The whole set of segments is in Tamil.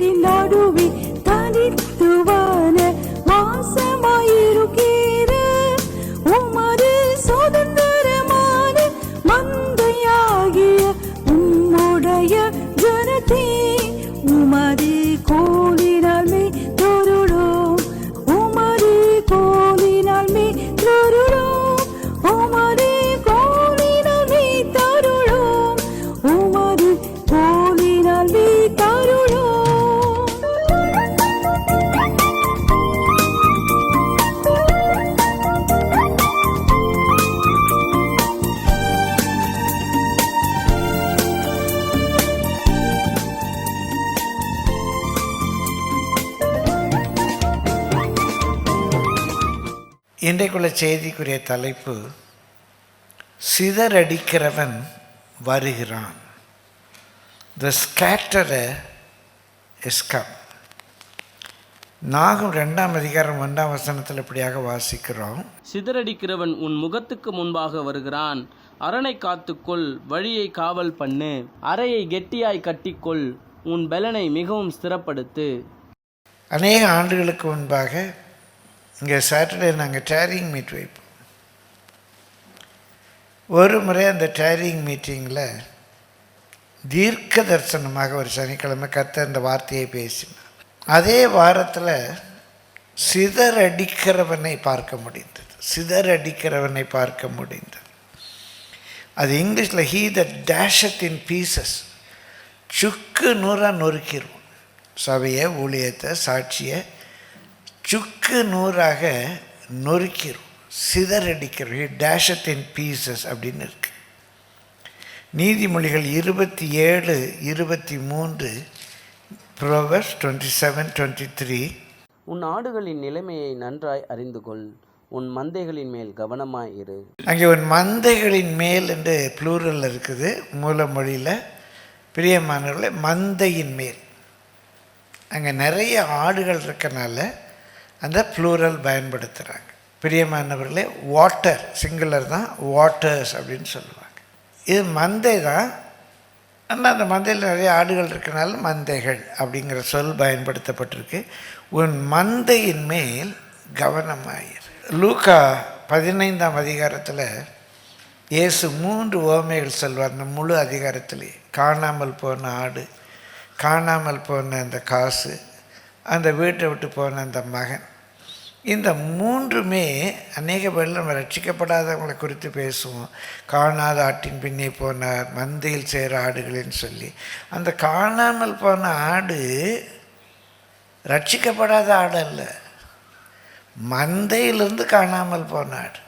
நீரின் நடுவே தனித்துவான வாசமாயிருக்கிற உமது சுதந்திரமான மந்தையாகிய உம்முடைய ஜனத்தே உமது கோலினால் மே தொருளோம் உமது கோலினால் மே தொருளோம் உமது கோலினால் மே தருளோம் உமது கோலினால் மே தருளோம். இன்றைக்குள்ள செய்திக்குரிய தலைப்பு சிதறடிக்கிறவன் வருகிறான். The scatterer is come. நாகும் 2ஆம் அதிகாரம் 1ஆம் வசனத்தில் இப்படியாக வாசிக்கிறோம். சிதறடிக்கிறவன் உன் முகத்துக்கு முன்பாக வருகிறான். அரணை காத்துக்கொள், வழியை காவல் பண்ணு, அறையை கெட்டியாய் கட்டிக்கொள், உன் பலனை மிகவும் ஸ்திரப்படுத்து. அநேக ஆண்டுகளுக்கு முன்பாக இங்கே சாட்டர்டே நாங்கள் டேரிங் மீட் வைப்போம். ஒரு முறை அந்த டேரிங் மீட்டிங்கில் தீர்க்க தரிசனமாக ஒரு சனிக்கிழமை கர்த்தர் அந்த வார்த்தையை பேசினார். அதே வாரத்தில் சிதறடிக்கிறவனை பார்க்க முடிந்தது. சிதறடிக்கிறவனை பார்க்க முடிந்தது. அது இங்கிலீஷில் ஹீ தட் டேஷத் இன் பீசஸ். சுக்கு நூறாக நொறுக்கிடுவோம். சபையை, ஊழியத்தை, சாட்சியை சுக்கு நூறாக நொறுக்கிறோம், சிதறடிக்கிறோம். ஹி டேஷத் இன் பீசஸ் அப்படின்னு இருக்கு. நீதிமொழிகள் 27:23, Proverbs 27:23. உன் ஆடுகளின் நிலைமையை நன்றாய் அறிந்து கொள், உன் மந்தைகளின் மேல் கவனமாய் இரு. அங்கே உன் மந்தைகளின் மேல் என்று ப்ளூரல் இருக்குது மூல மொழியில். பிரியமானவர்களே, மந்தையின் மேல். அங்கே நிறைய ஆடுகள் இருக்கனால அந்த ப்ளூரல் பயன்படுத்துகிறாங்க. பிரியமானவர்களே, வாட்டர் சிங்குலர் தான், வாட்டர்ஸ் அப்படின்னு சொல்லுவாங்க. இது மந்தை தான். ஆனால் அந்த மந்தையில் நிறைய ஆடுகள் இருக்கனால மந்தைகள் அப்படிங்கிற சொல் பயன்படுத்தப்பட்டிருக்கு. உன் மந்தையின் மேல் கவனமாயிரு. லூக்கா 15ஆம் அதிகாரத்தில் இயேசு 3 உவமைகள் சொல்வார். அந்த முழு அதிகாரத்திலே காணாமல் போன ஆடு, காணாமல் போன அந்த காசு, அந்த வீட்டை விட்டு போன அந்த மகன். இந்த 3மே அநேக பேரில் நம்ம ரட்சிக்கப்படாதவங்களை குறித்து பேசுவோம். காணாத ஆட்டின் பின்னே போனார், மந்தையில் சேர ஆடுகளின்னு சொல்லி. அந்த காணாமல் போன ஆடு ரட்சிக்கப்படாத ஆடு அல்ல, மந்தையிலிருந்து காணாமல் போன ஆடு.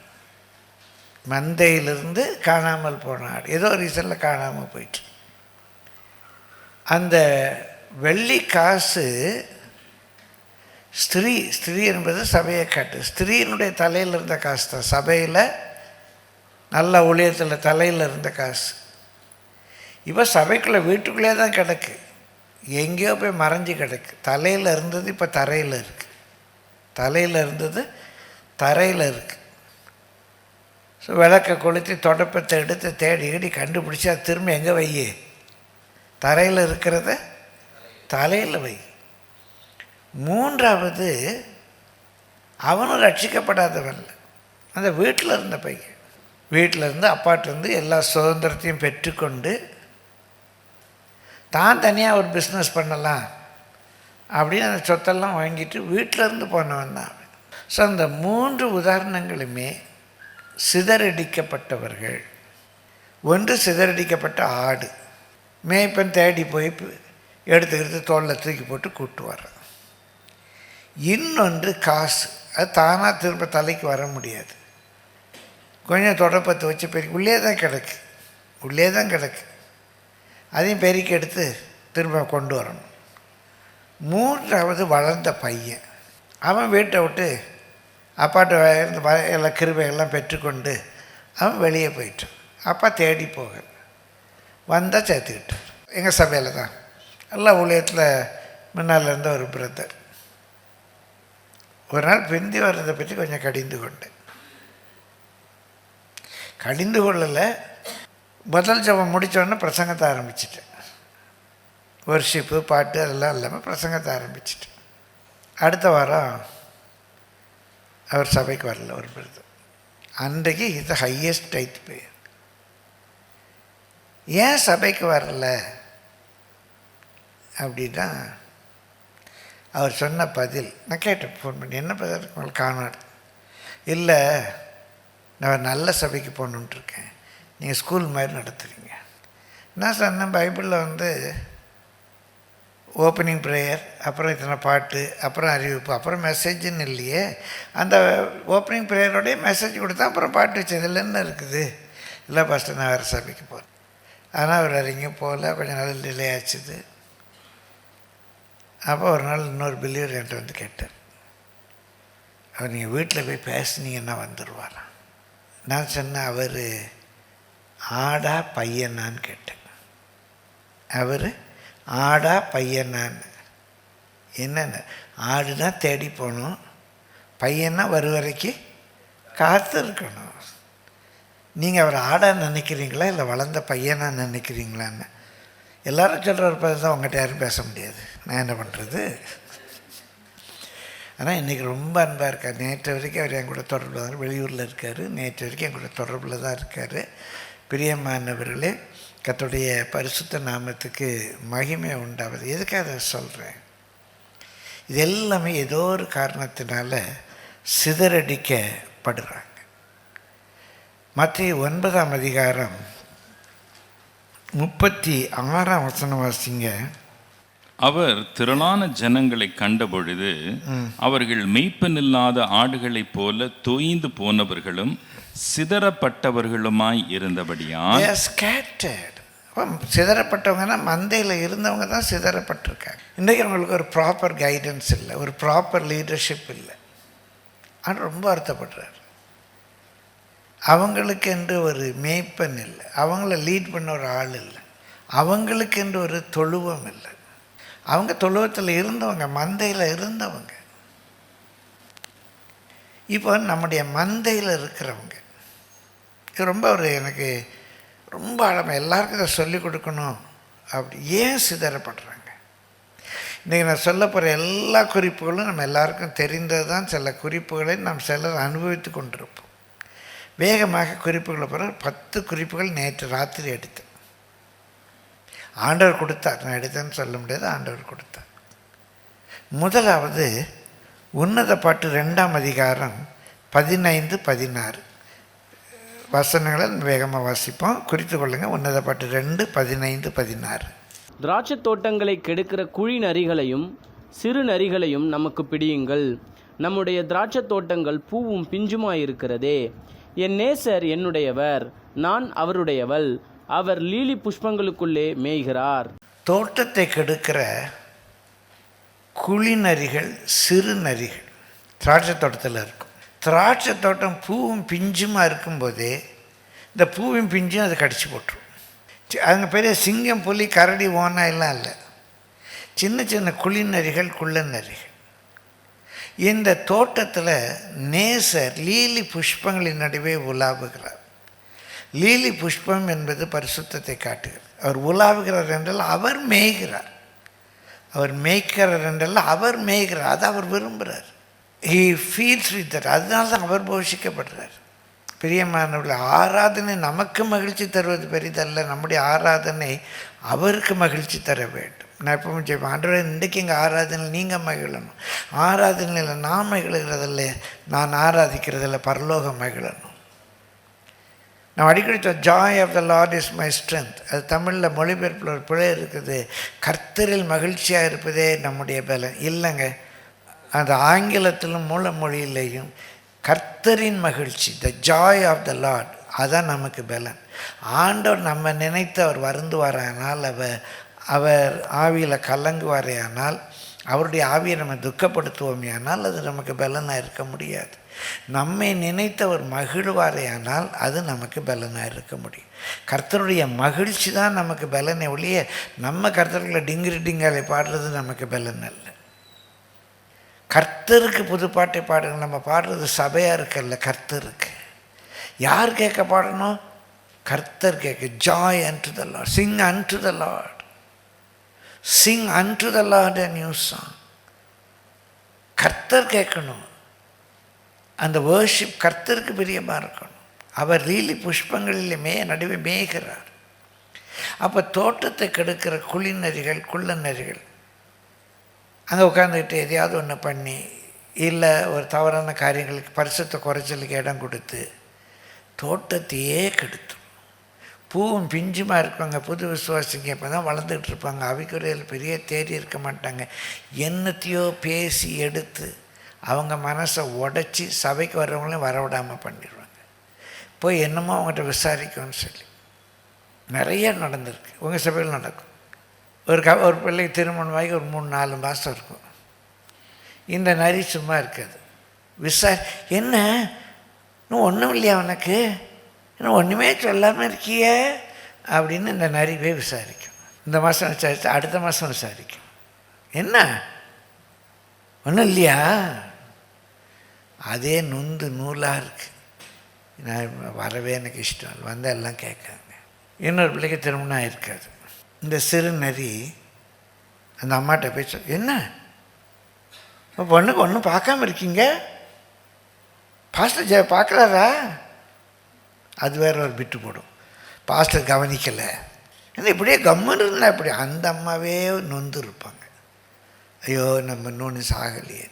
மந்தையிலிருந்து காணாமல் போன ஆடு ஏதோ ரீசனில் காணாமல் போயிட்டு. அந்த வெள்ளி காசு ஸ்திரீ என்பது சபையை காட்டு. ஸ்திரீனுடைய தலையில் இருந்த காசு தான். சபையில் நல்ல ஊழியத்தில் தலையில் இருந்த காசு இப்போ சபைக்குள்ளே வீட்டுக்குள்ளே தான் கிடக்கு. எங்கேயோ போய் மறைஞ்சி கிடக்கு. தலையில் இருந்தது இப்போ தரையில் இருக்குது. தலையில் இருந்தது தரையில் இருக்குது. ஸோ விளக்கை கொளுத்தி தொடப்பத்தை எடுத்து தேடி கண்டுபிடிச்சி அது திரும்ப எங்கே வையே? தரையில் இருக்கிறத தலையில் வை. 3வது, அவனும் ரட்சிக்கப்படாதவன் இல்லை. அந்த வீட்டில் இருந்த பையன், வீட்டில் இருந்து அப்பாட்டிருந்து எல்லா சுதந்திரத்தையும் பெற்றுக்கொண்டு தான் தனியாக ஒரு பிஸ்னஸ் பண்ணலாம் அப்படின்னு அந்த சொத்தெல்லாம் வாங்கிட்டு வீட்டிலேருந்து போனவன் தான். ஸோ அந்த 3 உதாரணங்களுமே சிதறடிக்கப்பட்டவர்கள். ஒன்று சிதறடிக்கப்பட்ட ஆடு, மேய்ப்பன் தேடி போய் எடுத்துக்கிட்டு தோளில் தூக்கி போட்டு கூப்பிட்டு வர்றான். இன்னொன்று காசு, அது தானாக திரும்ப தலைக்கு வர முடியாது. கொஞ்சம் தொடப்பத்தை வச்சு பெருக்கி உள்ளே தான் கிடக்கு. அதையும் பெருக்கி எடுத்து திரும்ப கொண்டு வரணும். 3வது வளர்ந்த பையன், அவன் வீட்டை விட்டு அப்பாட்ட எல்லா கிருபையெல்லாம் பெற்றுக்கொண்டு அவன் வெளியே போயிட்டான். அப்பா தேடி போக வந்தால் சேர்த்துக்கிட்டார். எங்கள் சபையில் தான் எல்லா ஊழியத்தில் முன்னால் இருந்த ஒரு பிரதர். ஒரு நாள் பிந்தி வர்றதை பற்றி கொஞ்சம் கடிந்து கொள்ளலை. முதல் ஜபம் முடித்தோடனே பிரசங்கத்தை ஆரம்பிச்சிட்டேன். வர்ஷிப்பு பாட்டு அதெல்லாம் இல்லாமல் பிரசங்கத்தை ஆரம்பிச்சிட்டு அடுத்த வாரம் அவர் சபைக்கு வரல ஒரு பிறகு. அன்றைக்கு இது ஹையஸ்ட் டைத் பேர். ஏன் சபைக்கு வரல அப்படின்னா அவர் சொன்ன பதில் நான் கேட்டேன், ஃபோன் பண்ணி, என்ன பதில் உங்களுக்கு காணாடு? இல்லை, நான் நல்ல சபைக்கு போகணுன்ட்ருக்கேன், நீங்கள் ஸ்கூல் மாதிரி நடத்துகிறீங்க. நான் சொன்னேன், பைபிளில் ஓப்பனிங் ப்ரேயர், அப்புறம் இத்தனை பாட்டு, அப்புறம் அறிவிப்பு, அப்புறம் மெசேஜுன்னு இல்லையே. அந்த ஓப்பனிங் ப்ரேயரோடைய மெசேஜ் கொடுத்தா அப்புறம் பாட்டு வச்சதில் என்ன இருக்குது? இல்லை ஃபஸ்ட்டு நான் வேறு சபைக்கு போகிறேன். ஆனால் அவர் எங்கேயும் போகல. கொஞ்சம் நாள் டிலே ஆச்சுது. அப்போ ஒரு நாள் இன்னொரு பில்லியர் என்கிட்ட கேட்டார், அவர் நீங்கள் வீட்டில் போய் பேசுனீங்கன்னா வந்துடுவாராம். நான் சொன்னேன், அவர் ஆடா பையனான்னு கேட்டேன். அவர் ஆடா பையனான்னு. என்னென்ன, ஆடுனா தேடி போகணும், பையனா வரைக்கும் காத்து இருக்கணும். நீங்கள் அவர் ஆடான்னு நினைக்கிறீங்களா இல்லை வளர்ந்த பையனாக நினைக்கிறீங்களான்னு? எல்லோரும் சொல்கிற ஒரு பதில் தான், உங்கள்கிட்ட யாரும் பேச முடியாது. நான் என்ன பண்ணுறது? ஆனால் இன்றைக்கி ரொம்ப அன்பாக இருக்கார். நேற்று வரைக்கும் அவர் என் கூட தொடர்பில் தான், வெளியூரில் இருக்கார். நேற்று வரைக்கும் என் கூட தொடர்பில் தான் இருக்கார். பிரியமானவர்களே, கர்த்தருடைய பரிசுத்த நாமத்துக்கு மகிமை உண்டாவது. எதுக்காக அதை சொல்கிறேன்? இது எல்லாமே ஏதோ ஒரு காரணத்தினால சிதறடிக்கப்படுறாங்க. மத்தேயு 9ஆம் அதிகாரம் 36ஆம் வசனம் வாசிங்க. அவர் திரளான ஜனங்களை கண்டபொழுது அவர்கள் மேய்ப்பனில்லாத ஆடுகளைப் போல தோய்ந்து போனவர்களும் சிதறப்பட்டவர்களுமாய் இருந்தபடியால் சிதறப்பட்டவங்கன்னா மந்தையில் இருந்தவங்க தான் சிதறப்பட்டிருக்காங்க. இன்றைக்கி அவங்களுக்கு ஒரு ப்ராப்பர் கைடன்ஸ் இல்லை, ஒரு ப்ராப்பர் லீடர்ஷிப் இல்லை. ஆனால் ரொம்ப வருத்தப்படுறார். அவங்களுக்கென்று ஒரு மேய்ப்பன் இல்லை, அவங்கள லீட் பண்ண ஒரு ஆள் இல்லை, அவங்களுக்கென்று ஒரு தொழுவம் இல்லை. அவங்க தொழுவத்தில் இருந்தவங்க, மந்தையில் இருந்தவங்க. இப்போ நம்முடைய மந்தையில் இருக்கிறவங்க, இது ரொம்ப எனக்கு ரொம்ப ஆழமாக எல்லாருக்கும் இதை சொல்லிக் கொடுக்கணும். அப்படி ஏன் சிதறப்படுறாங்க? இன்றைக்கி நான் சொல்ல போகிற எல்லா குறிப்புகளும் நம்ம எல்லாருக்கும் தெரிந்தது தான். சில குறிப்புகளை நாம் சிலர் அனுபவித்து கொண்டிருப்போம். வேகமாக குறிப்புகளை போகிற 10 குறிப்புகள் நேற்று ராத்திரி எடுத்தேன். ஆண்டவர் கொடுத்தார், நான் எடுத்தேன்னு சொல்ல முடியாது, ஆண்டவர் கொடுத்தார். முதலாவது உன்னத பாட்டு 2ஆம் அதிகாரம் 15-16 வசனங்களை வேகமாக வாசிப்போம், குறித்து கொள்ளுங்கள். உன்னத பாட்டு 2:15-16. திராட்சை தோட்டங்களை கெடுக்கிற குழி நரிகளையும் சிறு நரிகளையும் நமக்கு பிடியுங்கள். நம்முடைய திராட்சை தோட்டங்கள் பூவும் பிஞ்சுமாயிருக்கிறதே. என் நேசர் என்னுடையவர், நான் அவருடையவள். அவர் லீலி புஷ்பங்களுக்குள்ளே மேய்கிறார். தோட்டத்தை கெடுக்கிற குழி நரிகள், சிறு நரிகள் திராட்சை தோட்டத்தில் இருக்கும். திராட்சை தோட்டம் பூவும் பிஞ்சுமா இருக்கும்போதே இந்த பூவும் பிஞ்சும் அதை கடிச்சு போட்டுரும். அவங்க பெரிய சிங்கம், புலி, கரடி, ஓனா எல்லாம் இல்லை, சின்ன சின்ன குழி நரிகள், குள்ள நரிகள். இந்த தோட்டத்தில் நேசர் லீலி புஷ்பங்களின் நடுவே உலாவுகிறார். லீலி புஷ்பம் என்பது பரிசுத்தத்தை காட்டுகிறது. அவர் உலாவுகிறார் என்றால் அவர் மேய்கிறார், அவர் மேய்க்கிறார் என்றால் அவர் மேய்கிறார், அதை அவர் விரும்புகிறார். ஹீ ஃபீல்ஸ் வித் தட், அதனால தான் அவர் போஷிக்கப்படுறார். பிரியமானவர்கள், ஆராதனை நமக்கு மகிழ்ச்சி தருவது பெரிதல்ல, நம்முடைய ஆராதனை அவருக்கு மகிழ்ச்சி தர வேண்டும். நான் எப்பவும் செய்வேன், ஆண்டவரே இன்றைக்கு எங்கள் ஆராதனையில் நீங்கள் மகிழணும். ஆராதனையில் நான் மகிழ்கிறதில்ல, நான் ஆராதிக்கிறதில்ல, பரலோகம் மகிழணும். நான் அடிக்கடி joy of the Lord is my strength. அது தமிழில் மொழிபெயர்ப்பில் ஒரு பிழை இருக்குது. கர்த்தரில் மகிழ்ச்சியாக இருப்பதே நம்முடைய பலன் இல்லைங்க. அந்த ஆங்கிலத்திலும் மூல மொழியிலையும் கர்த்தரின் மகிழ்ச்சி, the joy of the Lord, அதான் நமக்கு பலன். ஆண்டவர் நம்ம நினைத்து அவர் வருந்துவாரானால், அவர் ஆவியில் கலங்குவாரேயானால், அவருடைய ஆவியை நம்ம துக்கப்படுத்துவோமேயானால் அது நமக்கு பலனாக இருக்க முடியாது. நம்மை நினைத்தவர் மகிழ்வாரேயானால் அது நமக்கு பலனாக இருக்க முடியும். கர்த்தருடைய மகிழ்ச்சி தான் நமக்கு பலனை ஒழிய நம்ம கர்த்தர்களை டிங்கிரி டிங்காலை பாடுறது நமக்கு பலன் அல்ல. கர்த்தருக்கு புது பாட்டை பாடுங்க. நம்ம பாடுறது சபையாக இருக்கல்ல, கர்த்தருக்கு. யார் கேட்க பாடணும்? கர்த்தர் கேட்க. Joy and the Lord, Singh and the Lord. Singh unto the Lord a new song. கர்த்தர் கேட்கணும். அந்த வேர்ஷிப் கர்த்தருக்கு பிரியமாக இருக்கணும். அவர் லீலி புஷ்பங்களிலே நடுவே மேய்கிறார். அப்போ தோட்டத்தை கெடுக்கிற குளிநரிகள் குள்ளநரிகள் அங்கே உட்காந்துக்கிட்டு எதையாவது ஒன்று பண்ணி, இல்லை ஒரு தவறான காரியங்களுக்கு பரிசுத்த குறைச்சலுக்கு இடம் கொடுத்து தோட்டத்தையே கெடுத்துரும். பூவும் பிஞ்சுமாக இருப்பாங்க, புது விசுவாசிங்க இப்போ தான் வளர்ந்துட்டு இருப்பாங்க, அவிக்குறையில் பெரிய தேடி இருக்க மாட்டாங்க. என்னத்தையோ பேசி எடுத்து அவங்க மனசை உடச்சி சபைக்கு வர்றவங்களையும் வரவிடாமல் பண்ணிடுவாங்க. போய் என்னமோ அவங்ககிட்ட விசாரிக்கும்னு சொல்லி நிறைய நடந்திருக்கு. உங்கள் சபையில் நடக்கும். ஒரு பிள்ளைக்கு திருமணமாகி ஒரு 3-4 மாதம் இருக்கும். இந்த நரி சும்மா இருக்காது. என்ன இன்னும் ஒன்றும் இல்லையா உனக்கு, இன்னும் ஒன்றுமே சொல்லாமல் இருக்கிய அப்படின்னு இந்த நரி போய் விசாரிக்கும். இந்த மாதம் விசாரிச்சு அடுத்த மாதம் விசாரிக்கும். என்ன ஒன்றும் இல்லையா? அதே நொந்து நூலாக இருக்குது. நான் வரவே எனக்கு இஷ்டம் இல்லை, வந்தால் எல்லாம் கேட்காங்க. இன்னொரு பிள்ளைக்கு திருமணம் ஆகிருக்காது. இந்த சிறு நரி அந்த அம்மாட்ட போய் என்ன இப்போ பொண்ணுக்கு ஒன்றும் பார்க்காம இருக்கீங்க, பாஸ்டர் பார்க்குறாரா? அது வேற ஒரு பிட்டு போடும், பாஸ்டர் கவனிக்கலை. ஏன்னா இப்படியே கம்முன்னு இருந்தால் இப்படி அந்த அம்மாவே நொந்து இருப்பாங்க. ஐயோ நம்ம இன்னொன்று சாகலையே.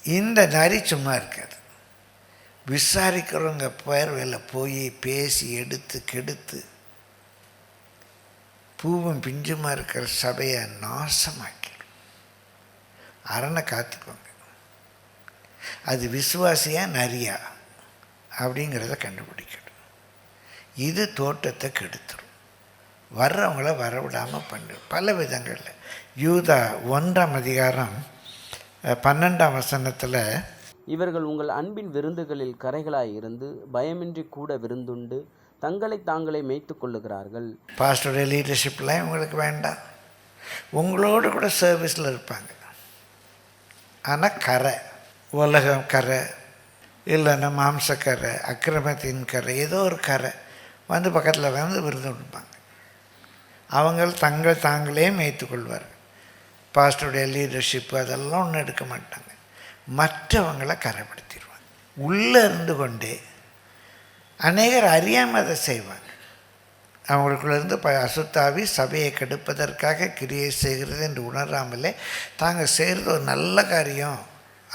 இந்த நரி சும்மா இருக்காது. விசாரிக்கிறவங்க பேர் வேலை போய் பேசி எடுத்து கெடுத்து பூவும் பிஞ்சுமா இருக்கிற சபையை நாசமாக்கிடும். அரணை காத்துக்கோங்க. அது விசுவாசியா நரியா அப்படிங்கிறத கண்டுபிடிக்கணும். இது தோட்டத்தை கெடுத்துரும், வர்றவங்கள வரவிடாமல் பண்ணு பல விதங்களில். யூதா 1ஆம் அதிகாரம் 12ஆம் வசனத்தில், இவர்கள் உங்கள் அன்பின் விருந்துகளில் கரைகளாய் இருந்து பயமின்றி கூட விருந்துண்டு தங்களை தாங்களே மேய்த்து கொள்ளுகிறார்கள். பாஸ்டருடைய லீடர்ஷிப்லாம் உங்களுக்கு வேண்டாம், உங்களோடு கூட சர்வீஸில் இருப்பாங்க. ஆனால் கரை, உலகம் கரை, இல்லைன்னா மாம்சக்கரை, அக்கிரமத்தின் கரை, ஏதோ ஒரு கரை வந்து பக்கத்தில் வந்து விருந்து கொடுப்பாங்க. அவங்க தங்கள் தாங்களே மேய்த்து கொள்வார்கள். பாஸ்டருடைய லீடர்ஷிப்பு அதெல்லாம் ஒன்றும் எடுக்க மாட்டாங்க, மற்றவங்களை கரைப்படுத்திடுவாங்க. உள்ளே இருந்து கொண்டே அநேகர் அறியாமல் அதை செய்வாங்க. அவங்களுக்குள்ளேருந்து அசுத்தாவி சபையை கெடுப்பதற்காக கிரியை செய்கிறது என்று உணராமலே தாங்கள் செய்கிறது ஒரு நல்ல காரியம்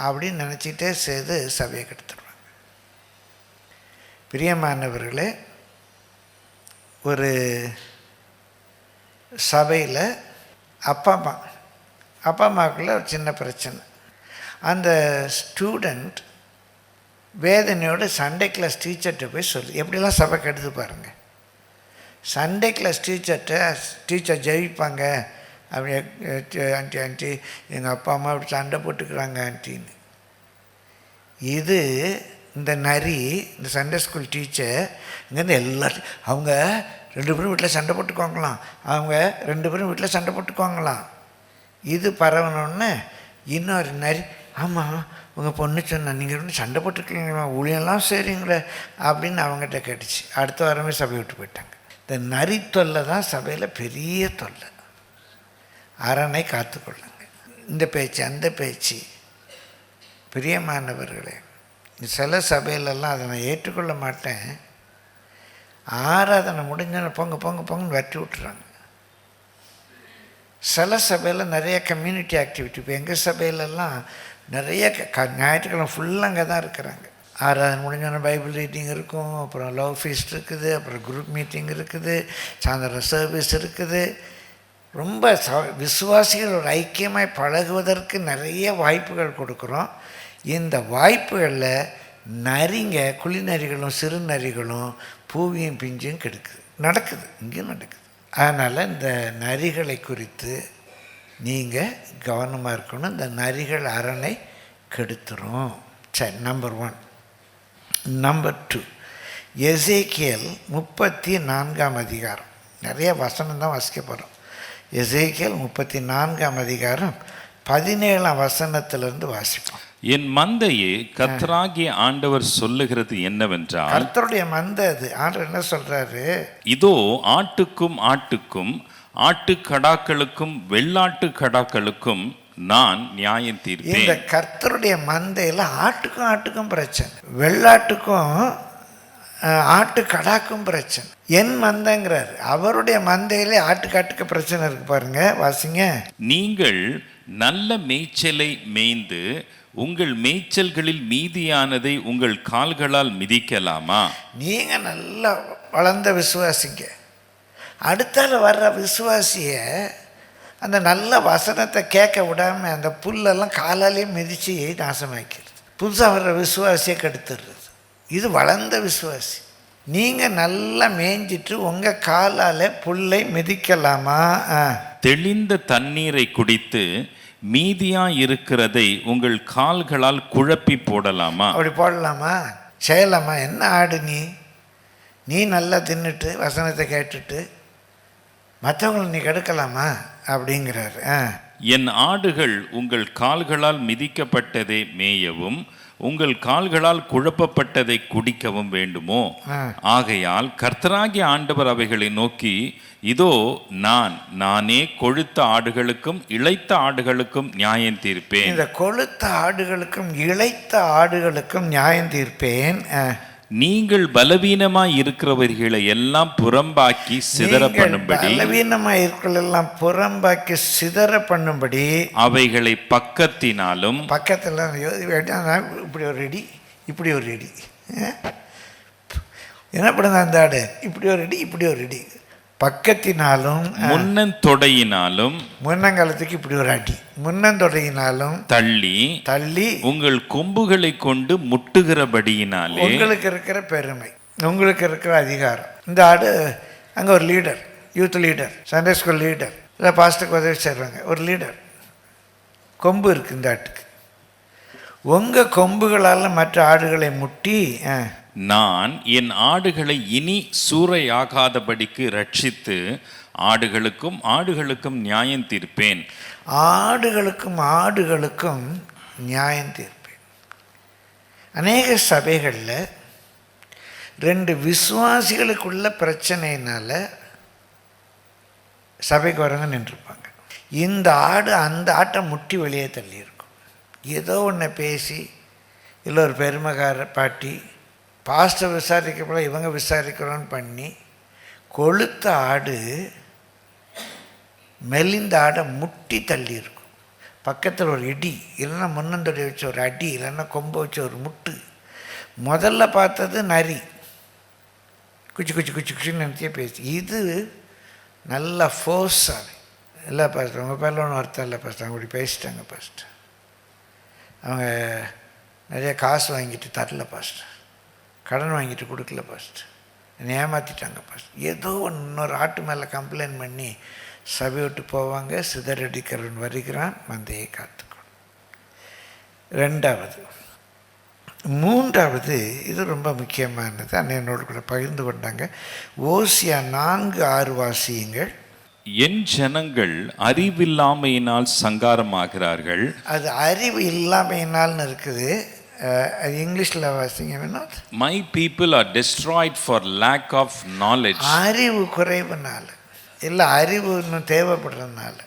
அப்படின்னு நினச்சிட்டே செய்து சபையை கெடுத்துடுவாங்க. பிரியமானவர்களே, ஒரு சபையில் அப்பா அம்மாவுக்குள்ள ஒரு சின்ன பிரச்சனை. அந்த ஸ்டூடெண்ட் வேதனையோடு சண்டே கிளாஸ் டீச்சர்கிட்ட போய் சொல்லி, எப்படிலாம் சபை கெடுத்து பாருங்கள். சண்டே கிளாஸ் டீச்சர் ஜெயிப்பாங்க அப்படி, ஆண்டி எங்கள் அப்பா அம்மா அப்படி சண்டை போட்டுக்கிறாங்க ஆண்டின்னு. இது இந்த நரி, இந்த சண்டே ஸ்கூல் டீச்சர் இங்கேருந்து எல்லாத்தையும் அவங்க 2 பேரும் வீட்டில் சண்டை போட்டுக்குவாங்களாம், அவங்க 2 பேரும் வீட்டில் சண்டை போட்டுக்குவாங்களாம். இது பரவணுன்னு இன்னொரு நரி, ஆமாம் உங்கள் பொண்ணு சொன்ன நீங்கள் 2 சண்டை போட்டுருக்கீங்களா, ஊழியெல்லாம் சரிங்களே அப்படின்னு அவங்ககிட்ட கேட்டுச்சு. அடுத்த வாரமே சபையை விட்டு போயிட்டாங்க. இந்த நரி தொல்லை தான் சபையில் பெரிய தொல்லை. அரணை காத்துக்கொள்ளுங்க. இந்த பேச்சு அந்த பேச்சு. பிரியமானவர்களே, சில சபையிலெல்லாம் அதை நான் ஏற்றுக்கொள்ள மாட்டேன். ஆராதனை முடிஞ்சோன்னு பொங்கன்னு வெட்டி விட்டுறாங்க. சில சபையில் நிறைய கம்யூனிட்டி ஆக்டிவிட்டி. இப்போ எங்கள் சபையிலெல்லாம் நிறைய ஞாயிற்றுக்கிழமை ஃபுல்லாக அங்கே தான் இருக்கிறாங்க. ஆராதனை முடிஞ்சோன்னா பைபிள் ரீடிங் இருக்கும், அப்புறம் லவ் ஃபீஸ்ட் இருக்குது, அப்புறம் குரூப் மீட்டிங் இருக்குது, சாயந்தரம் சர்வீஸ் இருக்குது. ரொம்ப விசுவாசிகள் ஒரு ஐக்கியமாய் பழகுவதற்கு நிறைய வாய்ப்புகள் கொடுக்குறோம். இந்த வாய்ப்புகளில் நரிங்க, குளிநரிகளும் சிறு நரிகளும் பூவியும் பிஞ்சும் நடக்குது, இங்கேயும் நடக்குது. அதனால் இந்த நரிகளை குறித்து நீங்கள் கவனமாக இருக்கணும். இந்த நரிகள் அரணை கெடுத்துரும். சரி, நம்பர் 1. நம்பர் 2, எசேக்கியேல் 34ஆம் அதிகாரம். நிறைய வசனம் தான் வாசிக்க போகிறோம். எசேக்கியேல் 34ஆம் அதிகாரம் 17ஆம் வசனத்திலிருந்து வாசிப்போம். என் மந்தையே, கர்த்தராகிய ஆண்டவர் சொல்லுகிறது என்னவென்றால், கர்த்தருடைய மந்தை அது. ஆண்டவர் என்ன சொல்றாரு? இதோ ஆட்டுக்கும் ஆட்டுக்கடாக்களுக்கும் வெள்ளாட்டு கடாக்களுக்கும் நான் நியாயம் இந்த தீர்ப்பேன். கர்த்தருடைய மந்தையில் ஆட்டுக்கும் பிரச்சனை, வெள்ளாட்டுக்கும் ஆட்டுக்கடாக்கும் பிரச்சனை. என் மந்தைங்கிறார், அவருடைய மந்தையிலே ஆட்டுக்காட்டுக்கு பிரச்சனை இருக்கு பாருங்க, வாசிங்க. நீங்கள் நல்ல மேய்ச்சலை மேய்ந்து உங்கள் மேய்ச்சல்களில் மீதியானதை உங்கள் கால்களால் மிதிக்கலாமா? நீங்க நல்லா வளர்ந்த விசுவாசிங்க, அடுத்தால வர்ற விசுவாசிய அந்த நல்ல வசனத்தை கேட்க விடாம அந்த புல்லெல்லாம் காலாலேயே மிதித்து நாசமாக்கிறது, புதுசாக வர்ற விசுவாசியை கெடுத்துடுறது. இது வளர்ந்த விசுவாசி. நீங்கள் நல்லா மேய்ஞ்சிட்டு உங்கள் காலால் புல்லை மிதிக்கலாமா? தெளிந்த தண்ணீரை குடித்து மீதியா இருக்கிறதை உங்கள் கால்களால் குழப்பி போடலாமா? அப்படி போடலாமா, செய்யலாமா? என்ன ஆடு நீ நல்லா தின்னுட்டு வசனத்தை கேட்டுட்டு மற்றவங்களை நீ கெடுக்கலாமா அப்படிங்கிறாரு. என் ஆடுகள் உங்கள் கால்களால் மிதிக்கப்பட்டதை மேயவும் உங்கள் கால்களால் குழப்பப்பட்டதை குடிக்கவும் வேண்டுமோ? ஆகையால் கர்த்தராகிய ஆண்டவர் அவைகளை நோக்கி, இதோ நானே கொழுத்த ஆடுகளுக்கும் இளைத்த ஆடுகளுக்கும் நியாயம் தீர்ப்பேன். இந்த கொழுத்த ஆடுகளுக்கும் இளைத்த ஆடுகளுக்கும் நியாயம் தீர்ப்பேன். நீங்கள் பலவீனமாய் இருக்கிறவர்களை எல்லாம் புறம்பாக்கி சிதற பண்ணும்படி, பலவீனமாய் இருக்கிறெல்லாம் புறம்பாக்கி சிதற பண்ணும்படி அவைகளை பக்கத்தினாலும், பக்கத்தில் இப்படி ஒரு ரெடி, இப்படி ஒரு ரெடி, என்ன பண்ணுங்க அந்த ஆடு, இப்படி ஒரு ரெடி, இப்படி ஒரு ரெடி, பக்கத்தினாலும் முன்னந்தொடையினாலும், முன்னங்காலத்துக்கு இப்படி ஒரு அடி, முன்னந்தொடையினாலும் தள்ளி உங்கள் கொம்புகளை கொண்டு முட்டுகிறபடியினாலே, உங்களுக்கு இருக்கிற பெருமை, உங்களுக்கு இருக்கிற அதிகாரம். இந்த ஆடு அங்கே ஒரு leader, youth leader, Sunday school leader, இல்லை பாஸ்டருக்கு உதவி செய்வாங்க, ஒரு லீடர், கொம்பு இருக்குது இந்த ஆட்டுக்கு. உங்கள் கொம்புகளால் மற்ற ஆடுகளை முட்டி, நான் என் ஆடுகளை இனி சூறையாகாதபடிக்கு ரட்சித்து ஆடுகளுக்கும் நியாயம் தீர்ப்பேன். ஆடுகளுக்கும் நியாயம் தீர்ப்பேன். அநேக சபைகளில் ரெண்டு விசுவாசிகளுக்குள்ள பிரச்சனையினால சபைக்கு வரவங்க நின்றுருப்பாங்க. இந்த ஆடு அந்த ஆட்டை முட்டி வெளியே தள்ளியிருக்கும். ஏதோ ஒன்று பேசி, இல்லை ஒரு பெருமைக்கார பாட்டி, பாஸ்டர் விசாரிக்கப்பட இவங்க விசாரிக்கிறோன்னு பண்ணி கொளுத்த ஆடு மெலிந்த ஆடை முட்டி தள்ளி இருக்கும். பக்கத்தில் ஒரு இடி, இல்லைன்னா முன்னந்தொடை வச்சு ஒரு அடி, இல்லைன்னா கொம்பை வச்சு ஒரு முட்டு. முதல்ல பார்த்தது நரி, குச்சின்னு நினச்சியே பேசி. இது நல்லா ஃபோர்ஸாக, இல்லை பாஸ்டர் உங்கள் பேரில் ஒன்றும் அர்த்தம் இல்லை பாஸ்டர், அவங்க இப்படி பேசிட்டாங்க பாஸ்டர், அவங்க நிறைய காசு வாங்கிட்டு தரல பாஸ்டர், கடன் வாங்கிட்டு கொடுக்கல பாஸ்டர், என்னை ஏமாற்றிட்டாங்க பாஸ்டர், ஏதோ இன்னொரு ஆட்டு மேலே கம்ப்ளைண்ட் பண்ணி சபை விட்டு போவாங்க. சிதறடிக்கிறவன் வருகிறான், மந்தையை காத்துக்கணும். ரெண்டாவது. மூன்றாவது, இது ரொம்ப முக்கியமானது, அண்ணனோடு கூட பகிர்ந்து கொண்டாங்க. ஓசியா 4:6 வாசியுங்கள். என் ஜனங்கள் அறிவில்லாமையினால் சங்காரமாகிறார்கள். அது அறிவு இல்லாமையினால்னு இருக்குது, அது இங்கிலீஷில் வாசிங்க Vinod. My people are destroyed for lack of knowledge. அறிவு குறைவுனால, இல்லை அறிவு இன்னும் தேவைப்படுறதுனால.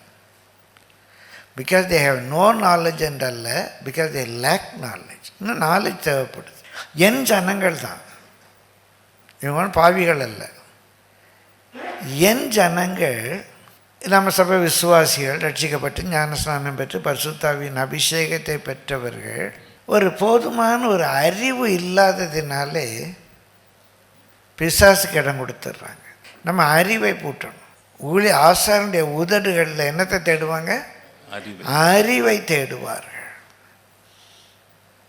Because they have no knowledge என்றல்ல, பிகாஸ் தே லேக் நாலேஜ். இன்னும் நாலேஜ் தேவைப்படுது. என் ஜனங்கள் தான், இவங்க பாவிகள் அல்ல. என் ஜனங்கள், நம்ம சபை விசுவாசிகள், ரட்சிக்கப்பட்டு ஞானஸ்நானம் பெற்று பரிசுத்தாவியின் அபிஷேகத்தை பெற்றவர்கள், ஒரு போதுமான ஒரு அறிவு இல்லாததினாலே பிசாசுக்கு இடம் கொடுத்துட்றாங்க. நம்ம அறிவை பூட்டணும். ஆசாரனுடைய உதடுகளில் என்னத்தை தேடுவாங்க? அறிவை தேடுவார்கள்.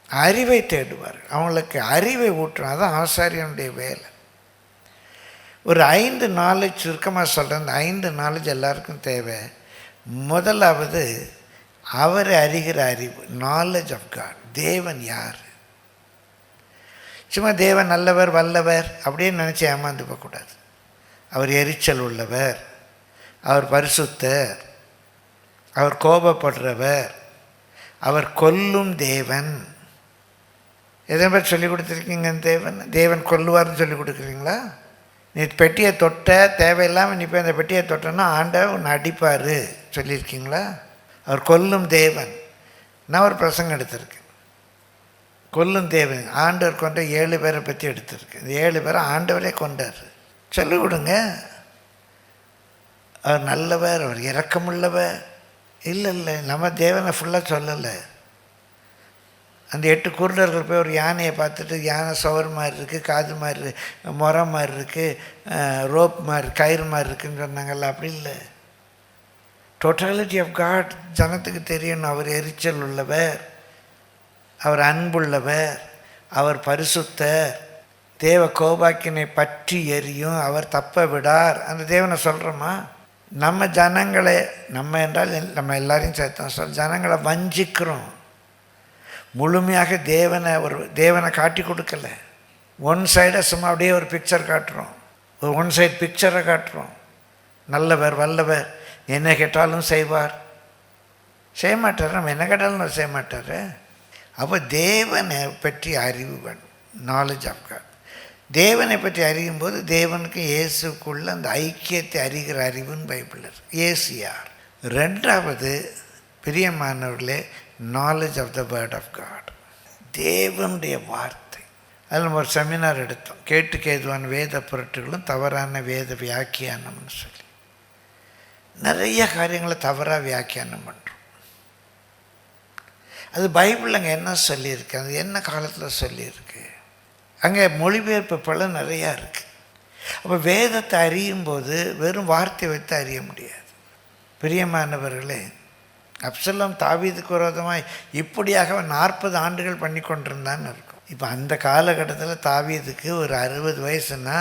அறிவை தேடுவார்கள். அவங்களுக்கு அறிவை ஊட்டணும். அதுதான் ஆசாரியனுடைய வேலை. ஒரு 5 நாலேஜ் சுருக்கமாக சொல்கிறேன். அந்த 5 நாலேஜ் எல்லாருக்கும் தேவை. முதலாவது, அவரை அறிகிற அறிவு, நாலேஜ் ஆஃப் காட். தேவன் யார்? சும்மா தேவன் நல்லவர் வல்லவர் அப்படின்னு நினச்சி ஏமாந்து போகக்கூடாது. அவர் எரிச்சல் உள்ளவர், அவர் பரிசுத்தர், அவர் கோபப்படுறவர், அவர் கொல்லும் தேவன். எதனை பற்றி சொல்லிக் கொடுத்துருக்கீங்க? தேவன் கொல்லுவார்னு சொல்லி கொடுக்குறீங்களா? நீ பெட்டியை தொட்ட, தேவையில்லாமல் நீ போய் அந்த பெட்டியை தொட்டன்னா ஆண்டவர் உன்னை அடிப்பார் சொல்லியிருக்கீங்களா? அவர் கொல்லும் தேவன். நான் ஒரு பிரசங்கம் எடுத்திருக்கேன், கொல்லும் தேவன். ஆண்டவர் கொண்ட 7 பேரை பற்றி எடுத்திருக்கு. இந்த 7 பேரை ஆண்டவரே கொண்டார். சொல்லிக் கொடுங்க, அவர் நல்லவர், அவர் இரக்கமுள்ளவர். இல்லை, நம்ம தேவனை ஃபுல்லாக சொல்லலை. அந்த 8 குருடர்கள் போய் ஒரு யானையை பார்த்துட்டு, யானை சவர் மாதிரி இருக்குது, காது மாதிரி முறை மாதிரி இருக்குது, ரோப் மாதிரி கயிறு மாதிரி இருக்குதுன்னு சொன்னாங்கல்ல. அப்படி இல்லை. டோட்டாலிட்டி ஆஃப் காட் ஜனத்துக்கு தெரியணும். அவர் எரிச்சல் உள்ளவர், அவர் அன்புள்ளவர், அவர் பரிசுத்தர், தேவ கோபாக்கினை பற்றி எரியும், அவர் தப்ப விடார். அந்த தேவனை சொல்கிறோமா? நம்ம ஜனங்களை, நம்ம என்றால் நம்ம எல்லாரையும் சேர்த்தோம் சொல், ஜனங்களை வஞ்சிக்கிறோம். முழுமையாக தேவனை காட்டி கொடுக்கல. ஒன் சைடாக சும்மா அப்படியே ஒரு பிக்சர் காட்டுறோம், ஒரு ஒன் சைட் பிக்சரை காட்டுறோம். நல்லவர், வல்லவர், என்ன கேட்டாலும் செய்வார். செய்ய மாட்டார். நம்ம என்ன கேட்டாலும் செய்ய மாட்டார். அப்போ தேவனை பற்றி அறிவு வேணும், நாலேஜ் ஆஃப் காட். தேவனை பற்றி அறியும் போது தேவனுக்கு இயேசுக்குள்ள அந்த ஐக்கியத்தை அறிகிற அறிவுன்னு பைபிள் இருக்கு. ஏசியார். 2வது பிரியமானவர்களே, knowledge of the word of God, தேவனுடைய வார்த்தை. அதில் நம்ம ஒரு செமினார் எடுத்தோம், கேட்டுக்கு ஏதுவான வேத பொருட்களும் தவறான வேத வியாக்கியானம்னு சொல்லி. நிறைய காரியங்களை தவறாக வியாக்கியானம் பண்ணுறோம். அது பைபிள் அங்கே என்ன சொல்லியிருக்கு, அது என்ன காலத்தில் சொல்லியிருக்கு, அங்கே மொழிபெயர்ப்பு பல நிறையா இருக்குது. அப்போ வேதத்தை அறியும் போது வெறும் வார்த்தை வைத்து அறிய முடியாது. பிரியமானவர்களே, அப்சலோம் தாவீதுக்கு விரோதமாக இப்படியாக 40 ஆண்டுகள் பண்ணி கொண்டிருந்தான்னு இருக்கும். இப்போ அந்த காலகட்டத்தில் தாவீதுக்கு ஒரு 60 வயசுன்னா,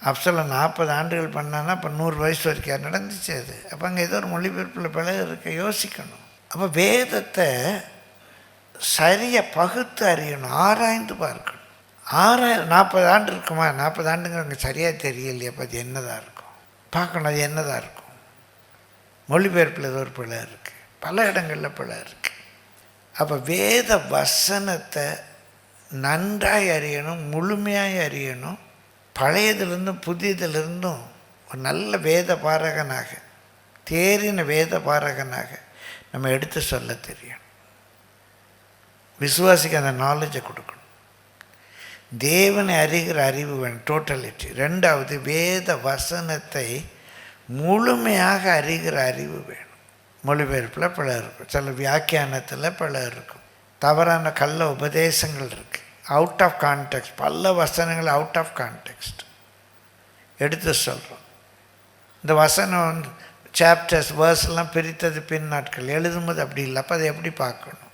அப்சலோம் 40 ஆண்டுகள் பண்ணான்னா இப்போ 100 வயசு வரைக்கும் நடந்துச்சு அது. அப்போ அங்கே ஏதோ ஒரு மொழிபெயர்ப்பில் பிழை இருக்க யோசிக்கணும். அப்போ வேதத்தை சரியாக பகுத்து அறியணும், ஆராய்ந்து பார்க்கணும். 40 ஆண்டு இருக்குமா? 40 ஆண்டுங்க அங்கே சரியாக தெரியலையே. அப்போ அது என்னதான் இருக்கும் பார்க்கணும். அது என்னதான் இருக்கும்? மொழிபெயர்ப்பில் ஏதோ ஒரு பிழை இருக்குது, பல இடங்களில் பிழை இருக்குது. அப்போ வேத வசனத்தை நன்றாய் அறியணும், முழுமையாக அறியணும். பழையதிலிருந்தும் புதியதிலிருந்தும் ஒரு நல்ல வேத பாரகனாக, தேறின வேத பாரகனாக நம்ம எடுத்து சொல்ல தெரியணும். விசுவாசிக்கு அந்த நாலேஜை கொடுக்கணும். தேவனை அறிகிற அறிவு வேணும், டோட்டலிட்டி. 2வது வேத வசனத்தை முழுமையாக அறிகிற அறிவு வேணும். மொழிபெயர்ப்பில் பிழை இருக்கும், சில வியாக்கியானத்தில் பிழை இருக்கும், தவறான கள்ள உபதேசங்கள் இருக்குது, அவுட் ஆஃப் கான்டெக்ஸ்ட். பல வசனங்கள் அவுட் ஆஃப் கான்டெக்ஸ்ட் எடுத்து சொல்கிறோம். இந்த வசனம் சாப்டர்ஸ் வேர்ஸ்லாம் பிரித்தது பின் நாட்கள் எழுதும்போது அப்படி இல்லை. அப்போ அதை எப்படி பார்க்கணும்,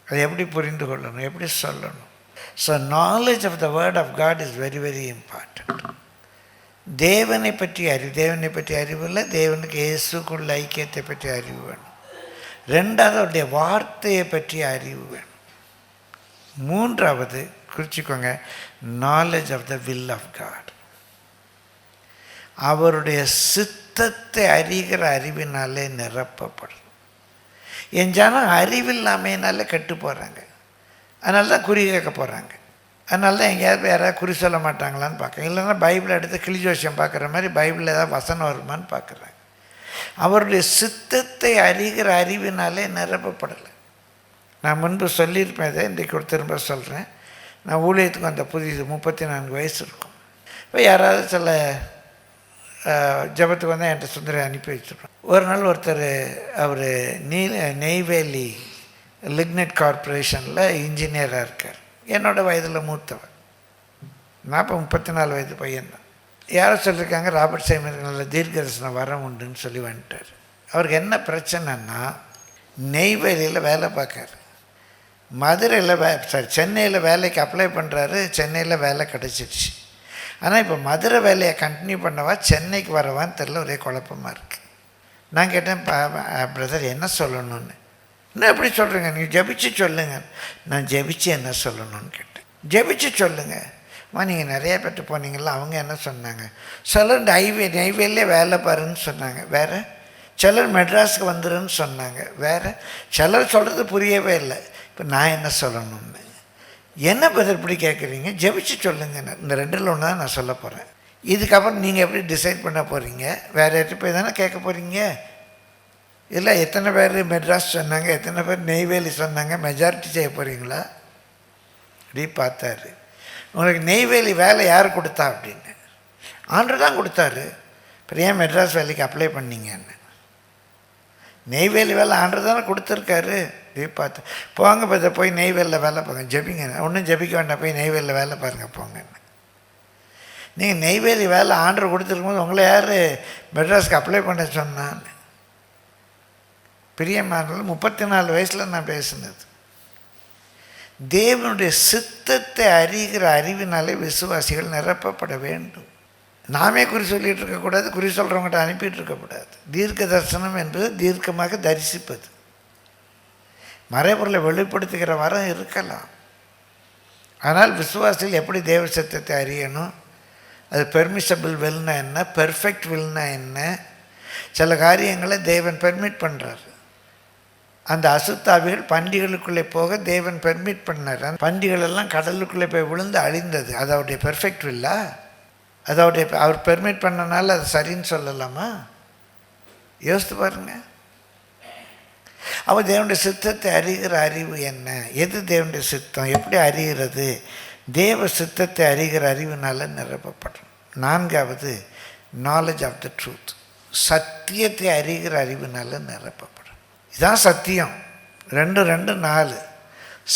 அதை எப்படி புரிந்து கொள்ளணும், எப்படி சொல்லணும்? So knowledge of the word of God is very very important. தேவனை பற்றி அறிவு இல்லை, தேவனுக்கு இயேசுக்குள்ள ஐக்கியத்தை பற்றி அறிவு வேணும். 2வது அவருடைய வார்த்தையை பற்றி அறிவு வேணும். 3வது குறிச்சிக்கோங்க, knowledge of the will of God. அவருடைய சித்தத்தை அறிகிற அறிவினாலே நிரப்பப்படும். என் ஜனம் அறிவில்லாமையினால கெட்டு போகிறாங்க. அதனால தான் குறி கேட்க போகிறாங்க. அதனால தான் எங்கேயாவது யாராவது குறி சொல்ல மாட்டாங்களான்னு பார்க்குறேன். இல்லைன்னா பைபிளை எடுத்து கிளி ஜோசியம் பார்க்குற மாதிரி பைபிளில் ஏதாவது வசனம் வருமானு பார்க்குறாங்க. அவருடைய சித்தத்தை அறிகிற அறிவினாலே நிரப்பப்படலை. நான் முன்பு சொல்லியிருப்பேன், இதை இன்றைக்கு திரும்ப சொல்கிறேன். நான் ஊழியத்துக்கு வந்த புதிது 34 வயசு இருக்கும். இப்போ யாராவது சில ஜபத்துக்கு வந்தால் என்கிட்ட சுந்தரை அனுப்பி வச்சுருப்பேன். ஒரு நாள் ஒருத்தர், அவர் நெய்வேலி லிக்னட் கார்பரேஷனில் இன்ஜினியராக இருக்கார். என்னோடய வயதில் மூத்தவர். நான் இப்போ 34 வயது பையன்தான். யாரோ சொல்லியிருக்காங்க ராபர்ட் சைமனுக்கு நல்ல தீர்க்கதரிசன வரம் உண்டுன்னு சொல்லி வந்துட்டார். அவருக்கு என்ன பிரச்சனைன்னா, நெய்வேலியில் வேலை பார்க்காரு, மதுரையில் சென்னையில் வேலைக்கு அப்ளை பண்ணுறாரு, சென்னையில் வேலை கிடச்சிடுச்சு. ஆனால் இப்போ மதுரை வேலையை கண்டினியூ பண்ணவா சென்னைக்கு வரவான்னு தெரில, ஒரே குழப்பமாக இருக்குது. நான் கேட்டேன், பிரதர் என்ன சொல்லணும்னு. இன்னும் எப்படி சொல்கிறேங்க, நீங்கள் ஜெபிச்சு சொல்லுங்கள். நான் ஜெபிச்சு என்ன சொல்லணும்னு கேட்டேன். ஜெபிச்சு சொல்லுங்கள். நீங்கள் நிறைய பேர்ட்டு போனீங்களா, அவங்க என்ன சொன்னாங்க? சிலர் நெய்வேலியே வேலை பாருன்னு சொன்னாங்க, வேறு சிலர் மெட்ராஸுக்கு வந்துருன்னு சொன்னாங்க, வேறு சிலர் சொல்கிறது புரியவே இல்லை. இப்போ நான் என்ன சொல்லணும்னு என்ன பதில் இப்படி கேட்குறீங்க? ஜெபிச்சு சொல்லுங்க. இந்த ரெண்டில் ஒன்று தான் நான் சொல்ல போகிறேன். இதுக்கப்புறம் நீங்கள் எப்படி டிசைட் பண்ண போகிறீங்க? வேறு யார்கிட்ட போய் தானே கேட்க போகிறீங்க? இல்லை எத்தனை பேர் மெட்ராஸ் சொன்னாங்க, எத்தனை பேர் நெய்வேலி சொன்னாங்க, மெஜாரிட்டி செய்ய போகிறீங்களா? அப்படி பார்த்தாரு. உங்களுக்கு நெய்வேலி வேலை யார் கொடுத்தா அப்படின்னு. ஆண்டவர் தான் கொடுத்தாரு. அப்புறம் ஏன் மெட்ராஸ் வேலைக்கு அப்ளை பண்ணீங்கன்னு. நெய்வேலி வேலை ஆண்டவர் தானே கொடுத்துருக்காரு. இப்படி பார்த்து போங்க இப்போ போய் நெய்வேலியில் வேலை பாருங்க, ஜெபிங்க. ஒன்றும் ஜெபிக்க வேண்டாம், போய் நெய்வேலியில் வேலை பாருங்கள் போங்கன்னு. நீங்கள் நெய்வேலி வேலை ஆண்டவர் கொடுத்துருக்கும்போது உங்களை யார் மெட்ராஸ்க்கு அப்ளை பண்ண சொன்னான்னு? பிரியமானவர்கள், 34 வயசில் நான் பேசினது. தேவனுடைய சித்தத்தை அறிகிற அறிவினாலே விசுவாசிகள் நிரப்பப்பட வேண்டும். நாமே குறி சொல்லிகிட்டு இருக்கக்கூடாது, குறி சொல்கிறவங்கள்ட்ட அனுப்பிட்டு இருக்கக்கூடாது. தீர்க்க தரிசனம் என்பது தீர்க்கமாக தரிசிப்பது. மறைபொருளை வெளிப்படுத்துகிற வரம் இருக்கலாம். ஆனால் விசுவாசிகள் எப்படி தேவ சித்தத்தை அறியணும்? அது பெர்மிசபிள் வில்னா என்ன, பெர்ஃபெக்ட் வில்னா என்ன? சில காரியங்களை தேவன் பெர்மிட் பண்ணுறாரு. அந்த அசுத்தாவிகள் பண்டிகளுக்குள்ளே போக தேவன் பெர்மிட் பண்ணார். அந்த பண்டிகளெல்லாம் கடலுக்குள்ளே போய் விழுந்து அழிந்தது. அது அவருடைய பெர்ஃபெக்ட் வில்லா? அதோடைய அவர் பெர்மிட் பண்ணனால அது சரின்னு சொல்லலாமா? யோசித்து பாருங்கள். அவர் தேவனுடைய சித்தத்தை அறிகிற அறிவு என்ன? எது தேவனுடைய சித்தம்? எப்படி அறிகிறது? தேவ சித்தத்தை அறிகிற அறிவினால நிரப்பப்படும். 4வது நாலேஜ் ஆஃப் த ட்ரூத். சத்தியத்தை அறிகிற அறிவினால நிரப்பப்படும். இதுதான் சத்தியம். 2:2:4.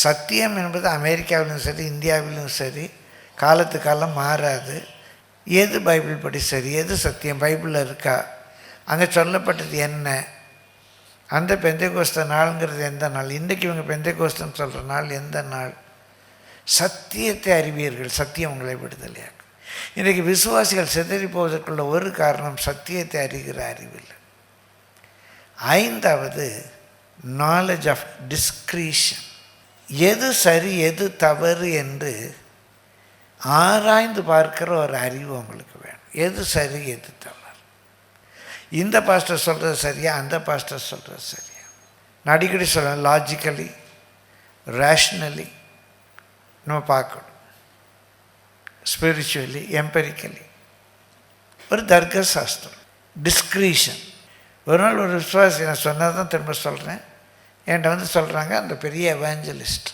சத்தியம் என்பது அமெரிக்காவிலும் சரி இந்தியாவிலும் சரி காலத்து காலம் மாறாது. எது பைபிள் படி சரி, எது சத்தியம் பைபிளில் இருக்கா, அங்கே சொல்லப்பட்டது என்ன, அந்த பெந்தைகோஸ்த நாளுங்கிறது எந்த நாள், இன்றைக்கி இவங்க பெந்தைகோஸ்தன்னு சொல்கிற நாள் எந்த நாள்? சத்தியத்தை அறிவீர்கள், சத்தியம் உங்களை விடுதலையாகும். இன்றைக்கு விசுவாசிகள் சிதறி போவதற்குள்ள ஒரு காரணம் சத்தியத்தை அறிகிற அறிவில்லை. 5வது நாலேஜ் ஆஃப் டிஸ்கிரீஷன். எது சரி எது தவறு என்று ஆராய்ந்து பார்க்குற ஒரு அறிவு உங்களுக்கு வேணும். எது சரி எது தவறு, இந்த பாஸ்டர் சொல்கிறது சரியா, அந்த பாஸ்டர் சொல்கிறது சரியா. நான் அடிக்கடி சொல்கிறேன், லாஜிக்கலி ரேஷ்னலி நம்ம பார்க்கணும். ஸ்பிரிச்சுவலி எம்பெரிக்கலி. ஒரு தர்க்க சாஸ்திரம். டிஸ்கிரீஷன். ஒரு நாள் ஒரு விசுவாசி, நான் சொன்னது தான் திரும்ப சொல்கிறேன், என்கிட்ட வந்து சொல்கிறாங்க, அந்த பெரிய எவாஞ்சலிஸ்ட்,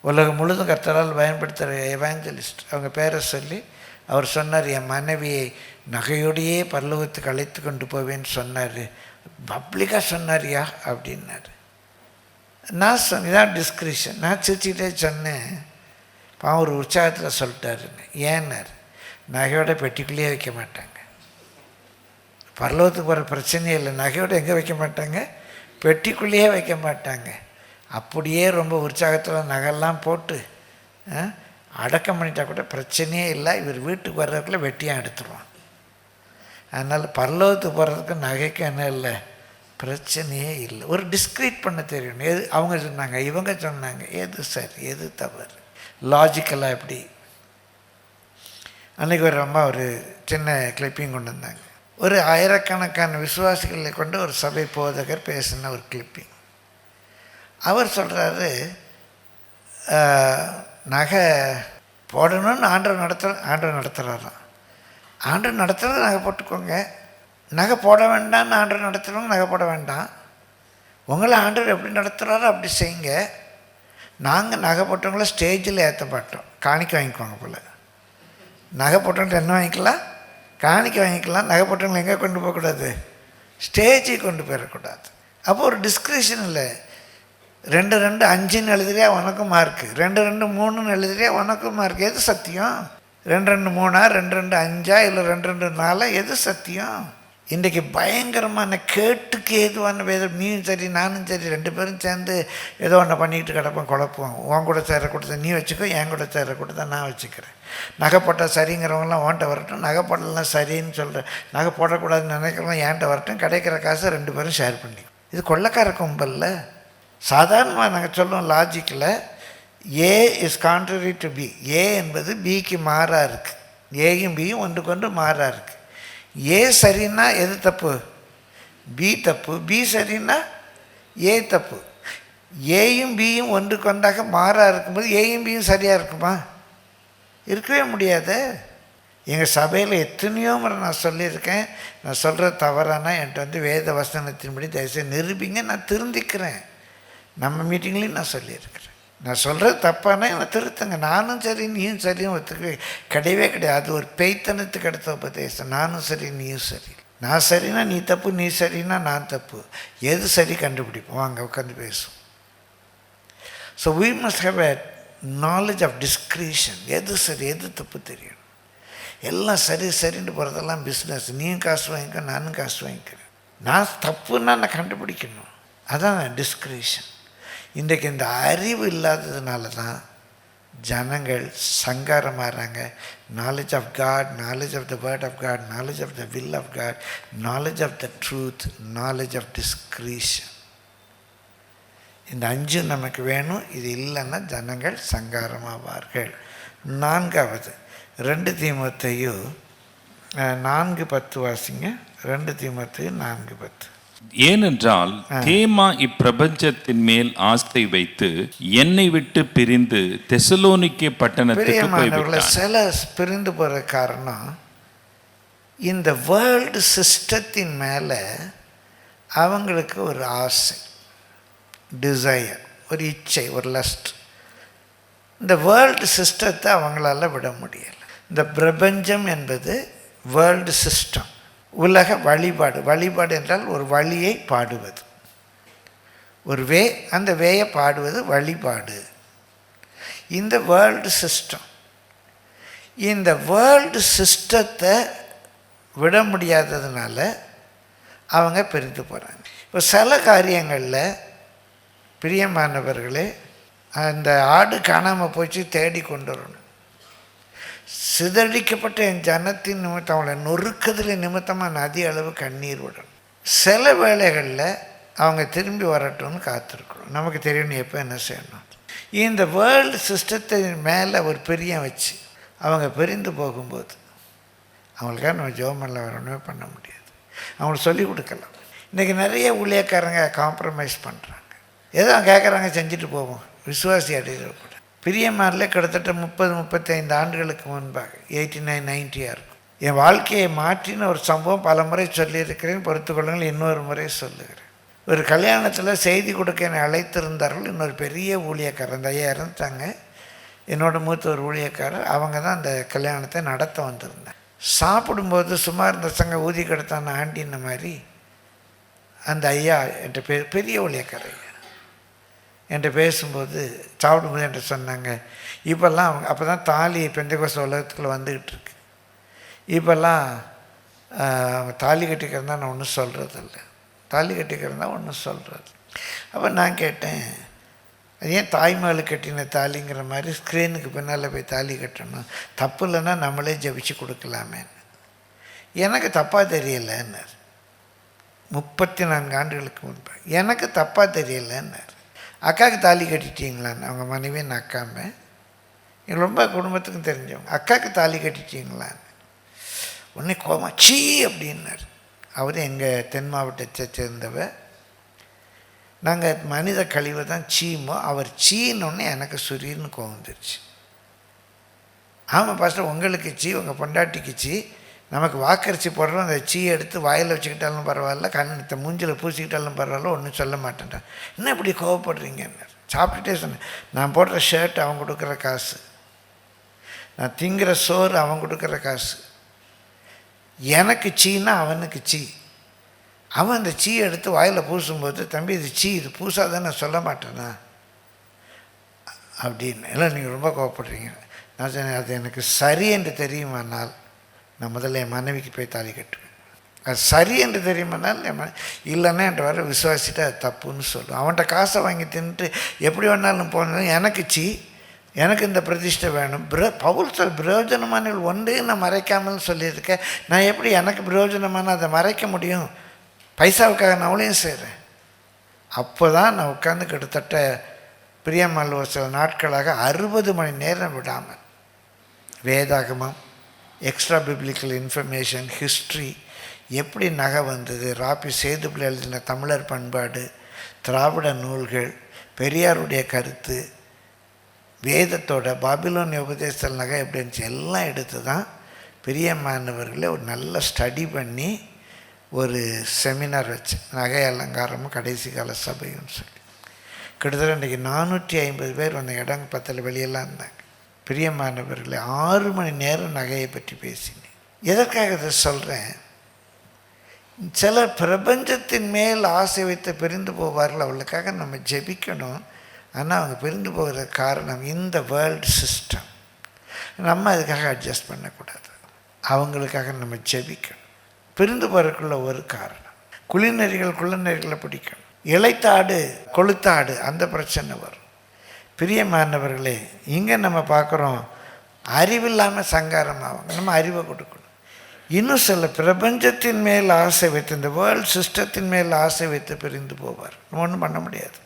உலகம் முழுதும் கர்த்தரால் பயன்படுத்துகிற எவாஞ்சலிஸ்ட், அவங்க பேரை சொல்லி அவர் சொன்னார், என் மனைவியை நகையோடையே பரலோகத்துக்கு அழைத்து கொண்டு போவேன்னு சொன்னார். பப்ளிக்காக சொன்னாரியா அப்படின்னாரு. நான் இதான் டிஸ்கிரிப்ஷன். நான் சிரிச்சுக்கிட்டே சொன்னேன், பாவம் ஒரு உற்சாகத்தில் சொல்லிட்டாருன்னு. ஏன்னார், நகையோட பெட்டிக்குள்ளேயே வைக்க மாட்டாங்க, பரலோகத்துக்கு போகிற பிரச்சனையே இல்லை, நகையோடு எங்கே வைக்க மாட்டாங்க, பெட்டிக்குள்ளேயே வைக்க மாட்டாங்க. அப்படியே ரொம்ப உற்சாகத்தில் நகையெல்லாம் போட்டு அடக்கம் பண்ணிட்டா கூட பிரச்சனையே இல்லை, இவர் வீட்டுக்கு வர்றதுக்குள்ள வெட்டியாக எடுத்துருவான். அதனால் பரலோகத்துக்கு போகிறதுக்கு நகைக்கு என்ன இல்லை, பிரச்சனையே இல்லை. ஒரு டிஸ்கிரீட் பண்ண தெரியணும். எது அவங்க சொன்னாங்க, இவங்க சொன்னாங்க, எது சரி எது தவறு, லாஜிக்கலாக எப்படி. அன்றைக்கி ஒரு அம்மா ஒரு சின்ன கிளிப்பிங் கொண்டு வந்தாங்க. ஒரு ஆயிரக்கணக்கான விசுவாசிகளை கொண்டு ஒரு சபை போதகர் பேசின ஒரு கிளிப்பிங். அவர் சொல்கிறாரு, நகை போடணும்னு ஆண்டவர் நடத்துகிறாராம். ஆண்டவர் நடத்துகிறது நகை போட்டுக்கோங்க, நகை போட வேண்டாம்னு ஆண்டவர் நடத்துகிறவங்க நகை போட வேண்டாம். உங்களை ஆண்டவர் எப்படி நடத்துகிறாரோ அப்படி செய்யுங்க. நாங்கள் நகை போட்டவங்கள ஸ்டேஜில் ஏற்ற மாட்டோம், காணிக்க வாங்கிக்குவாங்க போல். நகை போட்டவங்கள்ட்ட என்ன வாங்கிக்கலாம், காணிக்க வாங்கிக்கலாம். நகை போட்டவங்களை எங்கே கொண்டு போகக்கூடாது, ஸ்டேஜுக்கு கொண்டு போயிடக்கூடாது. அப்போ ஒரு டிஸ்கிரிப்ஷன் இல்லை. 2-2-5ன்னு எழுதுறியா உனக்கும் மார்க்கு, 2-2-3ன்னு எழுதுறியா உனக்கும் மார்க்கு. எது சத்தியம்? 2-2-3 2-2-5 இல்லை 2-2-4 எது சத்தியம்? இன்றைக்கு பயங்கரமான கேட்டுக்கு ஏதுவான வேதம். நீயும் சரி நானும் சரி 2 பேரும் சேர்ந்து ஏதோ ஒன்று பண்ணிக்கிட்டு கிடப்போம், குழப்புவோம். உன் கூட சேர கொடுத்த நீ வச்சுக்கோ, என் கூட சேர கொடுத்தா நான் வச்சுக்கிறேன். நகை போட்டால் சரிங்கிறவங்களாம் ஓன்ட்ட வரட்டும், நகை போடலாம் சரின்னு சொல்கிறேன், நகை போடக்கூடாதுன்னு நினைக்கிறவங்க ஏன்ட்ட வரட்டும், கிடைக்கிற காசை 2 பேரும் ஷேர் பண்ணி. இது கொள்ளைக்கார கும்பலில். சாதாரணமாக நாங்கள் சொல்லுவோம் லாஜிக்கில், ஏ இஸ் கான்ட்ரரி டு பி. ஏ என்பது பிக்கு மாறாக இருக்குது. ஏயும் பியும் ஒன்றுக்கு ஒன்று மாறாக இருக்குது. ஏ சரின்னா எது தப்பு, பி தப்பு. பி சரின்னா ஏ தப்பு. ஏயும் பியும் ஒன்றுக்கு ஒன்றாக மாறாக இருக்கும்போது ஏயும் பியும் சரியாக இருக்குமா? இருக்கவே முடியாது. எங்கள் சபையில் எத்தனையோ முறை நான் சொல்லியிருக்கேன், நான் சொல்கிற தவறானா என்கிட்ட வேத வசனத்தின்படி தயவுசெய்து நிரூபிங்க, நான் திருந்திக்கிறேன். நம்ம மீட்டிங்லேயும் நான் சொல்லியிருக்கிறேன். நான் சொல்கிறது தப்பானா என்னை திருத்துங்க. நானும் சரி நீயும் சரியும் ஒத்துக்கவே கிடையவே கிடையாது. அது ஒரு பேய்த்தனத்துக்கு அடுத்த உபதேசம். நானும் சரி நீயும் சரி. நான் சரினா நீ தப்பு, நீ சரினா நான் தப்பு. எது சரி கண்டுபிடிப்போம், வாங்க உட்காந்து பேசுவோம். So we must have a knowledge of discretion. எது சரி எது தப்பு தெரியணும். எல்லாம் சரி சரின்னு போகிறதெல்லாம் பிஸ்னஸ். நீயும் காசு வாங்கிக்க, நானும் காசு வாங்கிக்கிறேன். நான் தப்புன்னா நான் கண்டுபிடிக்கணும். அதான் டிஸ்கிரிஷன். இன்றைக்கு இந்த அறிவு இல்லாததுனால தான் ஜனங்கள் சங்காரமாகறாங்க. Knowledge of God, knowledge of the word of God, knowledge of the will of God, knowledge of the truth, knowledge of discretion. இந்த 5 நமக்கு வேணும். இது இல்லைன்னா ஜனங்கள் சங்காரமாவார்கள். 4வது 2 தீமோத்தேயு 4:10 வாசிங்க. 2 தீமோத்தேயு 4:10. ஏனென்றால் தேமா இப்பிரபஞ்சத்தின் மேல் ஆஸ்தை வைத்து என்னை விட்டு பிரிந்து தெசலோனிக்கே பட்டணத்துக்கு போய்விட்டான். சில பிரிந்து போகிற காரணம் இந்த வேர்ல்டு சிஸ்டத்தின் மேலே அவங்களுக்கு ஒரு ஆசை, டிசையர், ஒரு இச்சை, ஒரு லஸ்ட். இந்த வேர்ல்டு சிஸ்டத்தை அவங்களால விட முடியலை. இந்த பிரபஞ்சம் என்பது வேர்ல்டு சிஸ்டம், உலக வழிபாடு. வழிபாடு என்றால் ஒரு வழியை பாடுவது, ஒரு அந்த வேயை பாடுவது வழிபாடு. இந்த வேர்ல்டு சிஸ்டம், இந்த வேர்ல்டு சிஸ்டத்தை விட முடியாததுனால அவங்க பிரிந்து போகிறாங்க. இப்போ சில காரியங்களில் பிரியமானவர்களே, அந்த ஆடு காணாமல் போச்சு, தேடி கொண்டு வரணும். சிதறடிக்கப்பட்ட என் ஜனத்தின் நிமித்தம், அவங்கள நொறுக்குதல் நிமித்தமாக நதி அளவு கண்ணீர் விடணும். சில வேளைகளில் அவங்க திரும்பி வரட்டும்னு காத்திருக்கணும். நமக்கு தெரியணும் எப்போ என்ன செய்யணும். இந்த வேர்ல்டு சிஸ்டத்தின் மேலே ஒரு பிரியம் வச்சு அவங்க பிரிந்து போகும்போது அவங்களுக்காக நம்ம ஜெபமெல்லாம் வரணுமே பண்ண முடியாது. அவங்களுக்கு சொல்லிக் கொடுக்கலாம். இன்றைக்கி நிறைய ஊழியக்காரங்க காம்ப்ரமைஸ் பண்ணுறாங்க. ஏதோ கேட்குறாங்க செஞ்சுட்டு போவோம். விசுவாசி அடையிறக்கூட பிரியமாரில் கிட்டத்தட்ட 30-35 ஆண்டுகளுக்கு முன்பாக 89-90 இருக்கும். என் வாழ்க்கையை மாற்றின ஒரு சம்பவம் பல முறை சொல்லியிருக்கிறேன், பொறுத்துக்கொள்ளுங்கள், இன்னொரு முறை சொல்லுகிறேன். ஒரு கல்யாணத்தில் செய்தி கொடுக்க என்னை அழைத்திருந்தார்கள். இன்னொரு பெரிய ஊழியக்காரர், அந்த ஐயா இறந்துட்டாங்க, என்னோட மூத்த ஒரு ஊழியக்காரர். அவங்க தான் அந்த கல்யாணத்தை நடத்த வந்திருந்தேன். சாப்பிடும்போது சும்மா இருந்த சங்க ஊதி கிடத்தான ஆண்டின மாதிரி அந்த ஐயா என்கிட்ட பெரிய ஊழியக்காரர் ஐயா என்கிட்ட பேசும்போது, சாப்பிடும்போது என்கிட்ட சொன்னாங்க, இப்போல்லாம் அவங்க அப்போ தான் தாலி பெந்தகோஸ்தே உலகத்துக்குள்ளே வந்துக்கிட்டு இருக்கு. இப்போல்லாம் அவங்க தாலி கட்டிக்கிறதா நான் ஒன்றும் சொல்கிறதில்ல, தாலி கட்டிக்கிறதா ஒன்றும் சொல்கிறது. அப்போ நான் கேட்டேன், அது ஏன் தாய்மகள் கட்டின தாலிங்கிற மாதிரி ஸ்க்ரீனுக்கு பின்னால் போய் தாலி கட்டணும்? தப்பு இல்லைன்னா நம்மளே ஜபிச்சு கொடுக்கலாமே. எனக்கு தப்பாக தெரியலைன்னார். 34 ஆண்டுகளுக்கு முன்பு எனக்கு தப்பாக தெரியலைன்னார். அக்காவுக்கு தாலி கட்டிட்டீங்களான்னு, அவங்க மனைவியை நக்காம, எங்களுக்கு ரொம்ப குடும்பத்துக்கும் தெரிஞ்சவங்க, அக்காவுக்கு தாலி கட்டிட்டீங்களான்னு. உடனே கோமா சீ அப்படின்னார். அவர் எங்கள் தென் மாவட்டத்தை சேர்ந்தவர். நாங்கள் மனித கழிவு தான் சீமோ, அவர் சீன்னொன்னே எனக்கு சுரீர்னு கோவந்துருச்சு. ஆமாம் பாஸ்டர், உங்களுக்கு சீ, உங்கள் பொண்டாட்டிக்கு சீ, நமக்கு வாக்கரிசி போடுறோம், அந்த சீ எடுத்து வாயில் வச்சுக்கிட்டாலும் பரவாயில்ல, கண்ணத்தை மூஞ்சில் பூசிக்கிட்டாலும் பரவாயில்ல, ஒன்றும் சொல்ல மாட்டேன்ட்டான். என்ன இப்படி கோவப்படுறீங்கன்னு சாப்பிட்டுட்டே சொன்னேன். நான் போடுற ஷர்ட் அவன் கொடுக்குற காசு, நான் திங்கிற சோறு அவன் கொடுக்குற காசு. எனக்கு சீனா அவனுக்கு சீ. அவன் அந்த சீ எடுத்து வாயில் பூசும்போது, தம்பி இது சீ, இது பூசாதான் நான் சொல்ல மாட்டேனா அப்படின்னு. இல்லை நீங்கள் ரொம்ப கோவப்படுறீங்க. நான் சொன்னேன், அது எனக்கு சரி என்று தெரியுமானால் நான் முதல்ல என் மனைவிக்கு போய் தாலி கட்டுவேன். அது சரி என்று தெரியுமானால் இல்லைன்னா என்கிட்ட வர விசுவாசிட்டு அது தப்புன்னு சொல்லுவேன். அவன்கிட்ட காசை வாங்கி தின்னுட்டு எப்படி வேணாலும் போனது எனக்கு சீ, எனக்கு இந்த பிரதிஷ்டை வேணும். பவுல் சொல் பிரயோஜனமான ஒன்றே நான் மறைக்காமல் சொல்லியிருக்கேன். நான் எப்படி எனக்கு பிரயோஜனமான அதை மறைக்க முடியும்? பைசாவுக்காக நான் அவளையும் செய்கிறேன். அப்போ தான் நான் உட்காந்து கிட்டத்தட்ட பிரியமல் ஒரு சில நாட்களாக 60 மணி நேரம் விடாமல் வேதாகமம், எக்ஸ்ட்ரா பிப்ளிக்கல் இன்ஃபர்மேஷன், ஹிஸ்ட்ரி, எப்படி நகை வந்தது, ராபி சேதுப்பிள்ளை எழுதின தமிழர் பண்பாடு, திராவிட நூல்கள், பெரியாருடைய கருத்து, வேதத்தோட பாபிலோனிய உபதேச நகை எப்படி இருந்துச்சு எல்லாம் எடுத்து தான் பிரியமானவர்களே ஒரு நல்ல ஸ்டடி பண்ணி ஒரு செமினார் வச்சு, நகை அலங்காரமும் கடைசி கால சபையும் சொல்லி கிட்டத்தட்ட இன்றைக்கி 450 பேர் அந்த இடம் பத்தில் வெளியெல்லாம் இருந்தாங்க. பிரியமானவர்களே 6 மணி நேரம் நகையை பற்றி பேசினேன். எதற்காக இதை சொல்கிறேன்? சிலர் பிரபஞ்சத்தின் மேல் ஆசை வைத்து பிரிந்து போவார்கள், அவளுக்காக நம்ம ஜெபிக்கணும். ஆனால் அவங்க பிரிந்து போகிற காரணம் இந்த வேர்ல்டு சிஸ்டம். நம்ம அதுக்காக அட்ஜஸ்ட் பண்ணக்கூடாது, அவங்களுக்காக நம்ம ஜெபிக்கணும். பிரிந்து போகிறதுக்குள்ள ஒரு காரணம், குளிநெறிகளை பிடிக்கணும். இளைத்தாடு கொளுத்தாடு அந்த பிரச்சனை வரும். பிரியமானவர்களே, இங்கே நம்ம பார்க்குறோம் அறிவில்லாமல் சங்காரம் ஆவாங்க. நம்ம அறிவை கொடுக்கணும். இன்னும் சில பிரபஞ்சத்தின் மேல் ஆசை வைத்து, இந்த வேர்ல்டு சிஸ்டத்தின் மேல் ஆசை வைத்து பிரிந்து போவார். நம்ம ஒன்றும் பண்ண முடியாது,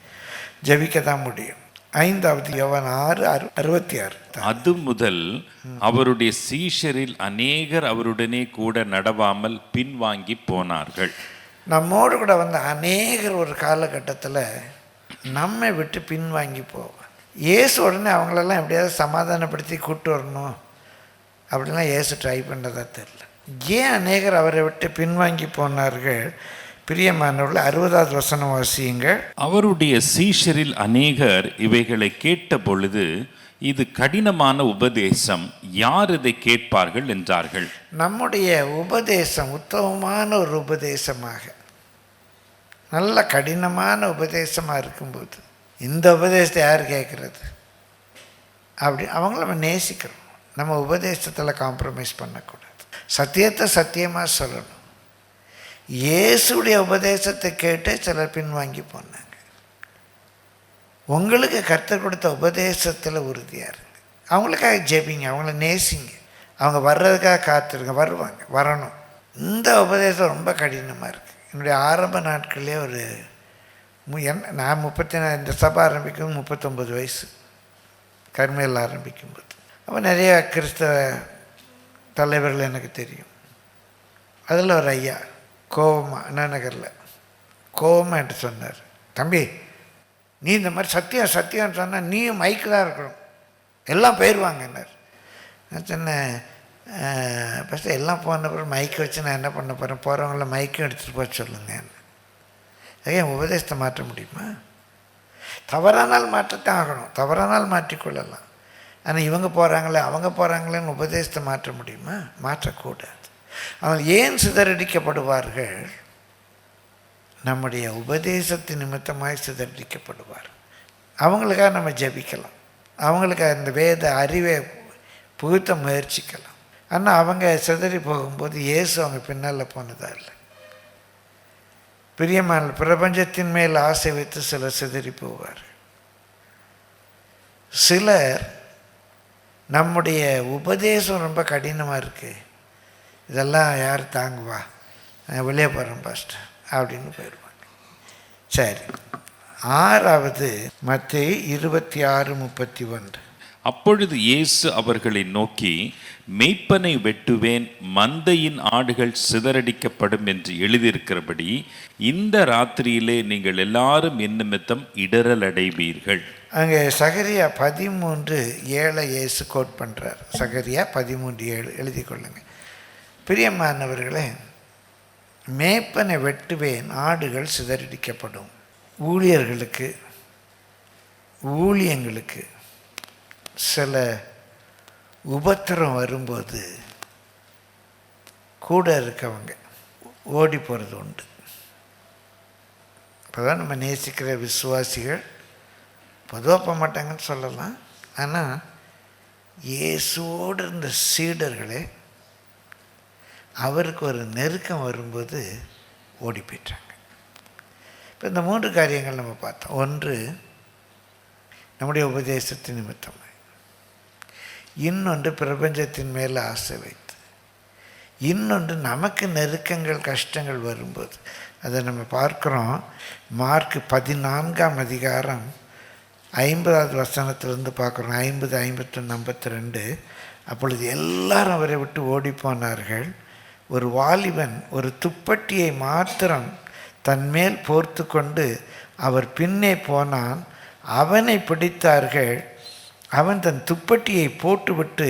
ஜெபிக்க தான் முடியும். 5வது யோவான் 6:66. அது முதல் அவருடைய சீஷரில் அநேகர் அவருடனே கூட நடவாமல் பின்வாங்கி போனார்கள். நம்மோடு கூட வந்த அநேகர் ஒரு காலகட்டத்தில் நம்மை விட்டு பின்வாங்கி போவார். இயேசு உடனே அவங்களெல்லாம் எப்படியாவது சமாதானப்படுத்தி கூப்பிட்டு வரணும் அப்படின்லாம் இயேசு ட்ரை பண்ணுறதா தெரியல. ஏன் அநேகர் அவரை விட்டு பின்வாங்கி போனார்கள்? பிரியமானவர்கள் 60வது வசனம் வாசியுங்கள். அவருடைய சீஷரில் அநேகர் இவைகளை கேட்ட பொழுது, இது கடினமான உபதேசம், யார் இதை கேட்பார்கள் என்றார்கள். நம்முடைய உபதேசம் உத்தமமான ஒரு உபதேசமாக, நல்ல கடினமான உபதேசமாக இருக்கும்போது இந்த உபதேசத்தை யார் கேட்குறது? அப்படி அவங்கள நம்ம நேசிக்கிறோம். நம்ம உபதேசத்தில் காம்ப்ரமைஸ் பண்ணக்கூடாது. சத்தியத்தை சத்தியமாக சொல்லணும். இயேசுடைய உபதேசத்தை கேட்டு சிலர் பின்வாங்கி போனாங்க. உங்களுக்கு கர்த்தர் கொடுத்த உபதேசத்தில் உறுதியாக இருங்க. அவங்களுக்காக ஜெபிங்க, அவங்கள நேசிங்க. அவங்க வர்றதுக்காக காத்திருங்க, வருவாங்க, வரணும். இந்த உபதேசம் ரொம்ப கடினமாக இருக்குது. என்னுடைய ஆரம்ப நாட்கள்லேயே ஒரு நான் 34 இந்த சபை ஆரம்பிக்கும் 39 வயசு கர்மையில் ஆரம்பிக்கும்போது. அப்போ நிறைய கிறிஸ்தவ தலைவர்கள் எனக்கு தெரியும். அதில் ஒரு ஐயா கோவமாக அண்ணா நகரில் கோவமாக என்று சொன்னார், தம்பி நீ இந்த மாதிரி சத்தியம் சொன்னால் நீயும் மைக்கு தான் இருக்கணும், எல்லாம் போயிடுவாங்கன்னார். நான் சொன்னேன், ஃபஸ்ட்டு எல்லாம் போன பிறகு மைக்கு வச்சு நான் என்ன பண்ண போகிறேன்? போகிறவங்கள மைக்கும் எடுத்துகிட்டு போக சொல்லுங்க. ஏன் உபதேசத்தை மாற்ற முடியுமா? தவறானால் மாற்றத்தான் ஆகணும், தவறானால் மாற்றிக்கொள்ளலாம். ஆனால் இவங்க போகிறாங்களே அவங்க போகிறாங்களேன்னு உபதேசத்தை மாற்ற முடியுமா? மாற்றக்கூடாது. ஆனால் ஏன் சிதறடிக்கப்படுவார்கள்? நம்முடைய உபதேசத்தின் நிமித்தமாய் சிதறடிக்கப்படுவார். அவங்களுக்காக நம்ம ஜெபிக்கலாம், அவங்களுக்காக இந்த வேத அறிவை புகுத்த முயற்சிக்கலாம். ஆனால் அவங்க சிதறி போகும்போது இயேசு அவங்க பின்னால் போனதா இல்லை. பிரியமான பிரபஞ்சத்தின் மேல் ஆசை வைத்து சிலர் சிதறி போவார். சிலர் நம்முடைய உபதேசம் ரொம்ப கடினமாக இருக்குது, இதெல்லாம் யார் தாங்குவா, வெளியே போகிறேன் பாஸ்டர் அப்படின்னு போயிடுவாங்க. சரி, 6வது மத்தேயு 26:31. அப்பொழுது இயேசு அவர்களை நோக்கி, மேய்ப்பனை வெட்டுவேன், மந்தையின் ஆடுகள் சிதறடிக்கப்படும் என்று எழுதியிருக்கிறபடி இந்த ராத்திரியிலே நீங்கள் எல்லாரும் என் நிமித்தம் இடறல் அடைவீர்கள். அங்கே சகரியா 13:7 இயேசு கோட் பண்ணுறார். சகரியா 13:7 எழுதி கொள்ளுங்க. பிரியமானவர்களே, மேய்ப்பனை வெட்டுவேன், ஆடுகள் சிதறடிக்கப்படும். ஊழியர்களுக்கு ஊழியங்களுக்கு சில உபத்திரம் வரும்போது கூட இருக்கவங்க ஓடி போகிறது உண்டு. இப்போ தான் நம்ம நேசிக்கிற விசுவாசிகள் பொதுவாக போக மாட்டாங்கன்னு சொல்லலாம். ஆனால் இயேசுவோடு இருந்த சீடர்களே அவருக்கு ஒரு நெருக்கம் வரும்போது ஓடி போயிட்டாங்க. இப்போ இந்த 3 காரியங்கள் நம்ம பார்த்தோம். ஒன்று, நம்முடைய உபதேசத்தின் நிமித்தம். இன்னொன்று, பிரபஞ்சத்தின் மேலே ஆசை வைத்து. இன்னொன்று, நமக்கு நெருக்கங்கள் கஷ்டங்கள் வரும்போது. அதை நம்ம பார்க்குறோம். மார்க் 14ஆம் அதிகாரம் 50வது வசனத்திலிருந்து பார்க்குறோம். 50, 51, 52. அப்பொழுது எல்லாரும் அவரை விட்டு ஓடி போனார்கள். ஒரு வாலிபன் ஒரு துப்பட்டியை மாத்திரம் தன்மேல் போர்த்து கொண்டு அவர் பின்னே போனான். அவனை பிடித்தார்கள், அவன் தன் துப்பட்டியை போட்டுவிட்டு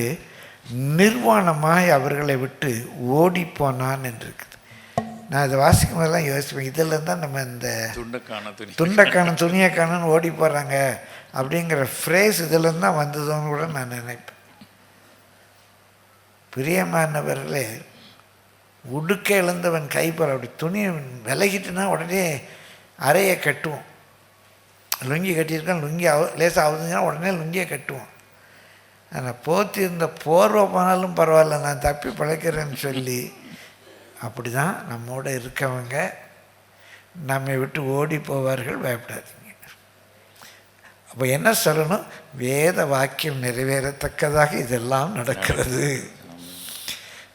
நிர்வாணமாய் அவர்களை விட்டு ஓடிப்போனான் என்று இருக்குது. நான் இதை வாசிக்கும் போதெல்லாம் யோசிப்பேன், இதில் தான் நம்ம இந்த துண்டைக்கான துணியைக்கானு ஓடி போகிறாங்க அப்படிங்கிற ஃப்ரேஸ் இதில் தான் வந்ததுன்னு கூட நான் நினைப்பேன். பிரியமானவர்களே, உடுக்க இழந்தவன் கைப்பற, அப்படி துணியை விலகிட்டுனா உடனே அறையை கட்டுவோம். லுங்கி கட்டியிருக்கான், லுங்கி லேசாக ஆகுதுன்னா உடனே லுங்கியை கட்டுவோம். ஆனால் போத்தி இருந்த போர்வை போனாலும் பரவாயில்ல, நான் தப்பி பிழைக்கிறேன்னு சொல்லி அப்படி தான் நம்மோட இருக்கவங்க நம்மை விட்டு ஓடி போவார்கள். பயப்படாதீங்க. அப்போ என்ன சொல்லணும்? வேத வாக்கியம் நிறைவேறத்தக்கதாக இதெல்லாம் நடக்கிறது.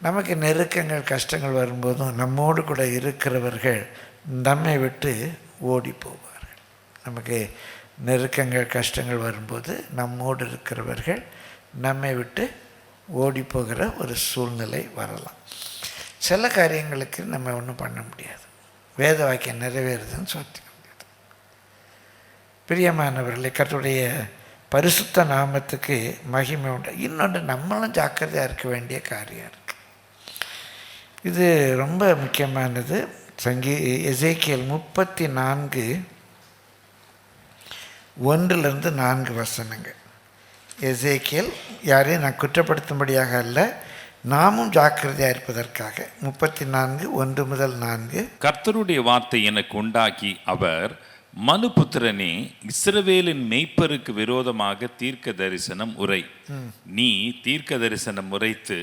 நமக்கு நெருக்கங்கள் கஷ்டங்கள் வரும்போதும் நம்மோடு கூட இருக்கிறவர்கள் நம்மை விட்டு ஓடி போவார்கள். நமக்கு நெருக்கங்கள் கஷ்டங்கள் வரும்போது நம்மோடு இருக்கிறவர்கள் நம்மை விட்டு ஓடி போகிற ஒரு சூழ்நிலை வரலாம். சில காரியங்களுக்கு நம்ம ஒன்றும் பண்ண முடியாது, வேத வாக்கியம் நிறைவேறுதுன்னு சொல்லிக்க முடியாது. பிரியமானவர்களை, கர்த்தருடைய பரிசுத்த நாமத்துக்கு மகிமை உண்டு. இன்னொன்று, நம்மளும் ஜாக்கிரதையாக இருக்க வேண்டிய காரியம் இருக்குது. இது ரொம்ப முக்கியமானது. எசேக்கியேல் 34:1-4 எசேக்கியேல் யாரையும் நான் குற்றப்படுத்தும்படியாக அல்ல, நாமும் ஜாக்கிரதையாக இருப்பதற்காக. 34:1-4. கர்த்தருடைய வார்த்தை எனக்கு உண்டாக்கி அவர், மனுபுத்திரனே, இஸ்ரவேலின் மேய்ப்பருக்கு விரோதமாக தீர்க்க தரிசனம் உரை. நீ தீர்க்க தரிசனம் உரைத்து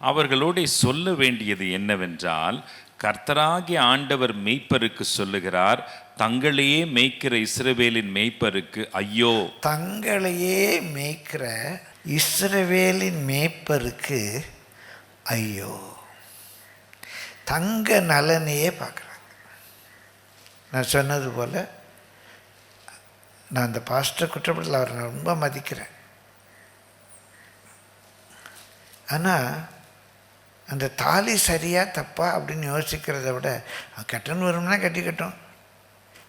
அவர்களோட சொல்ல வேண்டியது என்னவென்றால், கர்த்தராகிய ஆண்டவர் மேய்ப்பருக்கு சொல்லுகிறார், தங்களையே மேய்க்கிற இஸ்ரவேலின் மேய்ப்பருக்கு ஐயோ. தங்களையே மேய்க்கிற இஸ்ரவேலின் மேய்ப்பருக்கு ஐயோ. தங்க நலனையே பார்க்குறாங்க. நான் சொன்னது போல், நான் அந்த பாஸ்டர் குற்றப்படல, அவரை நான் ரொம்ப மதிக்கிறேன். ஆனால் அந்த தாலி சரியா தப்பா அப்படின்னு யோசிக்கிறத விட, கட்டணும் வரும்னா கட்டிக்கட்டும்,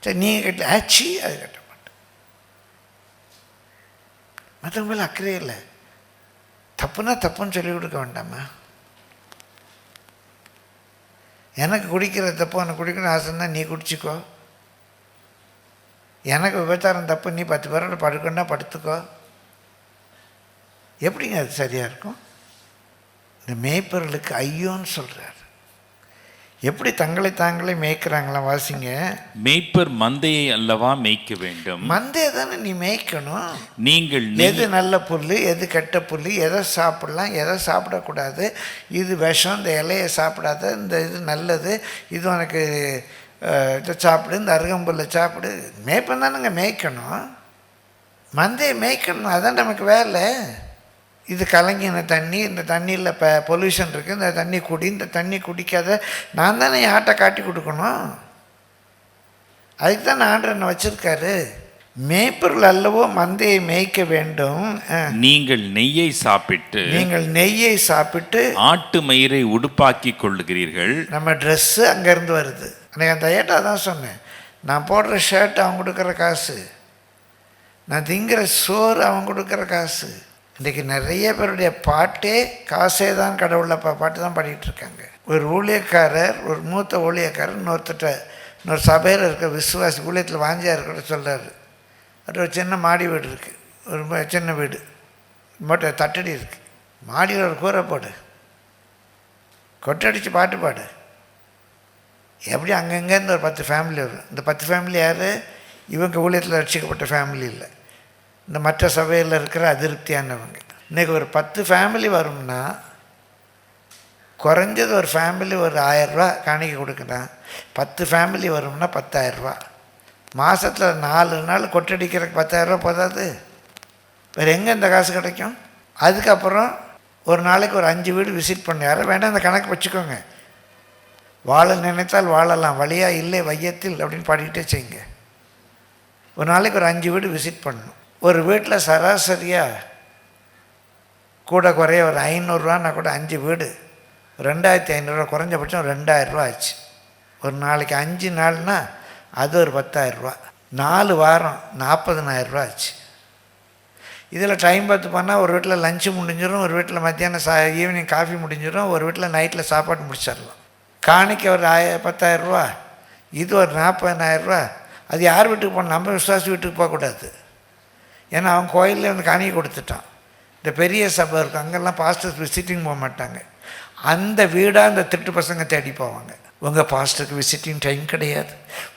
சரி நீங்கள் கட்டி ஆச்சு, அது கட்ட மாட்டேன். மற்றவங்க மேலே அக்கறை இல்லை. தப்புனா தப்புன்னு சொல்லி கொடுக்க வேண்டாமா? எனக்கு குடிக்கிற தப்பு, எனக்கு குடிக்கணும்னு ஆசைன்னா நீ குடிச்சிக்கோ. எனக்கு விபச்சாரம் தப்பு, நீ 10 பேரோட படுக்கணுன்னா படுத்துக்கோ. எப்படிங்க அது சரியாக இருக்கும்? இந்த மேய்ப்பர்களுக்கு ஐயோன்னு சொல்கிறார். எப்படி தங்களை தாங்களே மேய்க்கிறாங்களாம், வாசிங்க. மேய்ப்பர் மந்தையை அல்லவா மேய்க்க வேண்டும். மந்தையை தானே நீ மேய்க்கணும். நீங்கள் எது நல்ல புல், எது கெட்ட புல், எதை சாப்பிடலாம், எதை சாப்பிடக்கூடாது, இது விஷம், இந்த இலையை சாப்பிடாத, இந்த இது நல்லது, இது உனக்கு இதை சாப்பிடு, இந்த அருகம்புல்லை சாப்பிடு. மேய்ப்பன் தானுங்க மேய்க்கணும். மந்தையை மேய்க்கணும், அதான் நமக்கு வேலை. இது கலங்கின தண்ணி, இந்த தண்ணியில் பொல்யூஷன் இருக்குது, இந்த தண்ணி குடி, இந்த தண்ணி குடிக்காத, நான் தானே என் ஆட்டை காட்டி கொடுக்கணும். அதுக்கு தான் ஆண்டவர் என்ன வச்சுருக்காரு. மேய்ப்பர்கள் அல்லவோ மந்தையை மேய்க்க வேண்டும். நீங்கள் நெய்யை சாப்பிட்டு ஆட்டு மயிரை உடுப்பாக்கி கொள்ளுகிறீர்கள். நம்ம ட்ரெஸ்ஸு அங்கேருந்து வருது. அன்றைக்கி அந்த ஐயட்டா தான் சொன்னேன், நான் போடுற ஷர்ட் அவன் கொடுக்குற காசு, நான் திங்கிற சோறு அவன் கொடுக்குற காசு. இன்றைக்கி நிறைய பேருடைய பாட்டே காசே தான் கடவுளை பாட்டு தான் பாடிக்கிட்டு இருக்காங்க. ஒரு ஊழியக்காரர், ஒரு மூத்த ஊழியக்காரர் இன்னொரு சபையில் இருக்க விசுவாசி ஊழியத்தில் வாஞ்சியாக இருக்கிற சொல்கிறார். அது ஒரு சின்ன மாடி வீடு இருக்குது, ஒரு சின்ன வீடு, மொட்டை தட்டடி இருக்குது. மாடியில் ஒரு கூரை போடு, கொட்டடிச்சு பாட்டு பாடு. எப்படி அங்கங்கேருந்து ஒரு 10 ஃபேமிலி வரும். இந்த 10 ஃபேமிலி யார்? இவங்க ஊழியத்தில் ரட்சிக்கப்பட்ட ஃபேமிலி இல்லை, இந்த மற்ற சபையில் இருக்கிற அதிருப்தியானவங்க. இன்றைக்கி ஒரு 10 ஃபேமிலி வரும்னா, குறைஞ்சது ஒரு ஃபேமிலி ஒரு 1000 ரூபா காணிக்க கொடுக்குறான். 10 ஃபேமிலி வரும்னா 10,000 ரூபா. மாதத்தில் 4 நாள் கொட்டடிக்கிறதுக்கு 10,000 ரூபா போதாது, வேறு எங்கே இந்த காசு கிடைக்கும்? அதுக்கப்புறம் ஒரு நாளைக்கு ஒரு 5 வீடு விசிட் பண்ண, யாரும் வேண்டாம் அந்த கணக்கு வச்சுக்கோங்க. வாழ நினைத்தால் வாழலாம், வழியா இல்லை வையத்தில் அப்படின்னு பாடிக்கிட்டே செய்யுங்க. ஒரு நாளைக்கு ஒரு 5 வீடு விசிட் பண்ணணும். ஒரு வீட்டில் சராசரியாக கூட குறைய ஒரு 500 கூட 5 வீடு 2500 ரூபா, குறைஞ்சபட்சம் 2000 ரூபா ஆச்சு. ஒரு நாளைக்கு 5 நாள்னால் அது ஒரு 10,000 ரூபா. 4 வாரம் 40,000 ரூபா ஆச்சு. இதில் டைம் பார்த்து பண்ணால் ஒரு வீட்டில் லஞ்சு முடிஞ்சிடும், ஒரு வீட்டில் மத்தியானம் ஈவினிங் காஃபி முடிஞ்சிடும், ஒரு வீட்டில் நைட்டில் சாப்பாடு முடிச்சிடலாம். காணிக்க ஒரு 10,000 ரூபா, இது ஒரு 40,000 ரூபா. அது யார் வீட்டுக்கு போகணும்? நம்ம விசுவாசி வீட்டுக்கு போகக்கூடாது. ஏன்னா அவன் கோயிலில் வந்து காணிக்கை கொடுத்துட்டான். இந்த பெரிய சபை இருக்கும், அங்கெல்லாம் பாஸ்டர்ஸ் விசிட்டிங் போக மாட்டாங்க. அந்த வீடாக இந்த திருட்டு பசங்க தேடி போவாங்க. உங்கள் பாஸ்டருக்கு விசிட்டிங் டைம் கிடையாது,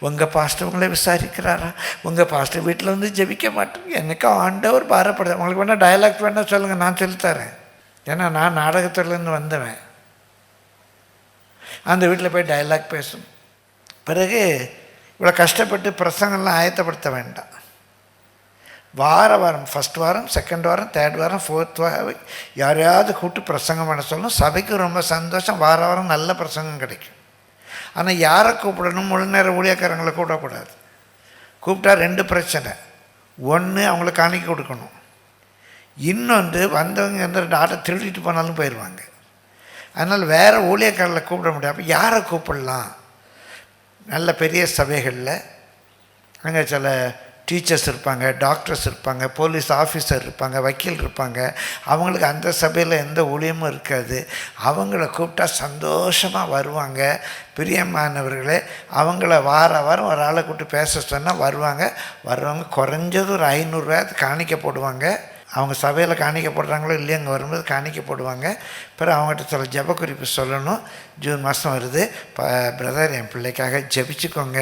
உங்கள் பாஸ்டர் உங்களை விசாரிக்கிறாரா, உங்கள் பாஸ்டர் வீட்டில் வந்து ஜெபிக்க மாட்டேங்க, எனக்கு ஆண்டவர் பாரப்படுது. உங்களுக்கு வேணால் டயலாக் வேணால் சொல்லுங்கள், நான் சொல்லித்தரேன். ஏன்னா நான் நாடகத்துலேருந்து வந்தவன். அந்த வீட்டில் போய் டயலாக் பேசும். பிறகு இவ்வளோ கஷ்டப்பட்டு பிரசங்கெல்லாம் ஆயத்தப்படுத்த வேண்டாம். வாரம் ஃபஸ்ட் வாரம், செகண்ட் வாரம், தேர்ட் வாரம், ஃபோர்த் வாரம் யாரையாவது கூப்பிட்டு பிரசங்கம் பண்ண சொல்லணும். சபைக்கு ரொம்ப சந்தோஷம், வாரம் நல்ல பிரசங்கம் கிடைக்கும். ஆனால் யாரை கூப்பிடணும்? முழு நேர ஊழியக்காரங்களை கூப்பிடக்கூடாது. கூப்பிட்டா 2 பிரச்சனை. ஒன்று, அவங்களுக்கு காணிக்கை கொடுக்கணும். இன்னொன்று, வந்தவங்க வந்து 2 ஆட்டை திருடிட்டு போனாலும் போயிடுவாங்க. அதனால் வேறு ஊழியக்காரர்களை கூப்பிட முடியாது. அப்போ யாரை கூப்பிடலாம்? நல்ல பெரிய சபைகளில் அங்கே சில டீச்சர்ஸ் இருப்பாங்க, டாக்டர்ஸ் இருப்பாங்க, போலீஸ் ஆஃபீஸர் இருப்பாங்க, வக்கீல் இருப்பாங்க. அவங்களுக்கு அந்த சபையில் எந்த ஊழியமும் இருக்காது. அவங்கள கூப்பிட்டா சந்தோஷமாக வருவாங்க. பிரியமானவர்களே, அவங்கள வாரம் ஒரு ஆளை கூப்பிட்டு பேச சொன்னால் வருவாங்க. குறைஞ்சது ஒரு 500 ரூபாய் காணிக்க போடுவாங்க. அவங்க சபையில் காணிக்க போடுறாங்களோ இல்லையோ, அங்கே வரும்போது காணிக்க போடுவாங்க. பிறகு அவங்ககிட்ட சில ஜெப குறிப்பு சொல்லணும். ஜூன் மாதம் வருது, பிரதர் என் பிள்ளைக்காக ஜெபிச்சுக்கோங்க,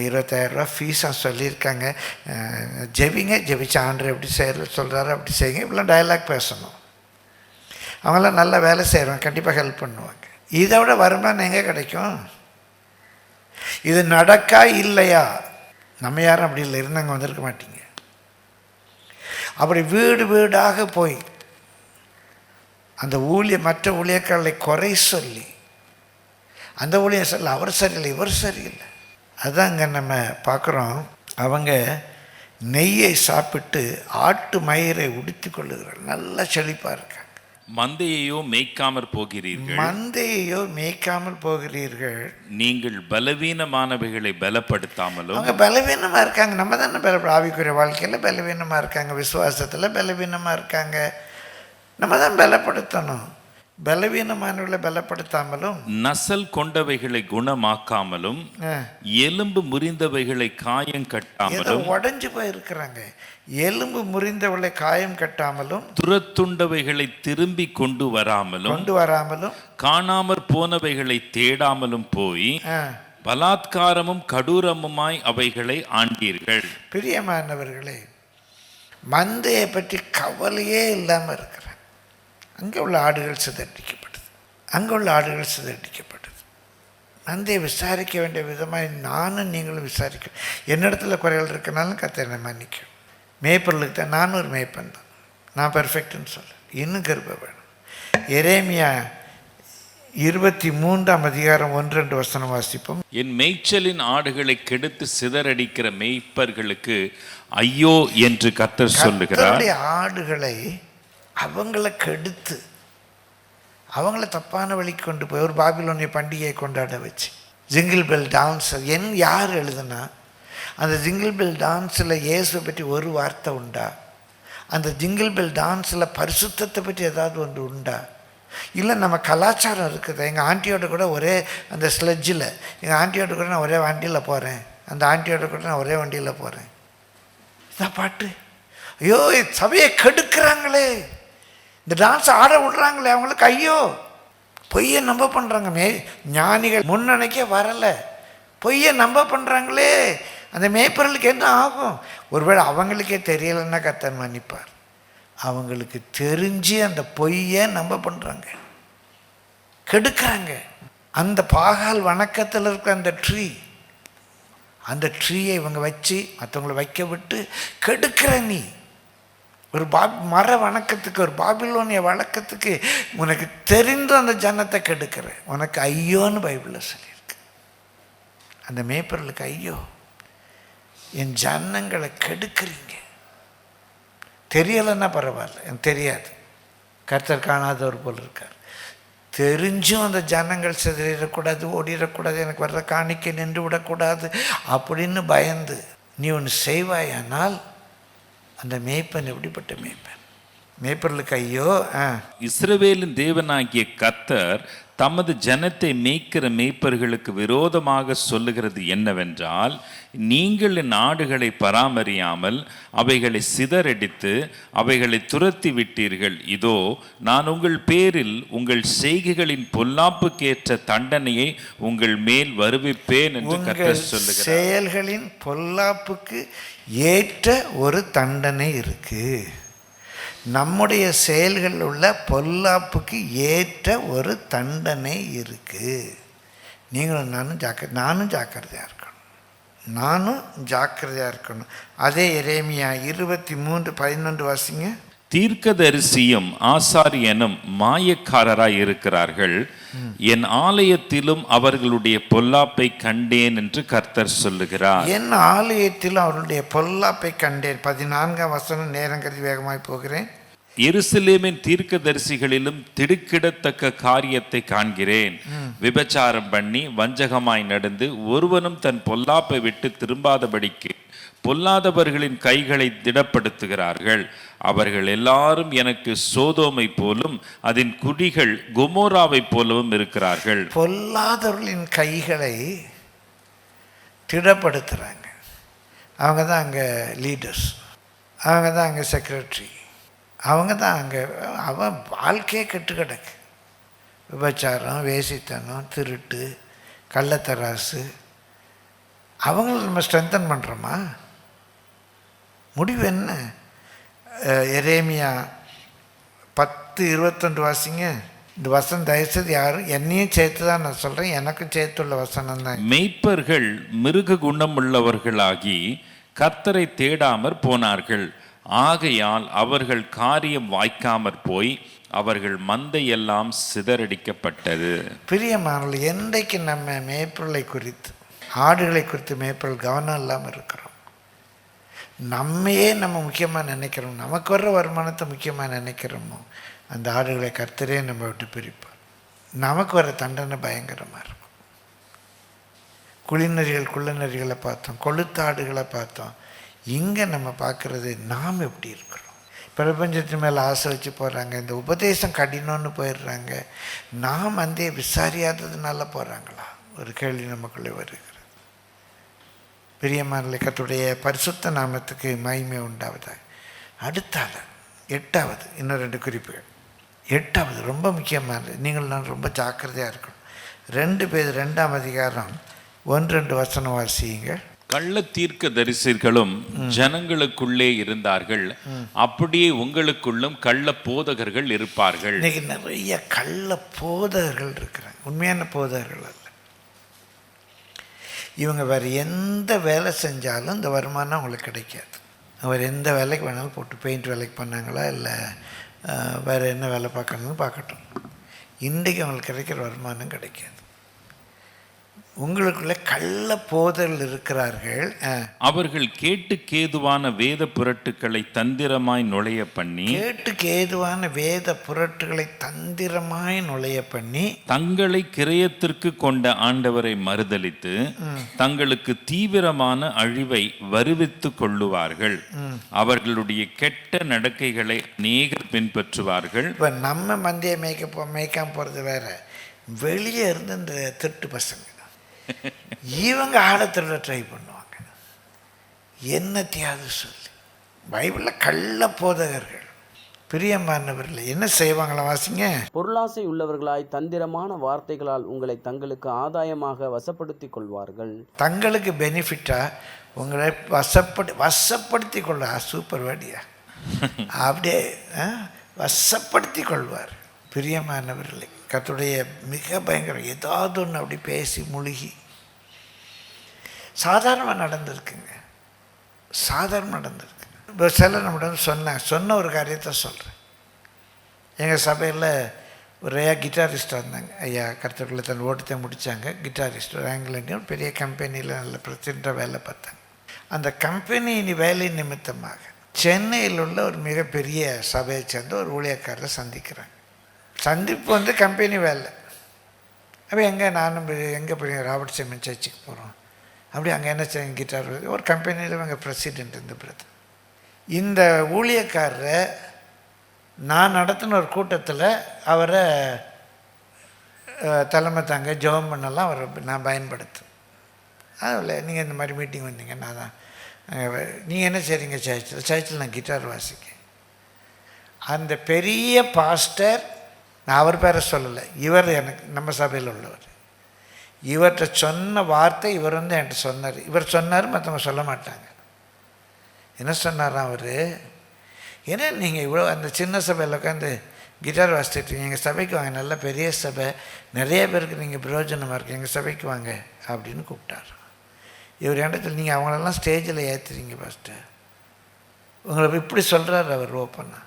20,000 ரூபா ஃபீஸாக சொல்லியிருக்காங்க, ஜெபிச்சு ஆண்டவர் எப்படி சொல்கிறாரு அப்படி செய்யுங்க. இப்படிலாம் டயலாக் பேசணும். அவங்களாம் நல்லா வேலை செய்கிறவங்க, கண்டிப்பாக ஹெல்ப் பண்ணுவாங்க. இதை விட வருமானம் எங்கே கிடைக்கும்? இது நடக்கா இல்லையா? நம்ம யாரும் அப்படி இல்லை, இருந்தாங்க வந்திருக்க மாட்டீங்க. அப்படி வீடு வீடாக போய் அந்த மற்ற ஊழியர்களை குறை சொல்லி, அந்த ஊழியர் சொல்ல அவர் சரியில்லை, இவர் சரியில்லை. அதுதான் இங்கே நம்ம பார்க்குறோம். அவங்க நெய்யை சாப்பிட்டு ஆட்டு மயிரை உடுத்தி கொள்ளுகிறார்கள், நல்லா செழிப்பாக இருக்காங்க. மந்தையையோ மேய்க்காமற் போகிறீர்கள், நீங்கள் பலவீனமானவைகளை பலப்படுத்தாமலும். அவங்க பலவீனமாக இருக்காங்க. நம்ம தானே ஆவிக்குரிய வாழ்க்கையில் பலவீனமாக இருக்காங்க, விசுவாசத்தில் பலவீனமாக இருக்காங்க. நம்ம தான் பலப்படுத்தணும். பலவீனமானவர்களை பலப்படுத்தாமலும், நசல் கொண்டவைகளை குணமாக்காமலும், எலும்பு முறிந்தவைகளை காயம் கட்டாமலும். உடஞ்சு போயிருக்கிறாங்க. எலும்பு முறிந்தவளை காயம் கட்டாமலும், துரத்துண்டவைகளை திரும்பி கொண்டு வராமலும், காணாமற் போனவைகளை தேடாமலும் போய் பலாத்காரமும் கடூரமுமாய் அவைகளை ஆண்டீர்கள். பிரியமானவர்களே, மந்தையை பற்றி கவலையே இல்லாமல் இருக்கிறார். அங்கே உள்ள ஆடுகள் சிதறடிக்கப்படுது. மந்தையை விசாரிக்க வேண்டிய விதமாக நானும் நீங்களும் விசாரிக்க. என்னிடத்துல குறைகள் இருக்கனாலும் கர்த்தரை மன்னிக்கும். மேய்ப்பர்களுக்கு தான், நானும் ஒரு மேய்ப்பன் தான், நான் பெர்ஃபெக்ட்னு சொல்ல. இன்னும் கிருபை வேணும். எரேமியா 23ஆம் அதிகாரம் 1-2 வசனம் வாசிப்போம். என் மேய்ச்சலின் ஆடுகளை கெடுத்து சிதறடிக்கிற மேய்ப்பர்களுக்கு ஐயோ என்று கர்த்தர் சொல்லுகிறார். ஆடுகளை அவங்கள கெடுத்து அவங்கள தப்பான வழிக்கு கொண்டு போய் ஒரு பாபிலோனிய பண்டிகையை கொண்டாட வச்சு, ஜிங்கிள் பெல் டான்ஸ். யார் எழுதுனா? அந்த ஜிங்கிள் பெல் டான்ஸில் இயேசுவை பற்றி ஒரு வார்த்தை உண்டா? அந்த ஜிங்கிள் பெல் டான்ஸில் பரிசுத்தத்தை பற்றி ஏதாவது ஒன்று உண்டா? இல்லை நம்ம கலாச்சாரம் இருக்குது. எங்கள் ஆண்டியோட கூட ஒரே அந்த ஸ்லெட்ஜில், எங்கள் ஆண்டியோட கூட நான் ஒரே வண்டியில் போகிறேன், அந்த ஆண்டியோட கூட நான் ஒரே வண்டியில் போகிறேன். இதான் பாட்டு. ஐயோ, சபையை கெடுக்கிறாங்களே, இந்த டான்ஸ் ஆட விடுறாங்களே, அவங்களுக்கு ஐயோ. பொய்யை நம்ப பண்ணுறாங்க. ஞானிகள் முன்னணிக்கே வரலை, பொய்யை நம்ப பண்ணுறாங்களே. அந்த மேய்ப்பர்களுக்கு என்ன ஆகும்? ஒருவேளை அவங்களுக்கே தெரியலைன்னா கர்த்தர் மன்னிப்பார். அவங்களுக்கு தெரிஞ்சு அந்த பொய்யை நம்ப பண்ணுறாங்க, கெடுக்கிறாங்க. அந்த பாகால் வணக்கத்தில் இருக்க அந்த ட்ரீயை இவங்க வச்சு மற்றவங்களை வைக்க விட்டு கெடுக்கிற. நீ ஒரு மர வணக்கத்துக்கு, ஒரு பாபிலோனிய வழக்கத்துக்கு உனக்கு தெரிந்து அந்த ஜனத்தை கெடுக்கிற. உனக்கு ஐயோன்னு பைபிளில் சொல்லியிருக்கு. அந்த மேய்ப்பர்களுக்கு ஐயோ, என் ஜனங்களை கெடுக்கிறீங்க. தெரியலைன்னா பரவாயில்ல, எனக்கு தெரியாது, கர்த்தர் காணாதவர் போல் இருக்கார். தெரிஞ்சும் அந்த ஜனங்கள் சிதறிடக்கூடாது, ஓடிடக்கூடாது, எனக்கு வர்ற காணிக்கை நின்று விடக்கூடாது அப்படின்னு பயந்து நீ ஒன்று செய்வாயானால் அந்த மேய்ப்பன் எப்படிப்பட்ட மேய்ப்பன்? மேய்ப்பர்களுக்கு ஐயோ. இஸ்ரவேலின் தேவனாகிய கர்த்தர் தமது ஜனத்தை மேய்க்கிற மேய்ப்பர்களுக்கு விரோதமாக சொல்லுகிறது என்னவென்றால், நீங்கள் என் ஆடுகளை பராமரியாமல் அவைகளை சிதறடித்து அவைகளை துரத்தி விட்டீர்கள். இதோ நான் உங்கள் பேரில் உங்கள் செய்கைகளின் பொல்லாப்புக்கேற்ற தண்டனையை உங்கள் மேல் வருவிப்பேன் என்று கர்த்தர் சொல்லுகிறார். செயல்களின் பொல்லாப்புக்கு ஏற்ற ஒரு தண்டனை இருக்கு. நம்முடைய செயல்களில் உள்ள பொல்லாப்புக்கு ஏற்ற ஒரு தண்டனை இருக்குது. நீங்களும் நானும் ஜாக்கிரதையாக இருக்கணும். அதே எரேமியா 23:11 வாசிங்க. தீர்க்கதரிசியும் ஆசாரியனும் மாயக்காரராய் இருக்கிறார்கள். என் ஆலயத்திலும் அவர்களுடைய பொல்லாப்பை கண்டேன் என்று கர்த்தர் சொல்லுகிறார். என் ஆலயத்திலும் அவர்களுடைய பொல்லாப்பை கண்டேன். 14ஆம் வசனம். நேரம் கருதி வேகமாய் போகிறேன். எருசலேமின் தீர்க்கதரிசிகளிலும் திடுக்கிடத்தக்க காரியத்தை காண்கிறேன். விபச்சாரம் பண்ணி வஞ்சகமாய் நடந்து ஒருவனும் தன் பொல்லாப்பை விட்டு திரும்பாதபடிக்கு பொல்லாதவர்களின் கைகளை திடப்படுத்துகிறார்கள். அவர்கள் எல்லாரும் எனக்கு சோதோமை போலும் அதன் குடிகள் கொமோராவை போலவும் இருக்கிறார்கள். பொல்லாதவர்களின் கைகளை திடப்படுத்துகிறாங்க. அவங்க தான் அங்கே லீடர்ஸ், அவங்க தான் அங்கே செக்ரட்டரி, அவங்க தான் அங்கே. அவன் வாழ்க்கையே கெட்டு கிடக்கு. விபச்சாரம், வேசித்தனம், திருட்டு, கள்ளத்தராசு. அவங்கள நம்ம ஸ்ட்ரென்தன் பண்ணுறோமா? முடிவு என்ன? எரேமியா 10:22 வாசிங்க. இந்த வசனம் தயவுசெய்து யாரும் என்னையும் சேர்த்து தான் நான் சொல்கிறேன், எனக்கும் சேர்த்துள்ள வசனம் தான். மெய்ப்பர்கள் மிருக குணமுள்ளவர்களாகி கர்த்தரை தேடாமற் போனார்கள். ஆகையால் அவர்கள் காரியம் வாய்க்காமற் போய் அவர்கள் மந்தையெல்லாம் சிதறடிக்கப்பட்டது. பிரியமானவர்களே, என்றைக்கு நம்ம மேய்ப்பொருளை குறித்து, ஆடுகளை குறித்து மேய்ப்பொருள் கவனம் இல்லாமல் இருக்கிறோம், நம்மையே நம்ம முக்கியமாக நினைக்கிறோம், நமக்கு வர்ற வருமானத்தை முக்கியமாக நினைக்கிறோமோ, அந்த ஆடுகளை கர்த்தரே நம்ம விட்டு பிரிப்பார். நமக்கு வர தண்டனை பயங்கரமாக இருக்கும். குளிநரிகள் குள்ளநரிகளை பார்த்தோம், கொளுத்தாடுகளை பார்த்தோம். இங்கே நம்ம பார்க்குறது நாம் எப்படி இருக்கிறோம். பிரபஞ்சத்து மேலே ஆசை வச்சு போகிறாங்க, இந்த உபதேசம் கடினம்னு போயிடுறாங்க. நாம் அந்த விசாரியாததுனால போகிறாங்களா? ஒரு கேள்வி நமக்குள்ளே வருகிறது. பிரியமானவர்களே, கர்த்தருடைய பரிசுத்த நாமத்துக்கு மகிமை உண்டாவதாக. அடுத்தால 8வது இன்னும் 2 குறிப்புகள். 8வது ரொம்ப முக்கியமானது. நீங்கள் நான் ரொம்ப ஜாக்கிரதையாக இருக்கணும். 2 பேர் 2ஆம் அதிகாரம் 1-2 வசனம் வாசியுங்கள். கள்ள தீர்க்க தரிசிகளும் ஜனங்களுக்குள்ளே இருந்தார்கள், அப்படியே உங்களுக்குள்ளும் கள்ள போதகர்கள் இருப்பார்கள். இன்னைக்கு நிறைய கள்ள போதகர்கள் இருக்கிறாங்க, உண்மையான போதகர்கள் அல்ல. இவங்க வேறு எந்த வேலை செஞ்சாலும் இந்த வருமானம் அவங்களுக்கு கிடைக்காது. அவர் எந்த வேலைக்கு வேணாலும் போட்டு, பெயிண்ட் வேலைக்கு பண்ணாங்களா இல்லை வேறு என்ன வேலை பார்க்கணும்னு பார்க்கட்டும், இன்றைக்கு அவங்களுக்கு கிடைக்கிற வருமானம் கிடைக்காது. உங்களுக்குள்ள கள்ள போதல் இருக்கிறார்கள். அவர்கள் கேட்டுக்கு ஏதுவான வேத புரட்டுக்களை தந்திரமாய் நுழைய பண்ணி, கேட்டுக்கு ஏதுவான வேத புரட்டுகளை தந்திரமாய் நுழைய பண்ணி, தங்களை கிரயத்திற்கு கொண்ட ஆண்டவரை மறுதலித்து தங்களுக்கு தீவிரமான அழிவை வருவித்து கொள்ளுவார்கள். அவர்களுடைய கெட்ட நடக்கைகளை அநேகர் பின்பற்றுவார்கள். இப்போ நம்ம மந்தியை மேய்க்காம போகிறது வேற, வெளியே இருந்து இந்த திருட்டு பசங்க இவங்க ஆழத்தில் ட்ரை பண்ணுவாங்க. என்னத்தையாவது சொல்லி பைபிளில் கள்ள போதகர்கள். பிரியமானவர்கள் என்ன செய்வாங்களா? வாசிங்க. பொருளாசை உள்ளவர்களாய் தந்திரமான வார்த்தைகளால் உங்களை தங்களுக்கு ஆதாயமாக வசப்படுத்தி கொள்வார்கள். தங்களுக்கு பெனிஃபிட்டாக உங்களை வசப்படுத்தி கொள்ள. சூப்பர் வேடியா. அப்படியே வசப்படுத்தி கொள்வார். பிரியமானவர்களை, கர்த்தருடைய மிக பயங்கரம். ஏதாவது ஒன்று அப்படி பேசி முழுகி சாதாரணமாக நடந்திருக்குங்க. சாதாரணமாக நடந்திருக்கு. இப்போ சில நம்மகிட்ட சொன்ன ஒரு காரியத்தை சொல்கிறேன். எங்கள் சபையில் ஒரு கிட்டாரிஸ்டாக இருந்தாங்க. ஐயா கர்த்தருக்குள்ள தன் ஓட்டத்தை முடித்தாங்க. கிட்டாரிஸ்ட் ஒரு ஆங்கிலேண்டியன் ஒரு பெரிய கம்பெனியில் நல்ல பிரசிடண்ட்டாக வேலை பார்த்தாங்க. அந்த கம்பெனி வேலை நிமித்தமாக சென்னையில் உள்ள ஒரு மிகப்பெரிய சபையை சேர்ந்த ஒரு ஊழியக்காரரை சந்திக்கிறாங்க. சந்திப்பு கம்பெனி வேலை. அப்போ நானும் எங்கே போய் ராபர்ட் சைமன் சர்ச்சுக்கு போகிறோம். அப்படி அங்கே என்ன செய்யுங்க கிட்டார் ஒரு கம்பெனியில் இவங்க பிரசிடெண்ட் இந்த பிரதர். இந்த ஊழியக்காரரை நான் நடத்தின ஒரு கூட்டத்தில் அவரை தலைமை தாங்க ஜெபம் பண்ணலாம் அவரை நான் பயன்படுத்தேன். அதில் நீங்கள் இந்த மாதிரி மீட்டிங் வந்தீங்க, நான் தான் நீங்கள் என்ன செய்றீங்க சர்ச்சில் நான் கிட்டார் வாசிக்கேன். அந்த பெரிய பாஸ்டர், நான் அவர் பேரை சொல்லலை, இவர் எனக்கு நம்ம சபையில் உள்ளவர், இவர்கிட்ட சொன்ன வார்த்தை இவர் வந்து என்கிட்ட சொன்னார். இவர் சொன்னார், மற்றவங்க சொல்ல மாட்டாங்க. என்ன சொன்னாராம் அவர், ஏன்னா நீங்கள் இவ்வளோ அந்த சின்ன சபையில் உட்காந்து கிட்டார் வாசிச்சுட்டு எங்கள் சபைக்கு வாங்க, நல்ல பெரிய சபை, நிறைய பேருக்கு நீங்கள் பிரயோஜனமாக இருக்குது, எங்கள் சபைக்கு வாங்க அப்படின்னு கூப்பிட்டார். இவர் இடத்துல நீங்கள் அவங்களெல்லாம் ஸ்டேஜில் ஏற்றுறீங்க பாஸ்டர், உங்களை இப்படி சொல்கிறார் அவர் ஓப்பனாக.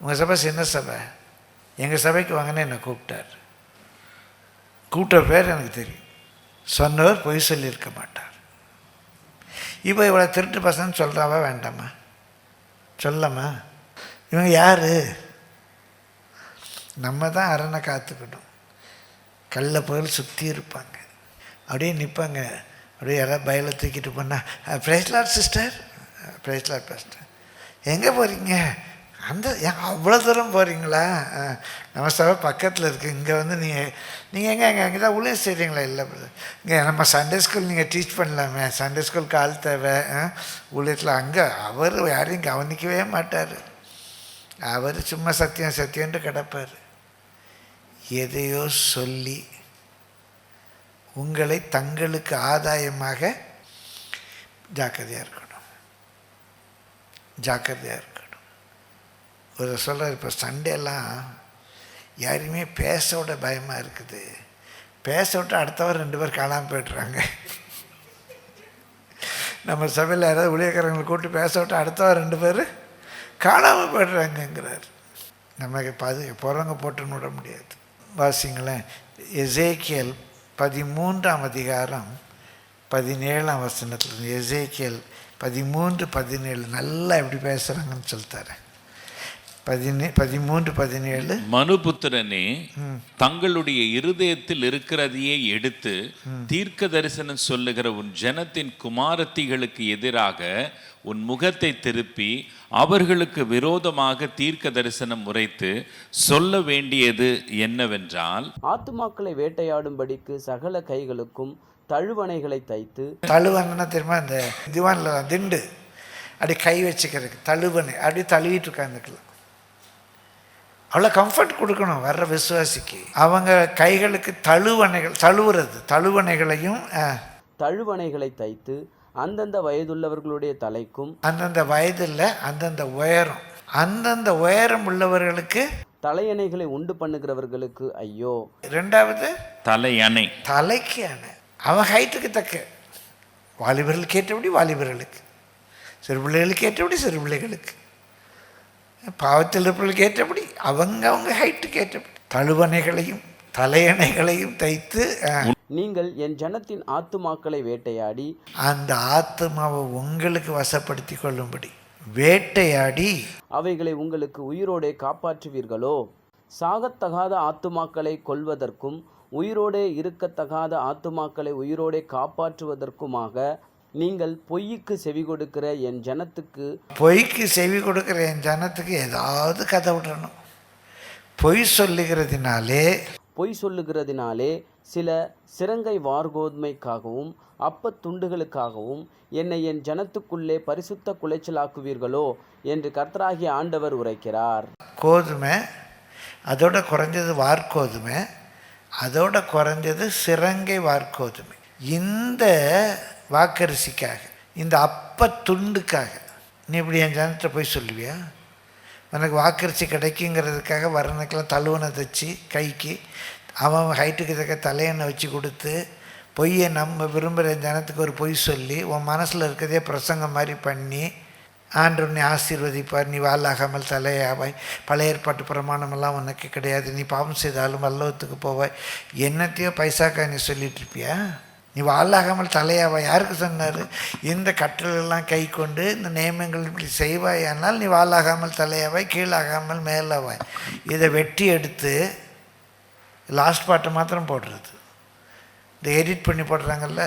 உங்கள் சபை சின்ன சபை, எங்கள் சபைக்கு வாங்கன்னு என்னை கூப்பிட்டார். கூப்பிட்ட பேர் எனக்கு தெரியும், சொன்னவர் பொய் சொல்லியிருக்க மாட்டார். இப்போ இவ்வளோ திருட்டு பசங்க சொல்கிறாவா வேண்டாமா, சொல்லமா? இவங்க யார்? நம்ம தான் அரணை காத்துக்கணும். கல்ல பொருள் சுற்றி இருப்பாங்க, அப்படியே நிற்பாங்க, அப்படியே யாராவது பயில தூக்கிட்டு போனால் பிரைஸ்லாட் சிஸ்டர், பிரைஸ்லாட் பாஸ்டர், எங்கே போகிறீங்க? அந்த அவ்வளோ தூரம் போகிறீங்களா? நம்ம சபை பக்கத்தில் இருக்குது, இங்கே வந்து நீங்கள் அங்கே தான் ஊழியம் செய்கிறீங்களா? இல்லை இங்கே நம்ம சண்டே ஸ்கூல் நீங்கள் டீச் பண்ணலாமே, சண்டே ஸ்கூலுக்கு ஆள் தேவை ஊழியத்தில். அங்கே அவர் யாரையும் கவனிக்கவே மாட்டார், அவர் சும்மா சத்தியம் சத்தியன்ட்டு கிடப்பார். எதையோ சொல்லி உங்களை தங்களுக்கு ஆதாயமாக ஜாக்கிரதையாக இருக்கணும், ஜாக்கிரதையாக இருக்கணும். ஒரு சொல்கிறார், இப்போ சண்டேலாம் யாரையுமே பேச விட பயமாக இருக்குது, பேச விட்டு அடுத்தவர் 2 பேர் காணாமல் போய்ட்றாங்க. நம்ம சபையில் யாராவது ஊழியக்காரங்களை கூப்பிட்டு பேச விட்டு அடுத்தவர் 2 பேர் காணாமல் போய்ட்றாங்கங்கிறார். நமக்கு போகிறவங்க போட்டுன்னு விட முடியாது. வாசிங்களேன், எசேக்கியல் 13ஆம் அதிகாரம் 17ஆம் வசனத்தில், எசேக்கியல் 13:17 நல்லா எப்படி பேசுகிறாங்கன்னு சொல்லித்தாரேன். 13:17, மனுபுத்திரனே, தங்களுடைய இருதயத்தில் இருக்கிறதையே எடுத்து தீர்க்க தரிசனம் சொல்லுகிற உன் ஜனத்தின் குமாரத்திகளுக்கு எதிராக உன் முகத்தை திருப்பி அவர்களுக்கு விரோதமாக தீர்க்க தரிசனம் உரைத்து சொல்ல வேண்டியது என்னவென்றால், ஆத்துமாக்களை வேட்டையாடும்படிக்கு சகல கைகளுக்கும் தழுவணைகளை தைத்து. தழுவணைன்னா தெரியுமா, இந்த திவானில் திண்டு அப்படி கை வச்சுக்கிறதுக்கு தழுவணை, அப்படி தழுவிட்டு உட்காந்துக்கலாம். அவ்வளோ கம்ஃபர்ட் கொடுக்கணும் வர்ற விசுவாசிக்கு. அவங்க கைகளுக்கு தழுவணைகளையும் தழுவணைகளை தைத்து அந்தந்த வயதுள்ளவர்களுடைய தலைக்கும், அந்தந்த வயதில் அந்தந்த உயரம் உள்ளவர்களுக்கு தலையணைகளை உண்டு பண்ணுகிறவர்களுக்கு ஐயோ. 2வது தலையணை, தலைக்கு அணை. அவன் ஹைட்டுக்கு தக்க, வாலிபர்களுக்கு ஏற்றபடி வாலிபர்களுக்கு, சிறு பிள்ளைகளுக்கு ஏற்றபடி சிறு பிள்ளைகளுக்கு, பாவத்தில் இருப்பவர்களுக்கு ஏற்றபடி அவங்க ஹைட்டுக்கு ஏற்றபடி தழுவணைகளையும் தலையணைகளையும் தைத்து. நீங்கள் என் ஜனத்தின் ஆத்துமாக்களை வேட்டையாடி, அந்த ஆத்துமாவை உங்களுக்கு வசப்படுத்தி கொள்ளும்படி வேட்டையாடி அவைகளை உங்களுக்கு உயிரோடே காப்பாற்றுவீர்களோ? சாகத்தகாத ஆத்துமாக்களை கொல்வதற்கும் உயிரோடே இருக்கத்தகாத ஆத்துமாக்களை உயிரோடே காப்பாற்றுவதற்குமாக நீங்கள் பொய்க்கு செவி கொடுக்கிற என் ஜனத்துக்கு, பொய்க்கு செவி கொடுக்கிற என் ஜனத்துக்கு ஏதாவது கதை விடணும். பொய் சொல்லுகிறதினாலே சில சிறங்கை வார்கோதுமைக்காகவும் அப்பத்துண்டுகளுக்காகவும் என்னை என் ஜனத்துக்குள்ளே பரிசுத்த குலைச்சலாக்குவீர்களோ என்று கர்த்தராகிய ஆண்டவர் உரைக்கிறார். கோதுமை, அதோட குறைஞ்சது வார்கோதுமை, அதோட குறைஞ்சது சிறங்கை வார்கோதுமை. இந்த வாக்கரிசிக்காக, இந்த அப்பத்துண்டுக்காக நீ இப்படி என் ஜனத்தை போய் சொல்லுவியா? எனக்கு வாக்கரிசி கிடைக்குங்கிறதுக்காக வரனுக்கெல்லாம் தழுவனை தைச்சி கைக்கு அவன் ஹைட்டுக்கு தக்க தலையெண்ணை வச்சு கொடுத்து பொய்யை நம்ம விரும்புகிற ஜனத்துக்கு ஒரு பொய் சொல்லி உன் மனசில் இருக்கிறதே பிரசங்கம் மாதிரி பண்ணி ஆண்டவர் நீ ஆசீர்வதிப்பார், நீ வாளாகாமல் தலையாவாய், பழைய ஏற்பாட்டு பிரமாணமெல்லாம் உனக்கு கிடையாது, நீ பாவம் செய்தாலும் வல்லவத்துக்கு போவாய், என்னத்தையோ பைசாக்கா நீ சொல்லிட்டு இருப்பியா? நீ வாளாகாமல் தலையாவாய் யாருக்கு சொன்னார்? இந்த கட்டளெல்லாம் கை கொண்டு இந்த நியமங்கள் இப்படி செய்வாயானால் நீ வாளாகாமல் தலையாவாய், கீழாகாமல் மேலாவாய். இதை வெட்டி எடுத்து லாஸ்ட் பாட்டை மாத்திரம் போடுறது, இந்த எடிட் பண்ணி போடுறாங்கல்ல,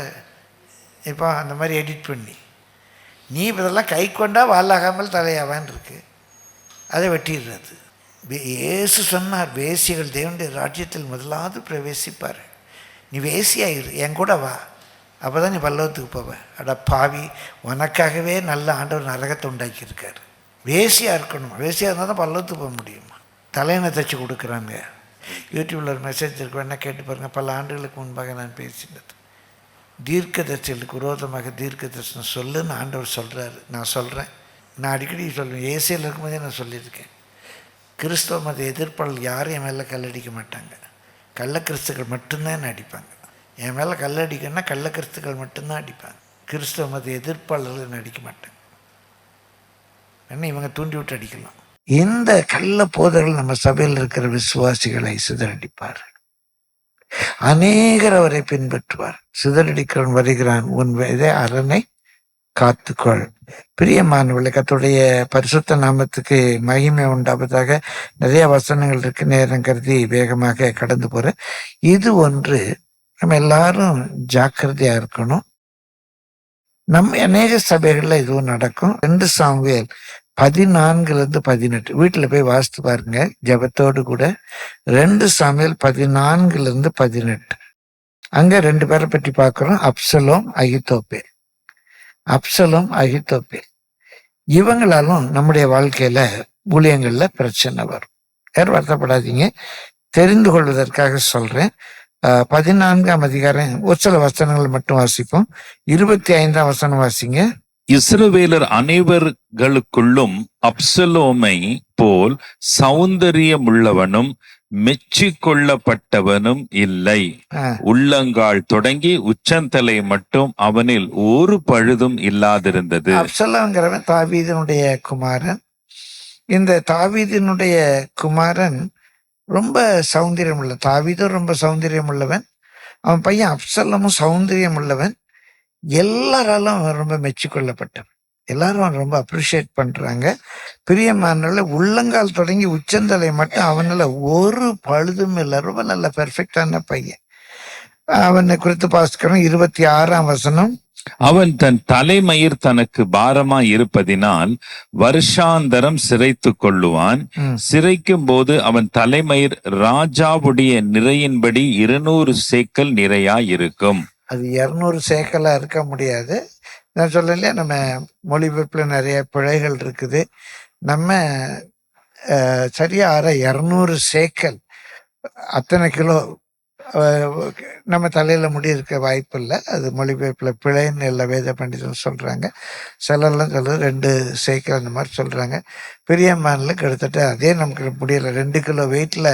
இப்போ அந்த மாதிரி எடிட் பண்ணி நீ இதெல்லாம் கை கொண்டா வாலாகாமல் தலையாவான் இருக்கு, அதை வெட்டிடுறது. இயேசு சொன்னார், வேசிகள் தேவனுடைய ராஜ்யத்தில் முதலாவது பிரவேசிப்பார். நீ வேசியாயிரு, என் கூட வா, அப்போ தான் நீ பல்லவத்துக்கு போவ. அட பாவி, உனக்காகவே நல்ல ஆண்டவர் நரகத்தை உண்டாக்கியிருக்காரு. வேசியாக இருக்கணும், வேசியாக இருந்தால் தான் பல்லவத்துக்கு போக முடியுமா? தலையணை தைச்சி கொடுக்குறாங்க. யூடியூப்பில் ஒரு மெசேஜ் இருக்கு, வேணால் கேட்டு பாருங்கள். பல ஆண்டுகளுக்கு முன்பாக நான் பேசினது. தீர்க்கதரிசிகளுக்கு விரோதமாக தீர்க்க தரிசனம் சொல்லுன்னு ஆண்டவர் சொல்கிறாரு. நான் சொல்கிறேன், நான் அடிக்கடி சொல்லுவேன், ஏசியில் இருக்கும்போதே நான் சொல்லியிருக்கேன், கிறிஸ்தவ மத எதிர்ப்பாளர்கள் யாரும் என் மேலே கல்லடிக்க மாட்டாங்க, கள்ள கிறிஸ்துக்கள் மட்டும்தான் என்ன அடிப்பாங்க. என் மேலே கல்லடிக்கன்னா கள்ள கிறிஸ்துக்கள் மட்டும்தான் அடிப்பாங்க, கிறிஸ்தவ மத எதிர்ப்பாளர்கள் என்ன அடிக்க மாட்டாங்க. ஏன்னா இவங்க தூண்டி விட்டு அடிக்கலாம். இந்த கள்ள போதர்கள் நம்ம சபையில் இருக்கிற விசுவாசிகளை சிதறடிப்பார். அநேகர் அவரை பின்பற்றுவார். சிதறடிக்கிறவன் வருகிறான், உன் இதே அரணை காத்துக்கொள். பிரியமானவர்களே, கர்த்தருடைய பரிசுத்த நாமத்துக்கு மகிமை உண்டாவதாக. நிறைய வசனங்கள் இருக்கு, நேரம் கருதி வேகமாக கடந்து போறேன். இது ஒன்று, நம்ம எல்லாரும் ஜாக்கிரதையா இருக்கணும். நம்ம அநேக சபைகள்ல இதுவும் நடக்கும். 2 சாமுவேல் 14-18 வீட்டுல போய் வாசித்து பாருங்க ஜபத்தோடு கூட. 2 சாமுவேல் 14-18 அங்க 2 பேரை பற்றி பார்க்கிறோம், அப்சலோம், அகித்தோப்பேல். அப்சலோம், அகித்தோப்பேல் இவங்களாலும் நம்முடைய வாழ்க்கையில ஊழியங்கள்ல பிரச்சனை வரும். யாரும் வருத்தப்படாதீங்க, தெரிந்து கொள்வதற்காக சொல்றேன். 14ஆம் அதிகாரம் ஒரு சில வசனங்கள் மட்டும் வாசிப்போம். 25ஆம் வசனம் வாசிங்க. இஸ்ரவேலர் அனைவர்களுக்குள்ளும் அப்சலோமை போல் சௌந்தரியமுள்ளவனும் மெச்சிக்கொள்ளப்பட்டவனும் இல்லை. உள்ளங்கால் தொடங்கி உச்சந்தலை மட்டும் அவனில் ஒரு பழுதும் இல்லாதிருந்தது. அப்சலோங்கிறவன் தாவீதினுடைய குமாரன். இந்த தாவீதினுடைய குமாரன் ரொம்ப சௌந்தரியம் உள்ள, தாவீதும் ரொம்ப சௌந்தரியம் உள்ளவன், அவன் பையன் அப்சலமும் சௌந்தரியம் உள்ளவன். எல்லாராலும் அவன் ரொம்ப மெச்சிக்கொள்ளப்பட்டவன். எல்லாரும் அவன் ரொம்ப அப்ரிஷியேட் பண்றாங்க. பிரியமானவர்களே, உள்ளங்கால் தொடங்கி உச்சந்தலை மட்டும் அவனால ஒரு பழுதும் இல்லை. ரொம்ப நல்ல பெர்ஃபெக்டான பையன். அவனை குறித்து பாஸ்கரம் 26ஆம் வசனம். அவன் தன் தலைமயிர் தனக்கு பாரமாய் இருப்பதினால் வருஷாந்தரம் சிரைத்து கொள்ளுவான். சிரைக்கும் போது அவன் தலைமயிர் ராஜாவுடைய நிறையின்படி 200 சேக்கல் நிறையாய் இருக்கும். அது 200 சேக்கலா இருக்க முடியாது. நான் சொல்லலையா, நம்ம மொழிபெயர்ப்புல நிறைய பிழைகள் இருக்குது. நம்ம சரியா 200 சேக்கல், அத்தனை கிலோ நம்ம தலையில முடி இருக்க வாய்ப்பு இல்லை. அது மொழிபெயர்ப்புல பிழைன்னு எல்லா வேத பண்டிதரும் சொல்றாங்க. சிலர்லாம் சொல்றது 2 சேக்கல் அந்த மாதிரி சொல்றாங்க. பிரியமானில் கிட்டத்தட்ட அதே நமக்கு முடியல. 2 கிலோ வெயிட்ல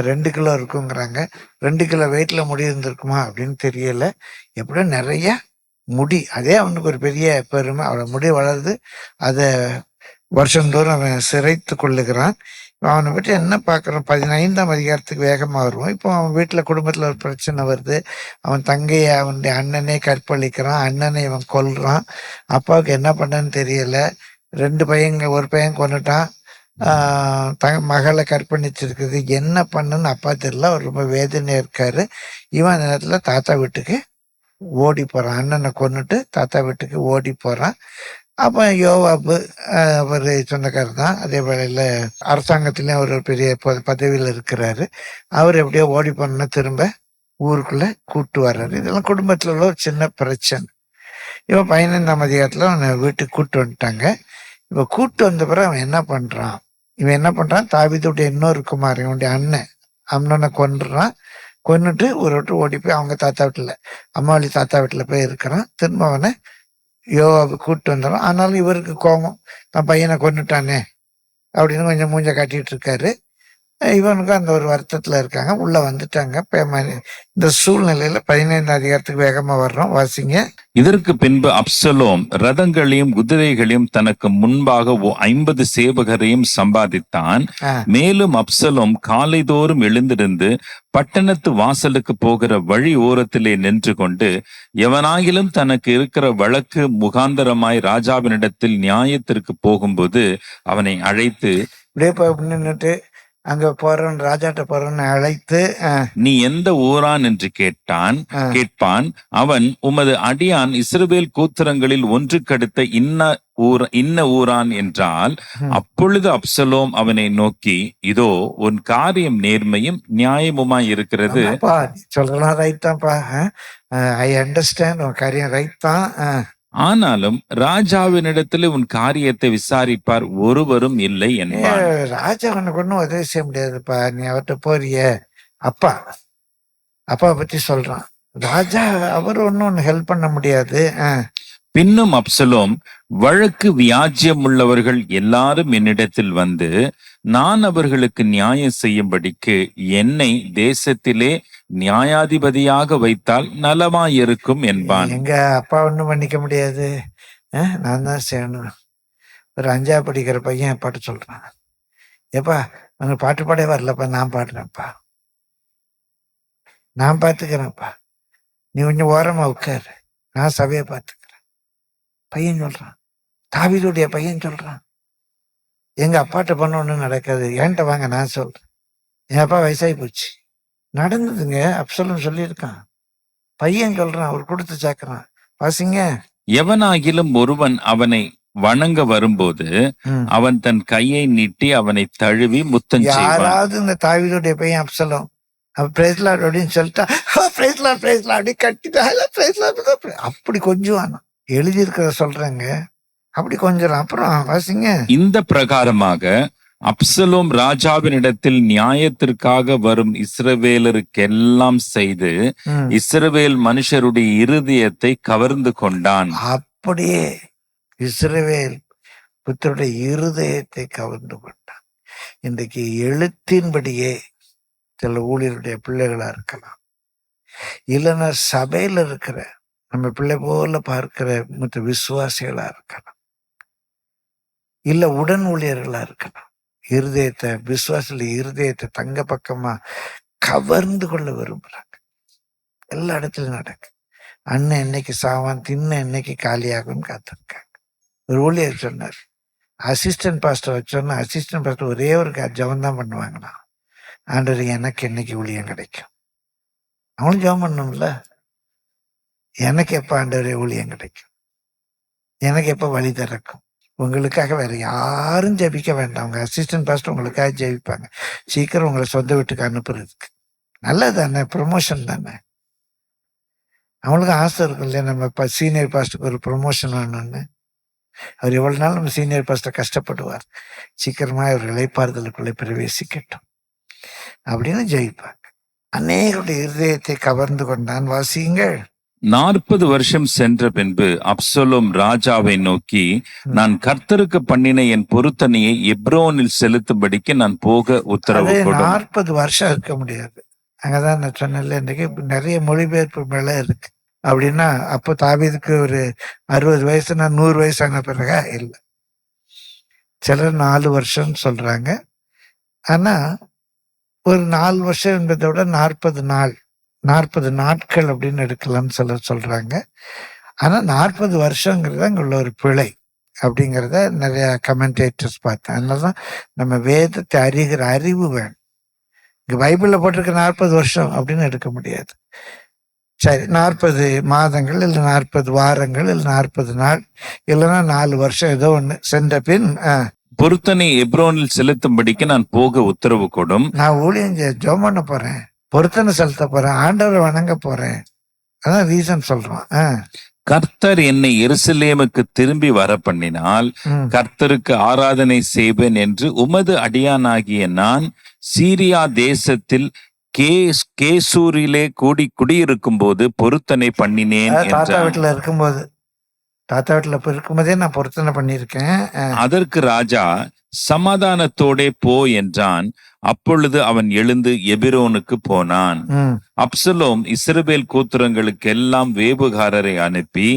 2 கிலோ இருக்குங்கிறாங்க. 2 கிலோ வெயிட்ல முடி இருந்திருக்குமா அப்படின்னு தெரியல. எப்படியும் நிறைய முடி, அதே அவனுக்கு ஒரு பெரிய பெருமை. அவளை முடி வளருது, அதை வருஷந்தோறும் அவன் சிரைத்து கொள்ளுகிறான். அவனை பற்றி என்ன பார்க்குறோம், 15ஆம் அதிகாரத்துக்கு வேகமாக வருவோம். இப்போ அவன் வீட்டில் குடும்பத்தில் ஒரு பிரச்சனை வருது. அவன் தங்கையை அவனுடைய அண்ணனே கற்பழிக்கிறான், அண்ணனை இவன் கொல்றான். அப்பாவுக்கு என்ன பண்ணன்னு தெரியல. 2 பையங்க, ஒரு பையன் கொண்டுட்டான், மகளை கற்பழிச்சிருக்குது. என்ன பண்ணுன்னு அப்பா தெரியல. அவர் ரொம்ப வேதனையா இருக்காரு. இவன் அந்த நேரத்தில் தாத்தா வீட்டுக்கு ஓடி போறான். அண்ணனை கொன்னுட்டு தாத்தா வீட்டுக்கு ஓடி போறான். அப்போ யோவாபு அவர் சொந்தக்காரர் தான். அதே வேளையில் அரசாங்கத்திலையும் அவர் ஒரு பெரிய பதவியில் இருக்கிறாரு. அவர் எப்படியோ ஓடி போனா திரும்ப ஊருக்குள்ள கூட்டு வர்றாரு. இதெல்லாம் குடும்பத்தில் உள்ள ஒரு சின்ன பிரச்சனை. இவன் 15ஆம் அதிகாரத்தில் அவனை வீட்டுக்கு கூட்டு வந்துட்டாங்க. இப்போ கூட்டு வந்த பிறகு அவன் என்ன பண்றான், தாவீதுடைய இன்னொரு குமார், இவனுடைய அண்ணன் அம்னோனை கொன்றான். கொன்னுட்டு ஊரை விட்டு ஓடி போய் அவங்க தாத்தா வீட்டில், அம்மாவளி தாத்தா வீட்டில் போய் இருக்கிறான். திரும்ப அவனை யோவாபு கூப்பிட்டு வந்துடும். ஆனாலும் இவருக்கு கோபம், நான் பையனை கொன்னுட்டானே அப்படின்னு கொஞ்சம் மூஞ்ச காட்டிட்டு இருக்காரு. இவனுக்கும் அந்த ஒரு வருத்தத்துல இருக்காங்க. உள்ள வந்துட்டாங்க. இந்த சூழ்நிலையில 15ஆம் அதிகாரத்துக்கு வேகமா வர்றோம், வாசிங்க. இதற்கு பின்பு அப்சலோம் ரதங்களையும் குதிரைகளையும் தனக்கு முன்பாக 50 சேவகரையும் சம்பாதித்தான். மேலும் அப்சலோம் காலைதோறும் எழுந்திருந்து பட்டணத்து வாசலுக்கு போகிற வழி ஓரத்திலே நின்று கொண்டு, எவனாகிலும் தனக்கு இருக்கிற வழக்கு முகாந்தரமாய் ராஜாவினிடத்தில் நியாயத்திற்கு போகும்போது அவனை அழைத்து, இப்படியே நின்றுட்டு அங்க போறவன் ராஜாட்ட போறவன் அழைத்து நீ எந்த ஊரான் என்று கேட்பான். அவன் உமது அடியான் இஸ்ரவேல் கோத்திரங்களில் ஒன்றுக்கடுத்த இன்ன ஊரான் என்றால், அப்பொழுது அப்சலோம் அவனை நோக்கி, இதோ உன் காரியம் நேர்மையும் நியாயமுமாய் இருக்கிறது. சொல்றலாம் ரைட் தான்ப்பா, ஐ அண்டர்ஸ்டாண்ட், உன் காரியம் ரைட் தான். ஆனாலும் ராஜாவினிடத்துல உன் காரியத்தை விசாரிப்பார் ஒருவரும் இல்லை என்பார். ராஜா உனக்கு ஒன்றும் உதவி செய்ய முடியாதுப்பா, நீ அவர்கிட்ட போறிய. அப்பா பத்தி சொல்றான் ராஜா, அவர் ஒன்னும் ஹெல்ப் பண்ண முடியாது. பின்னும் அப்சலோம், வழக்கு வியாஜ்யம் உள்ளவர்கள் எல்லாரும் என்னிடத்தில் வந்து நான் அவர்களுக்கு நியாயம் செய்யும்படிக்கு என்னை தேசத்திலே நியாயாதிபதியாக வைத்தால் நலமாயிருக்கும் என்பான். எங்க அப்பா ஒன்றும் பண்ணிக்க முடியாது, நான் தான் செய்யணும். ஒரு 5ஆவது படிக்கிற பையன் பாட்டு சொல்றான், ஏப்பா உனக்கு பாட்டு பாடே வரலப்பா, நான் பாடுறேன்ப்பா, நான் பார்த்துக்கிறேன்ப்பா, நீ கொஞ்சம் ஓரமா உட்காரு, நான் சபையை பார்த்துக்கிறேன். பையன் சொல்றான், தாவீதுடைய பையன் சொல்றான், எங்க அப்பாட்ட பண்ண ஒன்றும் நடக்காது, ஏன்ட்ட வாங்க நான் சொல்றேன். என் அப்பா வயசாகி போச்சு. நடந்ததுங்க, அப்சலோம் சொல்லியிருக்கான். பையன் சொல்றான், அவர் கொடுத்து சாக்குறான். வாசிங்க. எவனாகிலும் ஒருவன் அவனை வணங்க வரும்போது அவன் தன் கையை நீட்டி அவனை தழுவி முத்தம் செய்வான். யாராவது இந்த தாவீதுடைய பையன் அப்சலோம் பிரேஸ்லாட் அப்படின்னு சொல்லிட்டா, பிரேஸ்லாட் அப்படி கட்டிட்டா, அப்படி கொஞ்சம் எழுதியிருக்கிறத சொல்றேங்க, அப்படி கொஞ்சம். அப்புறம் வாசிங்க. இந்த பிரகாரமாக அப்சலோம் ராஜாவினிடத்தில் நியாயத்திற்காக வரும் இஸ்ரவேலருக்கெல்லாம் செய்து இஸ்ரவேல் மனுஷருடைய இருதயத்தை கவர்ந்து கொண்டான். அப்படியே இஸ்ரவேல் புத்தருடைய இருதயத்தை கவர்ந்து கொண்டான். இன்றைக்கு எழுத்தின்படியே சில ஊழியருடைய பிள்ளைகளா இருக்கலாம், இல்லைன்னா சபையில இருக்கிற நம்ம பிள்ளை போல பார்க்கிற மற்ற விசுவாசிகளா இருக்கலாம், இல்ல உடன் ஊழியர்களா இருக்கலாம். இருதயத்தை, விசுவாசில இருதயத்தை தங்க பக்கமா கவர்ந்து கொள்ள விரும்புறாங்க. எல்லா இடத்துலயும் நடக்கு. அண்ணன் என்னைக்கு சாவான், தின்ன என்னைக்கு காலியாகும் காத்திருக்காங்க. ஒரு ஊழியர் சொன்னார், அசிஸ்டன்ட் பாஸ்டர் வச்சோன்னா அசிஸ்டன்ட் பாஸ்டர் ஒரே ஒரு ஜபம் தான் பண்ணுவாங்கண்ணா, ஆண்டவர் எனக்கு என்னைக்கு ஊழியம் கிடைக்கும். அவங்களும் ஜபம் பண்ணணும்ல, எனக்கு எப்ப ஆண்டவரே ஊழியம் கிடைக்கும், எனக்கு எப்ப வழி திறக்கும். உங்களுக்காக வேற யாரும் ஜெபிக்க வேண்டாம், உங்க அசிஸ்டன்ட் பாஸ்டர் உங்களுக்காக ஜெபிப்பாங்க. சீக்கிரம் உங்களை சொந்த வீட்டுக்கு அனுப்புறதுக்கு. நல்லது தானே, ப்ரொமோஷன் தானே. அவங்களுக்கு ஆசை இருக்கும் இல்லையா, நம்ம சீனியர் பாஸ்டருக்கு ஒரு ப்ரொமோஷன் வேணும்னு. அவர் எவ்வளவு நாள் நம்ம சீனியர் பாஸ்டர் கஷ்டப்படுவார், சீக்கிரமா அவர் இளைப்பாறுதலுக்குள்ளே பிரவேசிக்கட்டும் அப்படின்னு ஜெயிப்பாங்க. அநேகருடைய இருதயத்தை கவர்ந்து கொண்டான். வாசியுங்கள். 40 வருஷம் சென்ற பின்பு அப்சலோம் ராஜாவை நோக்கி, நான் கர்த்தருக்கு பண்ணின என் பொருத்தனையை எப்ரோனில் செலுத்தும்படிக்கு நான் போக உத்தரவு கொடு. 40 வருஷம் இருக்க முடியாது. அங்கதான் நான் சொன்னேன்ல, இன்றைக்கு நிறைய மொழிபெயர்ப்பு மேல இருக்கு. அப்படின்னா அப்போ தாவீதுக்கு ஒரு 60 வயசுனா 100 வயசான பிறகா இல்லை. சிலர் 4 வருஷம் சொல்றாங்க. ஆனா ஒரு 4 வருஷம் என்பதை விட 40 நாட்கள் அப்படின்னு எடுக்கலாம்னு சிலர் சொல்றாங்க. ஆனா 40 வருஷங்கிறது அங்க உள்ள ஒரு பிழை அப்படிங்கிறத நிறைய கமெண்டேட்டர்ஸ் பார்த்தேன். அதனாலதான் நம்ம வேதத்தை அறிகிற அறிவு வேணும். இங்க பைபிள்ல போட்டிருக்க 40 வருஷம் அப்படின்னு எடுக்க முடியாது. சரி, 40 மாதங்கள் இல்லை 40 வாரங்கள் இல்லை 40 நாள் இல்லைன்னா 4 வருஷம் ஏதோ ஒண்ணு சென்ற பின் பொருத்தனை எப்ரோனில் செலுத்தும்படிக்கு நான் போக உத்தரவு கொடும். நான் ஊழியம் ஜெபம் பண்ண போறேன், பொருத்தனை செலுத்த போறேன், ஆண்டவரை வணங்க போறேன். அதான் ரீசன் சொல்றான். கர்த்தர் என்னை எருசலேமுக்கு திரும்பி வர பண்ணினால் கர்த்தருக்கு ஆராதனை செய்வேன் என்று உமது அடியானாகிய நான் சீரியா தேசத்தில் கேசூரிலே குடியிருக்கும் போது பொருத்தனை பண்ணினேன். தாத்தா வீட்டுல இருக்கும்போதே நான் பொருத்தனை பண்ணியிருக்கேன். அதற்கு ராஜா சமாதானத்தோடே போ என்றான். அப்பொழுது அவன் எழுந்து எபிரோனுக்கு போனான். அப்சலோம் இஸ்ரவேல் கோத்திரங்களுக்கு எல்லாம் வேவுகாரரை அனுப்பி,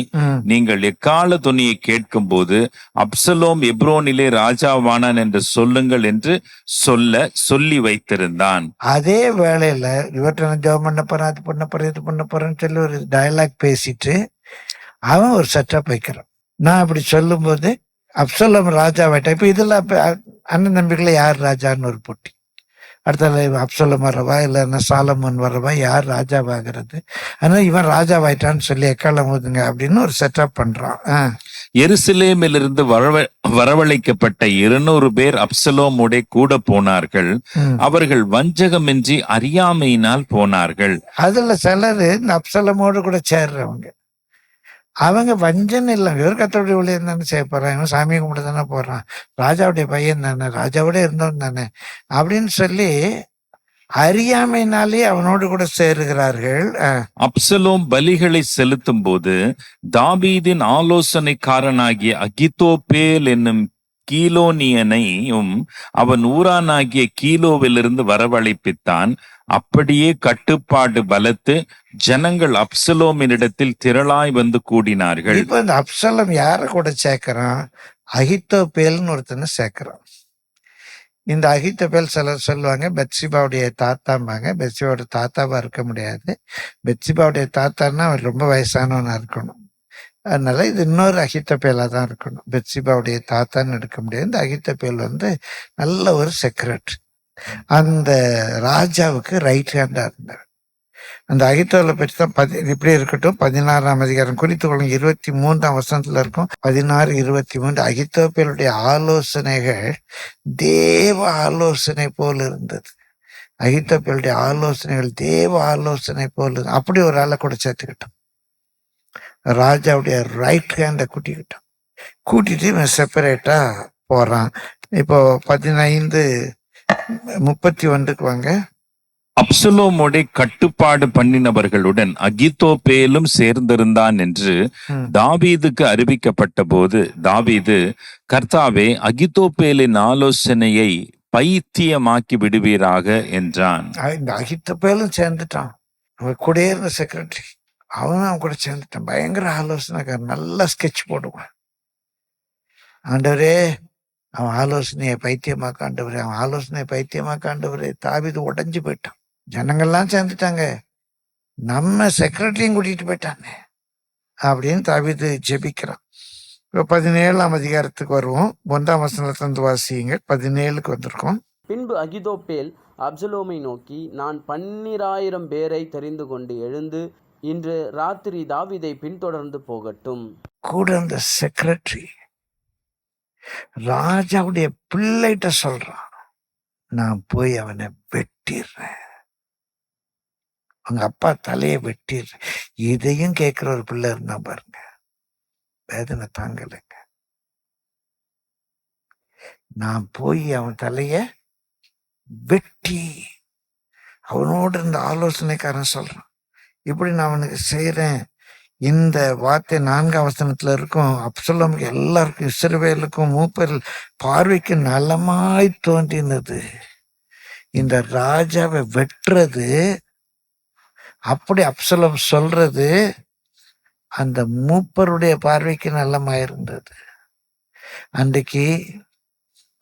நீங்கள் எக்கால துணியை கேட்கும் போது அப்சலோம் எப்ரோனிலே ராஜாவானான் என்று சொல்லுங்கள் என்று சொல்லி வைத்திருந்தான். அதே வேளையில இவற்றை ஜெபம் பண்ண போறேன், அது பண்ண போறேன், இது பண்ண போறேன்னு சொல்லி ஒரு டயலாக் பேசிட்டு அவன் ஒரு செட்டப் வைக்கிறான். நான் அப்படி சொல்லும் போது அப்சலோம் ராஜாவாயிட்டான். இப்ப இதெல்லாம் அண்ணன் தம்பிகளை யார் ராஜான்னு ஒரு போட்டி. அடுத்தால அப்சலோம் வரவா இல்லைன்னா சாலமோன் வரவா, யார் ராஜாவாகிறது? அதனால இவன் ராஜாவாயிட்டான்னு சொல்லி எக்காலம் ஊதுங்க அப்படின்னு ஒரு செட்டப் பண்றான். எருசலேமிலிருந்து வரவழைக்கப்பட்ட 200 பேர் அப்சலோமுடே கூட போனார்கள். அவர்கள் வஞ்சகமின்றி அறியாமையினால் போனார்கள். அதுல சிலர் இந்த அப்சலமோடு கூட சேர்றவங்க, அவங்க வஞ்சனை இல்லை, வெறும் கத்தோடைய ஊழியம் தானே செய்ய போறான், இவன் சாமியை கும்பிட்டு தானே போறான், ராஜாவுடைய பையன் தானே, ராஜாவோட இருந்தவன் தானே அப்படின்னு சொல்லி அறியாமையினாலே அவனோடு கூட சேருகிறார்கள். அப்சலோம் பலிகளை செலுத்தும் போது தாவீதின் ஆலோசனைக்காரனாகிய அகித்தோப்பேல் என்னும் கீலோனியனையும் அவன் ஊரானாகிய கீலோவிலிருந்து வரவழைப்பித்தான். அப்படியே கட்டுப்பாடு பலத்து ஜனங்கள் அப்சலோமினிடத்தில் திரளாய் வந்து கூடினார்கள். இப்ப இந்த அப்சலம் யார கூட சேர்க்கிறான்? அகித்தோப்பேல்னு ஒருத்தனை சேர்க்கிறான். இந்த அகித்தோப்பேல் சிலர் சொல்லுவாங்க பெத்சிபாவுடைய தாத்தாம்பாங்க. பெத்சிபாவுடைய தாத்தாவா இருக்க முடியாது. பெத்சிபாவுடைய தாத்தான்னா அவர் ரொம்ப வயசானவனா இருக்கணும். அதனால இது இன்னொரு அகித்தோப்பேலா தான் இருக்கணும். பெத்சிபாவுடைய தாத்தான்னு எடுக்க முடியாது. இந்த அகித்தோப்பேல் நல்ல ஒரு செக்ரட்டரி, அந்த ராஜாவுக்கு ரைட் ஹேண்டா இருந்தார். அந்த அகித்தோப்பேலை பற்றி தான் இப்படி இருக்கட்டும், 16ஆம் அதிகாரம் குறித்து கொள்ளும் 23ஆம் வசனத்துல இருக்கும். 16:23 அகித்தோப்பேலுடைய ஆலோசனைகள் தேவ ஆலோசனை போல் இருந்தது. அகித்தோப்பேலுடைய ஆலோசனைகள் தேவ ஆலோசனை போல் இருந்தது. அப்படி ஒரு ஆளை கூட சேர்த்துக்கிட்டோம். ராஜாவுடைய ரைட் ஹேண்டை கூட்டிட்டு இவன் செப்பரேட்டா போறான். இப்போ 15:31 வாங்க. அப்சலோமோடே கட்டுப்பாடு பண்ணினவர்களுடன் அகித்தோப்பேலும் சேர்ந்திருந்தான் என்று தாவீதுக்கு அறிவிக்கப்பட்ட போது தாவீது, கர்த்தாவே, அகித்தோப்பேலின் ஆலோசனையை பைத்தியமாக்கி விடுவீராக என்றான். இந்த அகித்தோப்பேலும் சேர்ந்துட்டான், அவன் கூட இருந்த செக்ரட்டரி, அவன் கூட சேர்ந்துட்டான். பயங்கர ஆலோசனைக்காரன், நல்லா ஸ்கெட்ச் போடுவான். ஆண்டவரே, அவன் ஆலோசனையை பைத்தியமாக்க ஆண்டவரே, அவன் ஆலோசனையை பைத்தியமாக்க ஆண்டவரே. தாவீது உடைஞ்சு போயிட்டான். ஜனங்கள்லாம் சேர்ந்துட்டாங்க, நம்ம செக்ரட்டரியும் கூட்டிட்டு போயிட்டாங்க அப்படின்னு தாவீது ஜெபிக்கிறான். இப்போ 17ஆம் அதிகாரத்துக்கு வருவோம். 1ஆம் வசனத்திலிருந்து வாசியுங்க. 17க்கு வந்திருக்கோம். பின்பு அகித்தோப்பேல் அப்சலோமை நோக்கி, நான் 12,000 பேரை தெரிந்து கொண்டு எழுந்து இன்று ராத்திரி தாவீதை பின்தொடர்ந்து போகட்டும். கூட அந்த செக்ரட்டரி ராஜாவுடைய பிள்ளைகிட்ட சொல்றான், நான் போய் அவனை வெட்டிடுறேன், அவங்க அப்பா தலையை வெட்டிடுறேன். இதையும் கேட்கிற ஒரு பிள்ளை இருந்தா பாருங்க, வேதனை தாங்கலைங்க. நான் போய் அவன் தலைய வெட்டி, அவனோடு இருந்த ஆலோசனைக்காரன் சொல்றான், இப்படி நான் அவனுக்கு செய்யறேன். இந்த வார்த்தை 4ஆம் வசனத்துல இருக்கும். அப்சலோமுக்கு எல்லாருக்கும் இஸ்ரவேலுக்கும் மூப்பர் பார்வைக்கு நலமாய் தோன்றினது இந்த ராஜாவை வெட்டுறது. அப்படி அப்சலோம் சொல்றது அந்த மூப்பருடைய பார்வைக்கு நல்லமாயிருந்தது. அன்றைக்கு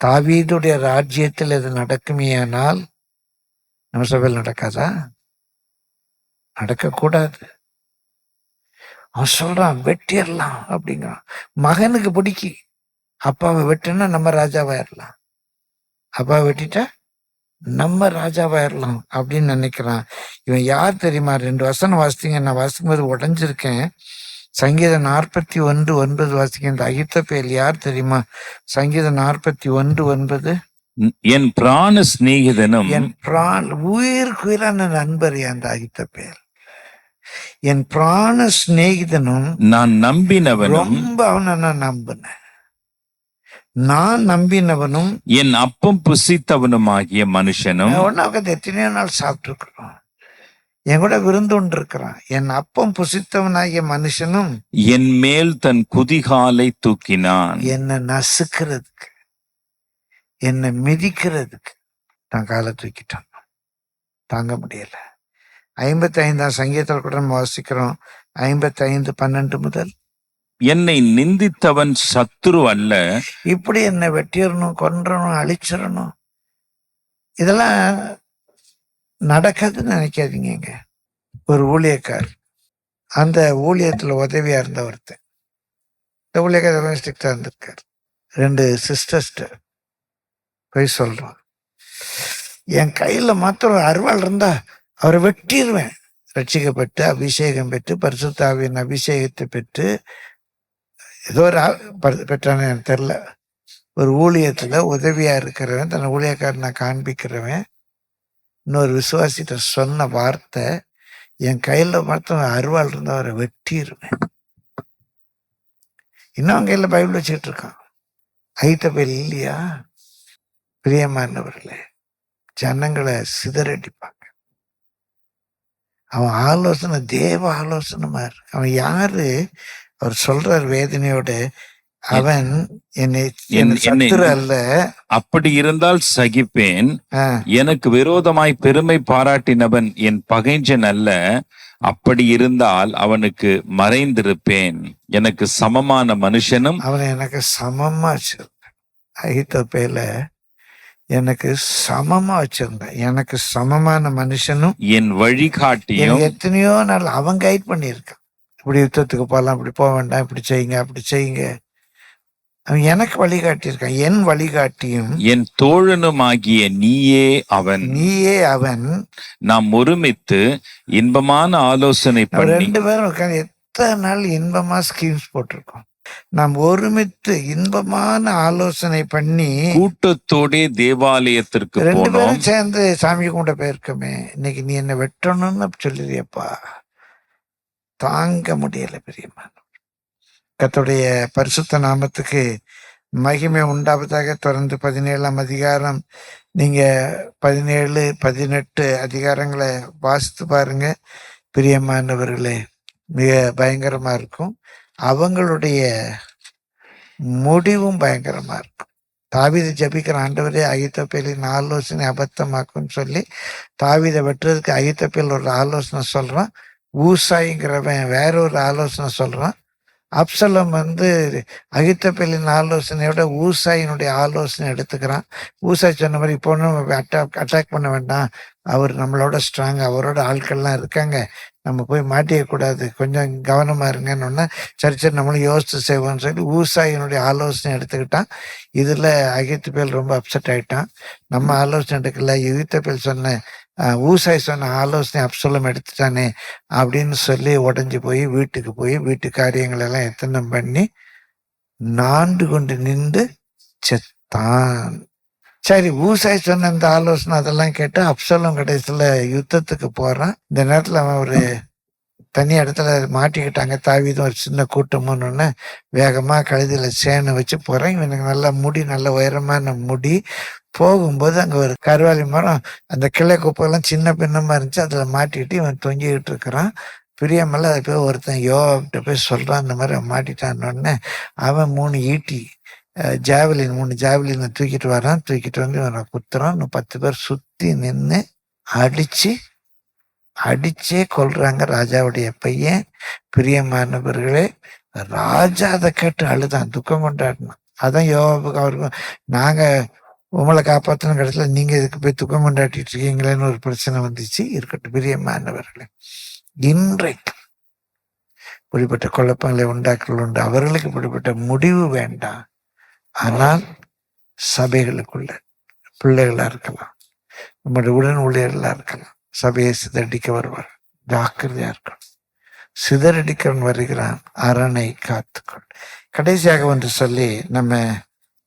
தாவீதுடைய ராஜ்யத்தில் இது நடக்குமேயானால் நம்ம சபையில் நடக்காதா? நடக்கக்கூடாது. அவன் சொல்றான் வெட்டிடலாம் அப்படிங்கிறான். மகனுக்கு பிடிக்கி அப்பாவை வெட்டுனா நம்ம ராஜாவாயிரலாம், அப்பாவை வெட்டிட்டா நம்ம ராஜாவாயிரலாம் அப்படின்னு நினைக்கிறான். இவன் யார் தெரியுமா? 2 வசனம் வாசித்தீங்க, நான் வாசிக்கும்போது உடஞ்சிருக்கேன். சங்கீதம் 41:9 வாசிக்க. இந்த அகித்தோப்பேல் யார் தெரியுமா? சங்கீதம் 41:9, என் பிராண சிநேகிதனும், என் உயிர்க்குயிரான நண்பர் அந்த அகித்தோப்பேல். என் பிராண சிநேகிதனும் நான் நம்பினவனும், ரொம்ப அவனை நான் நம்பினேன், நான் நம்பினவனும், என் அப்பம் புசித்தவனுமாகிய மனுஷனும். உட்காந்து எத்தனையோ நாள் சாப்பிட்டு இருக்கிறோம், என் கூட விருந்தொண்டு இருக்கிறான். என் அப்பம் புசித்தவனாகிய மனுஷனும் என் மேல் தன் குதிகாலை தூக்கினான். என்னை நசுக்கிறதுக்கு, என்னை மிதிக்கிறதுக்கு தான் காலை தூக்கிட்டான். தாங்க முடியல. 55ஆம் சங்கீதத்தில் கூட நம்ம வாசிக்கிறோம். 55:12 முதல், என்னை நிந்தித்தவன் சத்துரு அல்ல. இப்படி என்னை வெட்டிடணும், கொன்றணும், அழிச்சிடணும், இதெல்லாம் நடக்காதுன்னு நினைக்காதீங்க. ஒரு ஊழியக்கார், அந்த ஊழியத்துல உதவியா இருந்த ஒருத்தன், இந்த ஊழியக்கார ஸ்ட்ரிக்டா இருந்திருக்காரு. 2 சிஸ்டர்ஸ்ட போய் சொல்றான், என் கையில மாத்திரம் ஒரு அருவாள் இருந்தா அவரை வெட்டிடுவேன். ரட்சிக்கப்பட்டு அபிஷேகம் பெற்று பரிசுத்தாவியின் அபிஷேகத்தை பெற்று ஏதோ ஒரு பெற்றானு எனக்கு தெரியல, ஒரு ஊழியத்துல உதவியா இருக்கிறவன், தன் ஊழியக்காரனை காண்பிக்கிறவன், இன்னொரு விசுவாசிட்ட சொன்ன வார்த்தை, என் கையில மாத்திரம் அருவாள் இருந்தா அவரை வெட்டிடுவேன். இன்னும் அவன் கையில பைபிள் வச்சுக்கிட்டு இருக்கான். ஐத்தபேல் இல்லையா? பிரியமானவர்களே, ஜனங்களை சிதறடிப்பாங்க. அவன் ஆலோசனை தேவ ஆலோசனை மாதிரி. அவன் யாரு? அவர் சொல்றார் வேதனையோட, அவன் என்னை சத்துரு அல்ல. அப்படி இருந்தால் சகிப்பேன். எனக்கு விரோதமாய் பெருமை பாராட்டினவன் என் பகைஞ்சன் அல்ல. அப்படி இருந்தால் அவனுக்கு மறைந்திருப்பேன். எனக்கு சமமான மனுஷனும் அவனை எனக்கு சமமா வச்சிருந்தேன். ஐத்தபேல எனக்கு சமமா வச்சிருந்தேன். எனக்கு சமமான மனுஷனும் என் வழிகாட்டியும். எத்தனையோ நாள் அவன் கைட் பண்ணியிருக்கான். இப்படி யுத்தத்துக்கு போகலாம், இப்படி போக வேண்டாம், இப்படி செய்யுங்க, அப்படி செய்யுங்க. அவன் எனக்கு வழிகாட்டியிருக்கான். என் வழிகாட்டியும் என் தோழனும் ஆகிய நீயே அவன். நாம் ஒருமித்து இன்பமான ஆலோசனை பண்ணி, ரெண்டு பேரும் உட்காந்து எத்தனை நாள் இன்பமா ஸ்கீம்ஸ் போட்டிருக்கோம். நாம் ஒருமித்து இன்பமான ஆலோசனை பண்ணி கூட்டத்தோடே தேவாலயத்திற்கு ரெண்டு போனோம். பேரும் சேர்ந்து சாமி கும்பிட போயிருக்கோமே. இன்னைக்கு நீ என்ன வெட்டணும்னு சொல்லுறியப்பா, தாங்க முடியல. பெரியம்மா, கர்த்தருடைய பரிசுத்த நாமத்துக்கு மகிமை உண்டாவதாக. தொடர்ந்து 17ஆம் அதிகாரம் நீங்க 17, 18 அதிகாரங்களை வாசித்து பாருங்க பிரியமானவர்களே. மிக பயங்கரமா இருக்கும். அவங்களுடைய முடிவும் பயங்கரமா இருக்கும். தாவீது ஜபிக்கிற, ஆண்டவரே அகித்தோப்பேலின் ஆலோசனை அபத்தமாக்குன்னு சொல்லி தாவீதை வெட்டுறதுக்கு அகித்தோப்பேல் ஒரு ஆலோசனை சொல்றான். ஊசாய்ங்கிறவன் வேற ஒரு ஆலோசனை சொல்றான். அப்சலம் அகித்தோப்பேலின் ஆலோசனையோட ஊசாயினுடைய ஆலோசனை எடுத்துக்கிறான். ஊசாய் சொன்ன மாதிரி இப்போ ஒன்றும் அட்டாக் பண்ண வேண்டாம், அவர் நம்மளோட ஸ்ட்ராங், அவரோட ஆட்கள்லாம் இருக்காங்க, நம்ம போய் மாட்டிக்கக்கூடாது, கொஞ்சம் கவனமா இருங்கன்னு ஒன்னா, சரி நம்மளும் யோசிச்சு செய்வோம்னு சொல்லி ஊசாயினுடைய ஆலோசனை எடுத்துக்கிட்டான். இதுல அகித்தோப்பேல் ரொம்ப அப்செட் ஆயிட்டான். நம்ம ஆலோசனை எடுக்கல, அகித்தோப்பேல் சொன்ன ஊசாய் சொன்ன ஆலோசனை அப்சலம் எடுத்துட்டானே அப்படின்னு சொல்லி உடஞ்சி போய் வீட்டு காரியங்கள் எல்லாம் எத்தனம் பண்ணி நாண்டு கொண்டு நின்று செத்தான். சரி, ஊசாய் சொன்ன அந்த ஆலோசனை அதெல்லாம் கேட்டு அப்சலம் கடைசியில யுத்தத்துக்கு போறான். இந்த நேரத்துல அவன் ஒரு தனி இடத்துல மாட்டிக்கிட்டாங்க. தாவீதும் ஒரு சின்ன கூட்டமுன்னு வேகமா கழுதியில சேனை வச்சு போறான். இவனுக்கு நல்ல முடி, நல்ல உயரமான முடி. போகும்போது அங்க ஒரு கருவாலி மரம், அந்த கிளை குப்பெல்லாம் சின்ன பின்னமா இருந்துச்சு, அதுல மாட்டிக்கிட்டு இவன் தொங்கிக்கிட்டு இருக்கிறான். பிரியமல்ல, அதை போய் ஒருத்தன் யோகிட்ட போய் சொல்றான், இந்த மாதிரி மாட்டிட்டான்னு. அவன் 3 ஈட்டி ஜாவலின் 3 ஜாவலினை தூக்கிட்டு வரான். தூக்கிட்டு வந்து இவனை குத்துறான். 10 பேர் சுத்தி நின்று அடிச்சே கொல்றாங்க ராஜாவுடைய பையன். பிரியமானவர்களே, ராஜா அதை கேட்டு அழுதான், துக்கம் கொண்டாடினான். அதான் யோவாபுக்கு அவருக்கும், நாங்க உங்களை காப்பாற்றின இடத்துல நீங்க இதுக்கு போய் துக்கம் கொண்டாடிட்டு இருக்கீங்களேன்னு ஒரு பிரச்சனை வந்துச்சு. இருக்கட்டும் பிரியமானவர்களே, இன்றைக்கு இப்படிப்பட்ட குழப்பங்களை உண்டாக்கல் உண்டு. அவர்களுக்கு இப்படிப்பட்ட முடிவு வேண்டாம். ஆனால் சபைகளுக்குள்ள பிள்ளைகளா இருக்கலாம், நம்முடைய உடன் ஊழியர்களா இருக்கலாம், சபையை சிதறடிக்க வருவார். ஜாக்கிரதையா இருக்கணும். சிதறடிக்கிறவன் வருகிறான், அரணை காத்துக்கொள். கடைசியாக ஒன்று சொல்லி நம்ம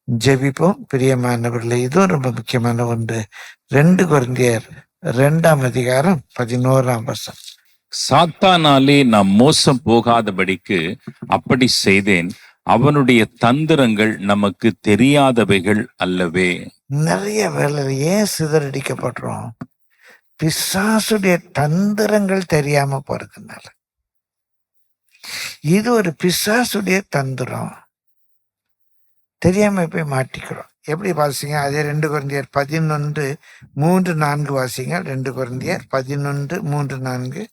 ஜெபிப்போம். பிரியமானவர்களே, இதுவும் ரொம்ப முக்கியமான ஒன்று. 2 கொரிந்தியர் 2ஆம் அதிகாரம் 11ஆம் வசனம். சாத்தானாலே நாம் மோசம் போகாதபடிக்கு அப்படி செய்தேன், அவனுடைய தந்திரங்கள் நமக்கு தெரியாதவைகள் அல்லவே. நிறைய வேலை ஏன் சிதறடிக்கப்படுறோம்? பிசாசுடைய தந்திரங்கள் தெரியாம போறதுனால. இது ஒரு பிசாசுடைய தந்திரம், தெரியாம போய் மாட்டிக்கிறோம். எப்படி வாசிங்க? அதே 2 கொரிந்தியர் 11:3-4 வாசிங்க. 2 கொரிந்தியர் 11:3-4.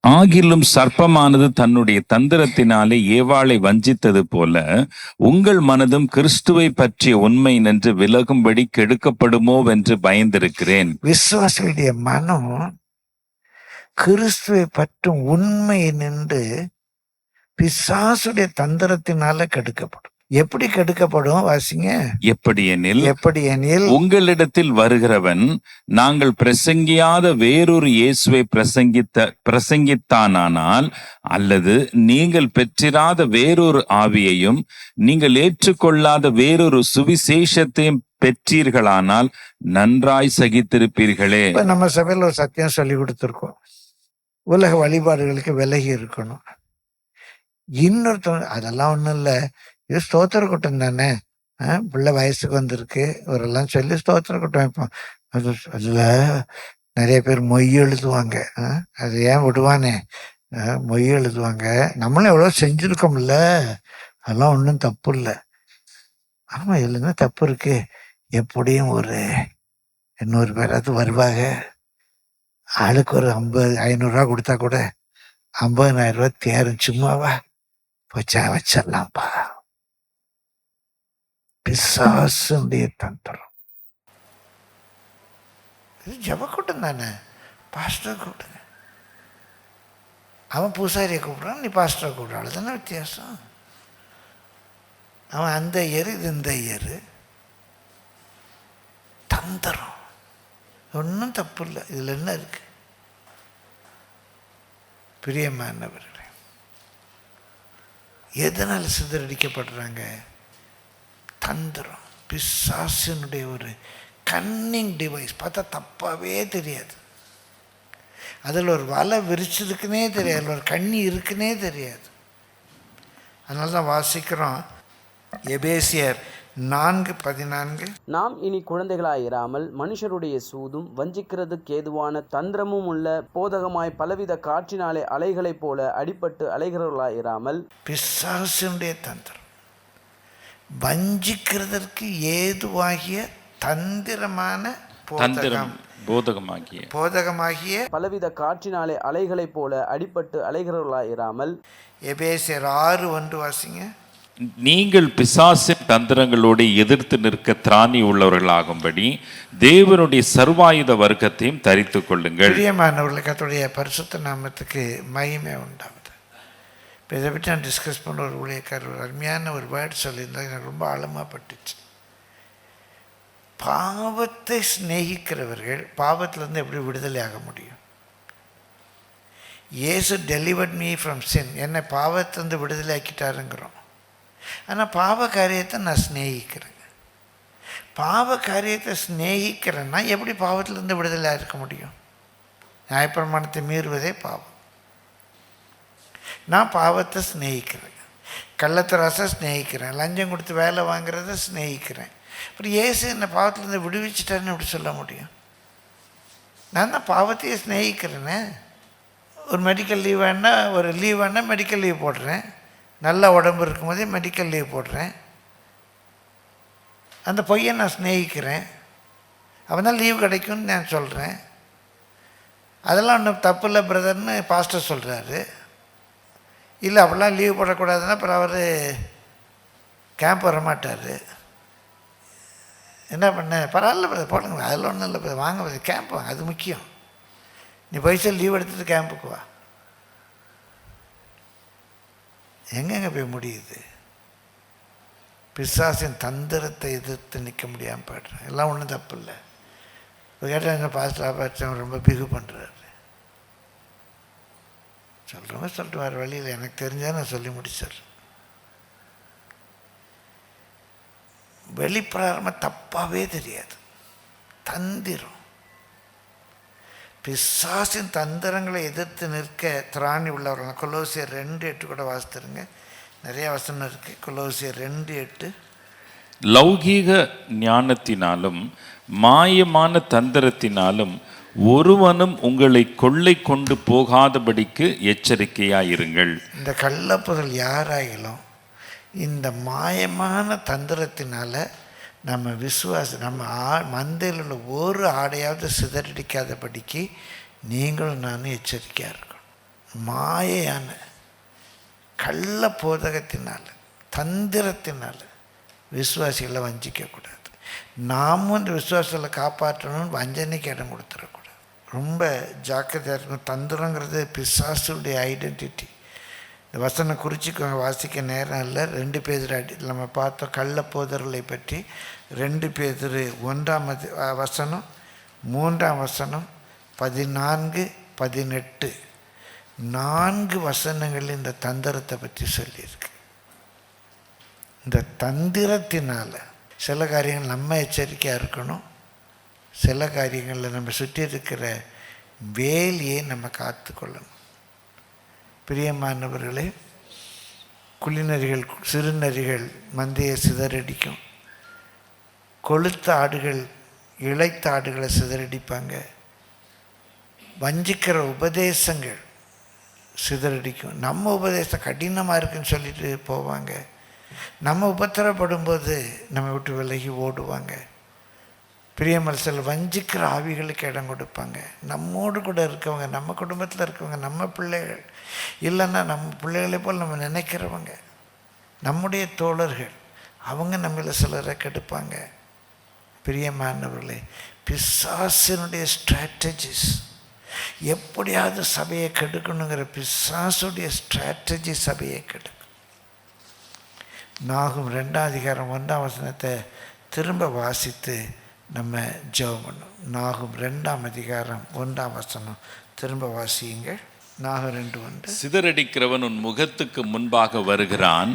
ஆகிலும் சர்ப்பமானது தன்னுடைய தந்திரத்தினாலே ஏவாளை வஞ்சித்தது போல உங்கள் மனதும் கிறிஸ்துவை பற்றிய உண்மை நின்று விலகும்படி கெடுக்கப்படுமோ என்று பயந்திருக்கிறேன். விசுவாசிகளுடைய மனம் கிறிஸ்துவை பற்றும் உண்மை நின்று பிசாசுடைய தந்திரத்தினால கெடுக்கப்படும். எப்படி கெடுக்கப்படும்? வாசிங்க. எப்படியெனில் எப்படி எனில், உங்களிடத்தில் வருகிறவன் நாங்கள் பிரசங்கியாத வேறொரு இயேசுவை பிரசங்கித்தானால், அல்லது நீங்கள் பெற்றிராத வேறொரு ஆவியையும் நீங்கள் ஏற்றுக்கொள்ளாத வேறொரு சுவிசேஷத்தையும் பெற்றீர்களானால் நன்றாய் சகித்திருப்பீர்களே. இப்ப நம்ம சபையில் ஒரு சத்தியம் சொல்லி கொடுத்துருக்கோம், உலக வழிபாடுகளுக்கு விலகி இருக்கணும். இன்னொருத்தவங்க அதெல்லாம் ஒன்றும் இல்லை, இது ஸ்தோத்திர கூட்டம் தானே, பிள்ளை வயசுக்கு வந்திருக்கு இவரெல்லாம் சொல்லி ஸ்தோத்திர கூட்டம் வைப்போம். அதில் நிறைய பேர் மொய் எழுதுவாங்க. அது ஏன் விடுவானே, மொய் எழுதுவாங்க. நம்மளும் எவ்வளோ செஞ்சுருக்கோம்ல, அதெல்லாம் ஒன்றும் தப்பு இல்லை. ஆமாம், இல்லைன்னா தப்பு இருக்கு. எப்படியும் ஒரு 800 பேராவது வருவாங்க. ஆளுக்கு ஒரு 500 கொடுத்தா கூட 50,000 ரூபா தேரும். சும்மாவா போச்சா வச்சிடலாம்ப்பா. பிசாசுடைய தந்திரம். இது ஜப கூட்டம் தானே, பாஸ்டர் கூப்பிடுங்க. அவன் பூசாரியை கூப்பிட்றான், நீ பாஸ்டரை கூப்பிட்ற, அவ்வளோதானே வித்தியாசம். அவன் அந்த இயர், இது இந்த இயர். தந்திரம் ஒன்றும் தப்பு இல்லை, இதில் என்ன இருக்கு? பிரியமானவர்களே, எதனால் சிதறடிக்கப்படுறாங்க? தந்திரம், பிசாசினுடைய ஒரு கன்னிங் டிவைஸ். பார்த்தா தப்பாகவே தெரியாது, அதில் ஒரு வலை விரிச்சதுக்குன்னே தெரியாது, அதில் ஒரு கண்ணி இருக்குன்னே தெரியாது. அதனால தான் வாசிக்கிறோம் எபேசியர் 4:14. நாம் இனி குழந்தைகளாயிராமல் மனுஷருடைய சூதும் வஞ்சிக்கிறதுக்கு ஏதுவான தந்திரமும் உள்ள போதகமாய் பலவித காற்றினாலே அலைகளைப் போல அடிபட்டு அலைகிறவர்களாயிராமல். பிசாசினுடைய தந்திரம், வஞ்சிக்கிறதற்கு ஏதுவாகிய தந்திரமான போதகமாகிய பலவித காற்றினாலே அலைகளைப் போல அடிபட்டு அலைகிறவர்களாயிராமல். எபேசியர் 6:1 வாசிங்க. நீங்கள் பிசாசின் தந்திரங்களோடு எதிர்த்து நிற்க திராணி உள்ளவர்களாகும்படி தேவனுடைய சர்வாயுத வர்க்கத்தையும் தரித்து கொள்ளுங்கள். பிரியமானவர்களுக்கு கர்த்தருடைய பரிசுத்த நாமத்துக்கு மகிமை உண்டாகுது. இப்போ இதை பற்றி நான் டிஸ்கஸ் பண்ண ஒரு ஊழியக்காரர் ஒரு அருமையான ஒரு வேர்ட் சொல்லியிருந்தாங்க, எனக்கு ரொம்ப ஆழமாக பட்டுச்சு. பாவத்தை சிநேகிக்கிறவர்கள் பாவத்திலேருந்து எப்படி விடுதலை ஆக முடியும்? இயேசு டெலிவர்ட் மீ ஃப்ரம் சின், என்னை பாவத்திலேருந்து விடுதலை ஆக்கிட்டாருங்கிறோம். ஆனால் பாவ காரியத்தை நான் சிநேகிக்கிறேங்க. பாவ காரியத்தை சிநேகிக்கிறேன்னா எப்படி பாவத்திலேருந்து விடுதலை இருக்க முடியும்? நியாயப்பிரமாணத்தை மீறுவதே பாவம். நான் பாவத்தை சிநேகிக்கிறேன், கள்ளத்தராசை சிநேகிக்கிறேன், லஞ்சம் கொடுத்து வேலை வாங்குறத சிநேகிக்கிறேன். அப்புறம் இயேசு என்னை பாவத்திலேருந்து விடுவிச்சிட்டாருன்னு எப்படி சொல்ல முடியும்? நான் தான் பாவத்தையே சிநேகிக்கிறேனே. ஒரு மெடிக்கல் லீவ் வேணால், ஒரு லீவ் வேணால் மெடிக்கல் லீவ் போடுறேன், நல்ல உடம்பு இருக்கும்போதே மெடிக்கல் லீவ் போடுறேன். அந்த பொய்யை நான் சிநேகிக்கிறேன், அவன் தான் லீவ் கிடைக்கும்னு நான் சொல்கிறேன். அதெல்லாம் ஒன்றும் தப்பு இல்லை பிரதர்னு பாஸ்டர் சொல்கிறாரு. இல்லை அப்படிலாம் லீவ் போடக்கூடாதுன்னா அப்புறம் அவர் கேம்ப் வர மாட்டார். என்ன பண்ண, பரவாயில்ல பிரதர் போடுங்க, அதில் ஒன்றும் இல்லை பிரதர், வாங்க பிரதர் கேம்ப் வாங்க, அது முக்கியம். நீ பைசா லீவ் எடுத்துகிட்டு கேம்புக்கு வா. எங்கெங்கே போய் முடியுது? பிசாசின் தந்திரத்தை எதிர்த்து நிற்க முடியாமல் போய்ட்றேன். எல்லாம் ஒன்றும் தப்பு இல்லை. இப்போ கேட்டால் எங்கள் பாஸ்டர் பாச்சவன் ரொம்ப பிகு பண்ணுறாரு. சொல்கிறவங்க சொல்லிட்டு வேறு வழியில் எனக்கு தெரிஞ்சால் நான் சொல்லி முடிச்சிடுறேன். வெளிப்பிரகாரமாக தப்பாகவே தெரியாது. தந்திரம், பிசாசின் தந்திரங்களை எதிர்த்து நிற்க திராணி உள்ளவர்கள். கொலோசியர் 2:8 கூட வாசித்துருங்க, நிறைய வசனம் இருக்குது. கொலோசியர் 2:8. லௌகீக ஞானத்தினாலும் மாயமான தந்திரத்தினாலும் ஒருவனும் உங்களை கொள்ளை கொண்டு போகாதபடிக்கு எச்சரிக்கையாயிருங்கள். இந்த கள்ளப்புதல் யாராயிலும் இந்த மாயமான தந்திரத்தினால நம்ம விசுவாசம், நம்ம மந்தையில் உள்ள ஒரு ஆடையாவது சிதறடிக்காதபடிக்கு நீங்களும் நானும் எச்சரிக்கையாக இருக்கணும். மாயையான கள்ள போதகத்தினால், தந்திரத்தினால் விசுவாசிகளை வஞ்சிக்கக்கூடாது. நாமும் இந்த விசுவாசத்தை காப்பாற்றணும்னு வஞ்சனைக்கு இடம் கொடுத்துடக்கூடாது. ரொம்ப ஜாக்கிரதையாக இருக்கணும். தந்திரங்கிறது பிசாசுடைய ஐடென்டிட்டி. இந்த வசனம் குறிச்சிக்கோங்க, வாசிக்க நேரம் இல்லை. 2 பேதுரு நம்ம பார்த்தோம் கள்ளப்போதர்களை பற்றி. 2 பேதுரு 1 வசனம் 3 வசனம் 14, 18 4 வசனங்கள் இந்த தந்திரத்தை பற்றி சொல்லியிருக்கு. இந்த தந்திரத்தினால் சில காரியங்கள் நம்ம எச்சரிக்கையாக இருக்கணும், சில காரியங்களில் நம்ம சுற்றி இருக்கிற வேலையை நம்ம காத்துக்கொள்ளணும். பிரியமானவர்களே, குளிநரிகள் சிறுநரிகள் மந்தையை சிதறடிக்கும், கொழுத்த ஆடுகள் இளைத்த ஆடுகளை சிதறடிப்பாங்க, வஞ்சிக்கிற உபதேசங்கள் சிதறடிக்கும். நம்ம உபதேசம் கடினமாக இருக்குன்னு சொல்லிட்டு போவாங்க. நம்ம உபத்திரப்படும் போது நம்ம விட்டு விலகி ஓடுவாங்க. பிரியமல் சில வஞ்சிக்கிற ஆவிகளுக்கு இடம் கொடுப்பாங்க. நம்மோடு கூட இருக்கவங்க, நம்ம குடும்பத்தில் இருக்கவங்க, நம்ம பிள்ளைகள், இல்லைன்னா நம்ம பிள்ளைகளை போல் நம்ம நினைக்கிறவங்க, நம்முடைய தோழர்கள், அவங்க நம்மள சிலரை கெடுப்பாங்க. பிரியமானவர்களே, பிசாசினுடைய ஸ்ட்ராட்டஜிஸ், எப்படியாவது சபையை கெடுக்கணுங்கிற பிசாசுடைய ஸ்ட்ராட்டஜி சபையை கெடுக்கும். நாகும் 2:1 திரும்ப வாசித்து நம்ம ஜெபம் பண்ணோம். நாகும் 2:1 திரும்ப வாசியுங்கள். நாகும் 2:1. சிதறடிக்கிறவன் உன் முகத்துக்கு முன்பாக வருகிறான்,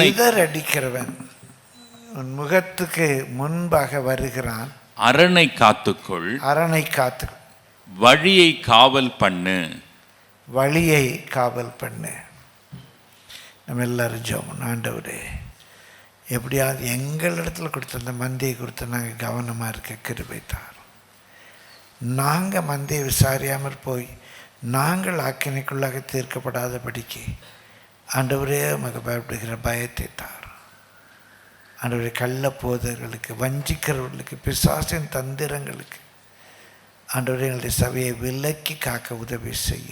சிதறடிக்கிறவன் உன் முகத்துக்கு முன்பாக வருகிறான், அரணை காத்துக்கொள், அரணை காத்து, வழியை காவல் பண்ணு, வழியை காவல் பண்ணு. நம்ம எல்லாரும் ஜெபம், ஆண்டவரே எப்படியாவது எங்களிடத்துல கொடுத்த அந்த மந்தையை கொடுத்து நாங்கள் கவனமாக இருக்க கிருபை தாரோம். நாங்கள் மந்தையை விசாரியாமல் போய் நாங்கள் ஆக்கினைக்குள்ளாக தீர்க்கப்படாதபடிக்கு ஆண்டவரே உமக்கு பயப்படுகிற பயத்தை தாரோம். ஆண்டவரே, கள்ளப்போதர்களுக்கு, வஞ்சிக்கிறவர்களுக்கு, பிசாசின் தந்திரங்களுக்கு ஆண்டவரே எங்களுடைய சபையை விலக்கி காக்க உதவி செய்ய